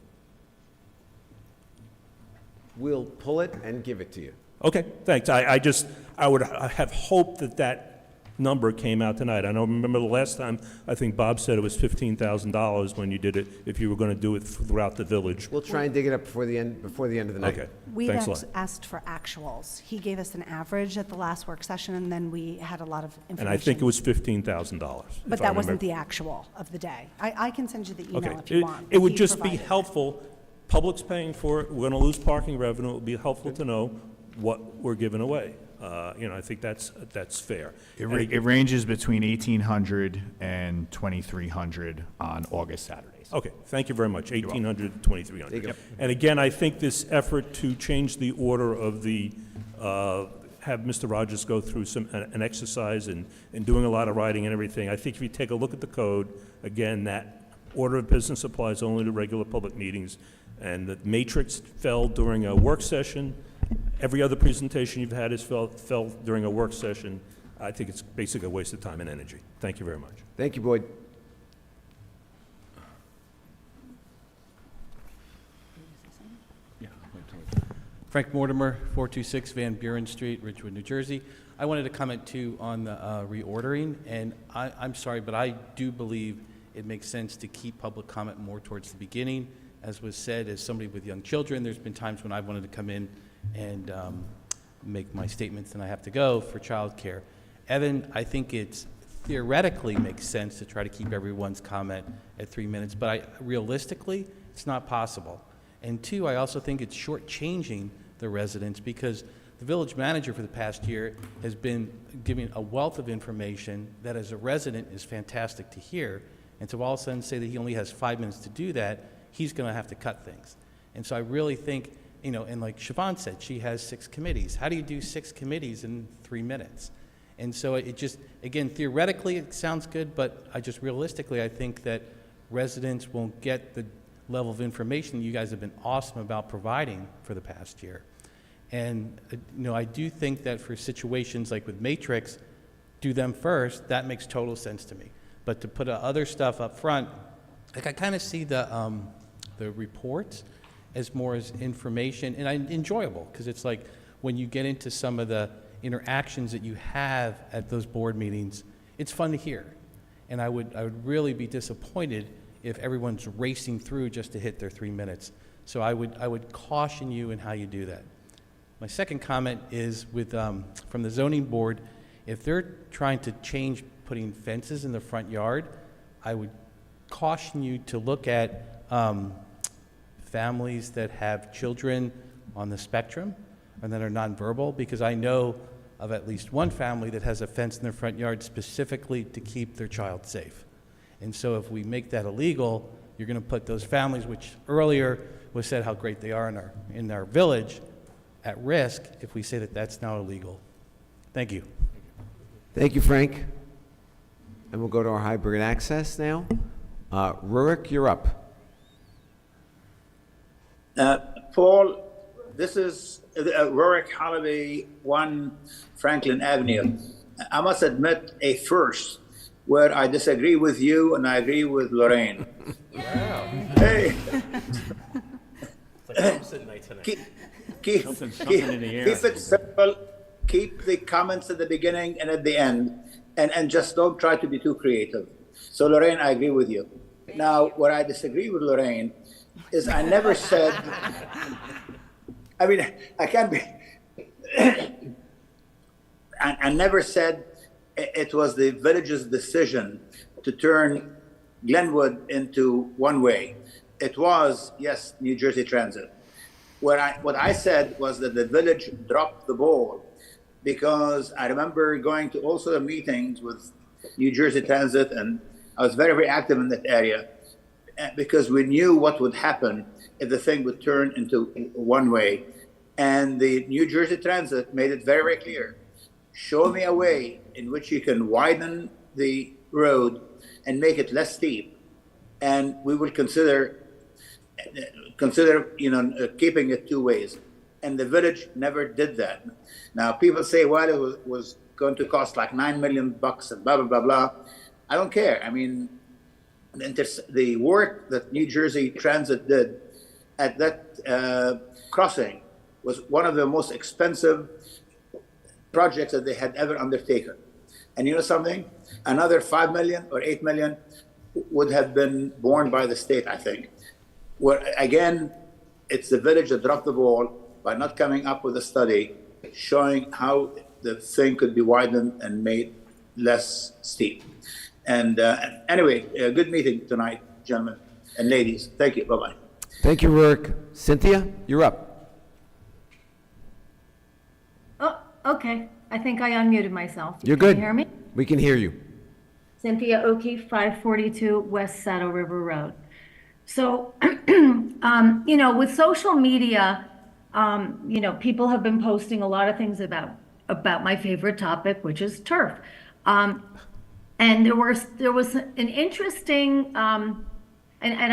We'll pull it and give it to you. Okay, thanks. I would have hoped that that number came out tonight. I don't remember the last time, I think Bob said it was $15,000 when you did it, if you were going to do it throughout the village. We'll try and dig it up before the end of the night. Okay, We thanks a lot. asked for actuals. He gave us an average at the last work session, and then we had a lot of information. And I think it was $15,000. But that wasn't the actual of the day. I can send you the email Okay. if you want. It would He just be provided it. helpful, public's paying for it, we're going to lose parking revenue, it would be helpful to know what we're giving away. I think that's fair. It ranges between 1,800 and 2,300 on August Saturdays. Okay, thank you very much, 1,800 to 2,300. Yep. And again, I think this effort to change the order of the, have Mr. Rogers go through an exercise and doing a lot of writing and everything, I think if you take a look at the code, again, that order of business applies only to regular public meetings, and the matrix fell during a work session. Every other presentation you've had has fell during a work session. I think it's basically a waste of time and energy. Thank you very much. Thank you, Boyd. Frank Mortimer, 426 Van Buren Street, Ridgewood, New Jersey. I wanted to comment too on the reordering, and I'm sorry, but I do believe it makes sense to keep public comment more towards the beginning. As was said, as somebody with young children, there's been times when I've wanted to come in and make my statements and I have to go for childcare. Evan, I think it's theoretically makes sense to try to keep everyone's comment at 3 minutes, but realistically, it's not possible. And two, I also think it's shortchanging the residents, because the village manager for the past year has been giving a wealth of information that as a resident is fantastic to hear, and to all of a sudden say that he only has 5 minutes to do that, he's going to have to cut things. And so I really think, and like Siobhan said, she has 6 committees. How do you do 6 committees in 3 minutes? And so it just, again, theoretically, it sounds good, but realistically, I think that residents won't get the level of information you guys have been awesome about providing for the past year. And, I do think that for situations like with Matrix, do them first, that makes total sense to me. But to put other stuff up front, like I kind of see the reports as more as information, and enjoyable, because it's like when you get into some of the interactions that you have at those board meetings, it's fun to hear. And I would really be disappointed if everyone's racing through just to hit their 3 minutes. So I would caution you in how you do that. My second comment is with from the zoning board, if they're trying to change putting fences in the front yard, I would caution you to look at families that have children on the spectrum and that are nonverbal, because I know of at least one family that has a fence in their front yard specifically to keep their child safe. And so if we make that illegal, you're going to put those families, which earlier was said how great they are in our village, at risk if we say that that's now illegal. Thank you. Thank you, Frank. And we'll go to our hybrid access now. Rurik, you're up. Paul, this is Rurik Holloway, 1 Franklin Avenue. I must admit a first where I disagree with you and I agree with Lorraine. Wow. Hey. It's like opposite night tonight. Keep in the air. Keep it simple. Keep the comments at the beginning and at the end, and just don't try to be too creative. So Lorraine, I agree with you. Now, where I disagree with Lorraine is I never said, I mean, I can't be, I never said it was the village's decision to turn Glenwood into one way. It was, yes, New Jersey Transit. What I said was that the village dropped the ball, because I remember going to also the meetings with New Jersey Transit, and I was very, very active in that area, because we knew what would happen if the thing would turn into one way. And the New Jersey Transit made it very, very clear. Show me a way in which you can widen the road and make it less steep, and we would consider keeping it 2 ways. And the village never did that. Now people say, well, it was going to cost like $9 million and blah blah blah blah. I don't care. I mean, the work that New Jersey Transit did at that crossing was one of the most expensive projects that they had ever undertaken. And you know something? Another $5 million or $8 million would have been borne by the state, I think. Where again, it's the village that dropped the ball by not coming up with a study showing how the thing could be widened and made less steep. And anyway, a good meeting tonight, gentlemen and ladies. Thank you. Bye-bye. Thank you, Rurik. Cynthia, you're up. Oh, okay. I think I unmuted myself. You're good. Can you hear me? We can hear you. Cynthia Oki, 542 West Saddle River Road. So, with social media, people have been posting a lot of things about my favorite topic, which is turf. And there was an interesting, and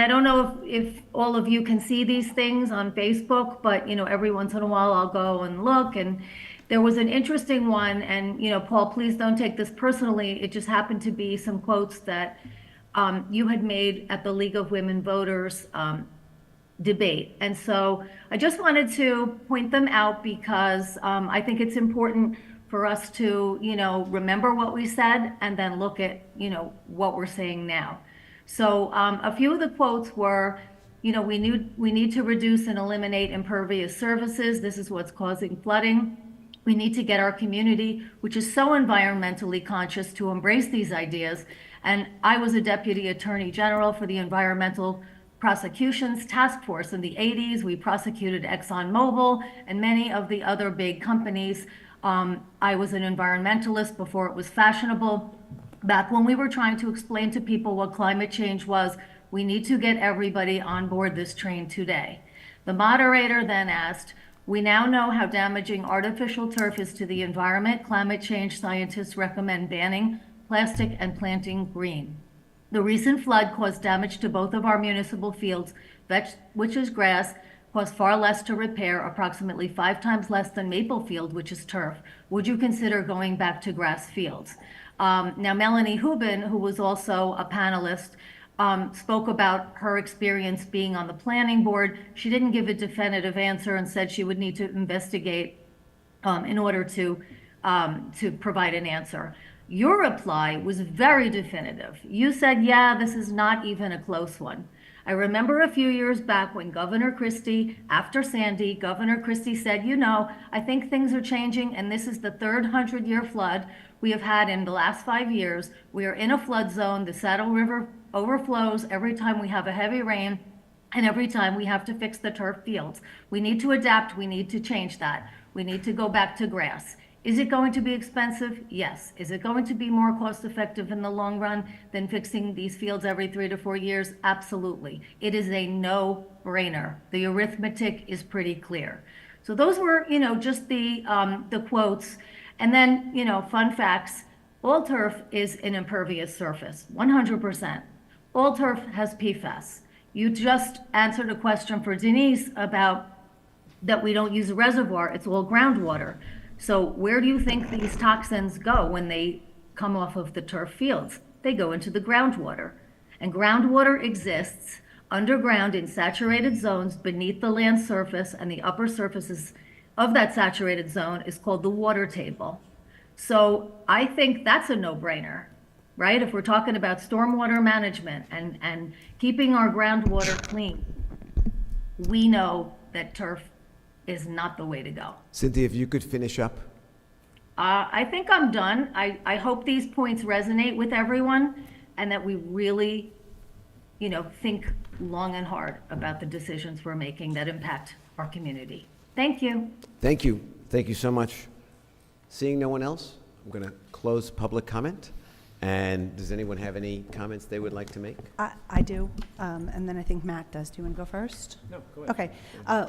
I don't know if all of you can see these things on Facebook, but every once in a while I'll go and look, and there was an interesting one, and Paul, please don't take this personally. It just happened to be some quotes that you had made at the League of Women Voters debate. And so I just wanted to point them out because I think it's important for us to, remember what we said and then look at, what we're saying now. So a few of the quotes were, we need to reduce and eliminate impervious surfaces. This is what's causing flooding. We need to get our community, which is so environmentally conscious, to embrace these ideas. And I was a deputy attorney general for the Environmental Prosecutions Task Force in the 80s. We prosecuted ExxonMobil and many of the other big companies. I was an environmentalist before it was fashionable. Back when we were trying to explain to people what climate change was, we need to get everybody on board this train today. The moderator then asked, We now know how damaging artificial turf is to the environment. Climate change scientists recommend banning plastic and planting green. The recent flood caused damage to both of our municipal fields, which is grass, cost far less to repair, approximately 5 times less than Maple Field, which is turf. Would you consider going back to grass fields? Now, Melanie Hubin, who was also a panelist, spoke about her experience being on the planning board. She didn't give a definitive answer and said she would need to investigate in order to provide an answer. Your reply was very definitive. You said, yeah, this is not even a close one. I remember a few years back when Governor Christie, after Sandy, Governor Christie said, you know, I think things are changing, and this is the third 100-year flood we have had in the last 5 years. We are in a flood zone. The Saddle River overflows every time we have a heavy rain, and every time we have to fix the turf fields. We need to adapt. We need to change that. We need to go back to grass. Is it going to be expensive? Yes. Is it going to be more cost effective in the long run than fixing these fields every 3 to 4 years? Absolutely. It is a no-brainer. The arithmetic is pretty clear. So those were, you know, just the quotes. And then, you know, fun facts. All turf is an impervious surface, 100%. All turf has PFAS. You just answered a question for Denise about that we don't use a reservoir, it's all groundwater. So where do you think these toxins go when they come off of the turf fields? They go into the groundwater. And groundwater exists underground in saturated zones beneath the land surface, and the upper surfaces of that saturated zone is called the water table. So I think that's a no-brainer, right? If we're talking about stormwater management and keeping our groundwater clean, we know that turf is not the way to go. Cynthia, if you could finish up. I think I'm done. I hope these points resonate with everyone and that we really, you know, think long and hard about the decisions we're making that impact our community. Thank you. Thank you. Thank you so much. Seeing no one else, I'm going to close public comment. And does anyone have any comments they would like to make? I do, and then I think Matt does. Do you want to go first? No, go ahead. Okay.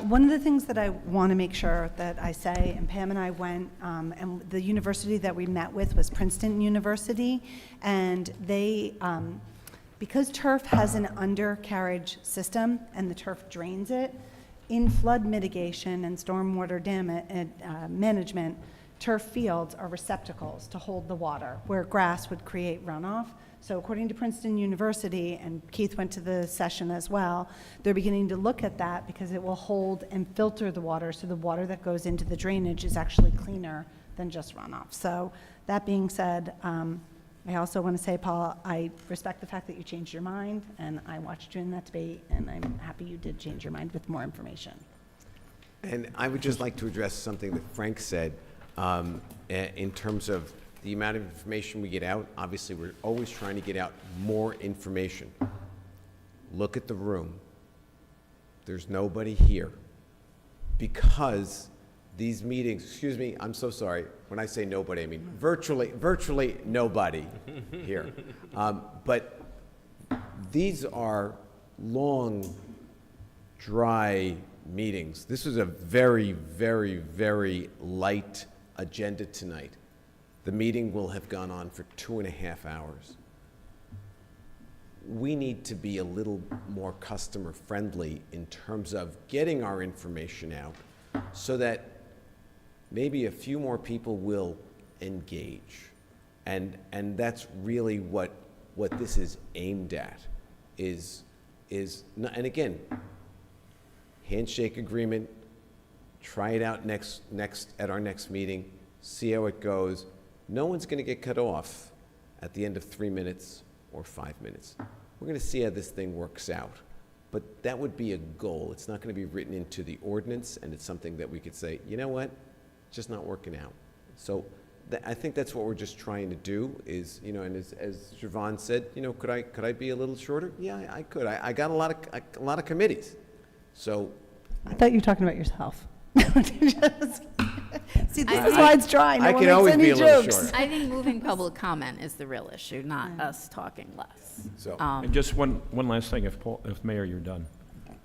One of the things that I want to make sure that I say, and Pam and I went, and the university that we met with was Princeton University, and they, because turf has an undercarriage system and the turf drains it, in flood mitigation and stormwater management, turf fields are receptacles to hold the water, where grass would create runoff. So according to Princeton University, and Keith went to the session as well, they're beginning to look at that because it will hold and filter the water, so the water that goes into the drainage is actually cleaner than just runoff. So that being said, I also want to say, Paul, I respect the fact that you changed your mind, and I watched you in that debate, and I'm happy you did change your mind with more information. And I would just like to address something that Frank said. In terms of the amount of information we get out, obviously we're always trying to get out more information. Look at the room. There's nobody here. Because these meetings, excuse me, I'm so sorry. When I say nobody, I mean virtually nobody here. But these are long, dry meetings. This was a very, very, very light agenda tonight. The meeting will have gone on for 2.5 hours. We need to be a little more customer friendly in terms of getting our information out so that maybe a few more people will engage. And that's really what this is aimed at, is not, and again, handshake agreement, try it out at our next meeting, see how it goes. No one's going to get cut off at the end of 3 minutes or 5 minutes. We're going to see how this thing works out. But that would be a goal. It's not going to be written into the ordinance, and it's something that we could say, you know what, it's just not working out. So I think that's what we're just trying to do is, you know, and as Siobhan said, you know, could I be a little shorter? Yeah, I could. I got a lot of committees. So I thought you were talking about yourself. See, this slide's dry. No I one can makes always any be a little jokes. short. I think moving public comment is the real issue, not us talking less. So, And just one last thing, if Mayor, you're done.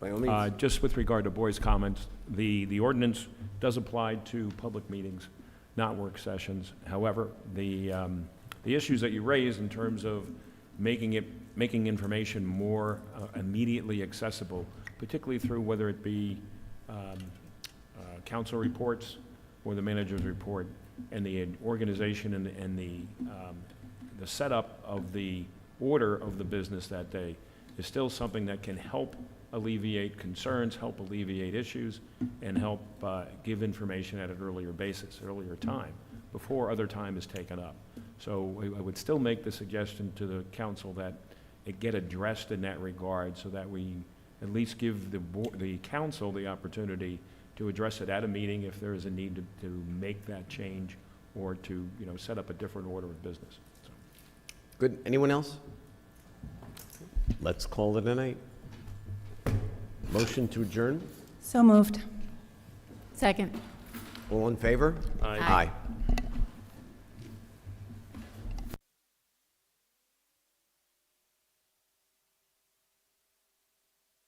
by all means. Just with regard to Boyd's comments, The ordinance does apply to public meetings, not work sessions. However, the issues that you raised in terms of making information more immediately accessible, particularly through whether it be council reports or the manager's report, and the organization and the setup of the order of the business that day is still something that can help alleviate concerns, help alleviate issues, and help give information at an earlier time, before other time is taken up. So I would still make the suggestion to the council that it get addressed in that regard, so that we at least give the council the opportunity to address it at a meeting if there is a need to make that change, or to, set up a different order of business. So. Good. Anyone else? Let's call it a night. Motion to adjourn? So moved. Second. All in favor? Aye. Aye.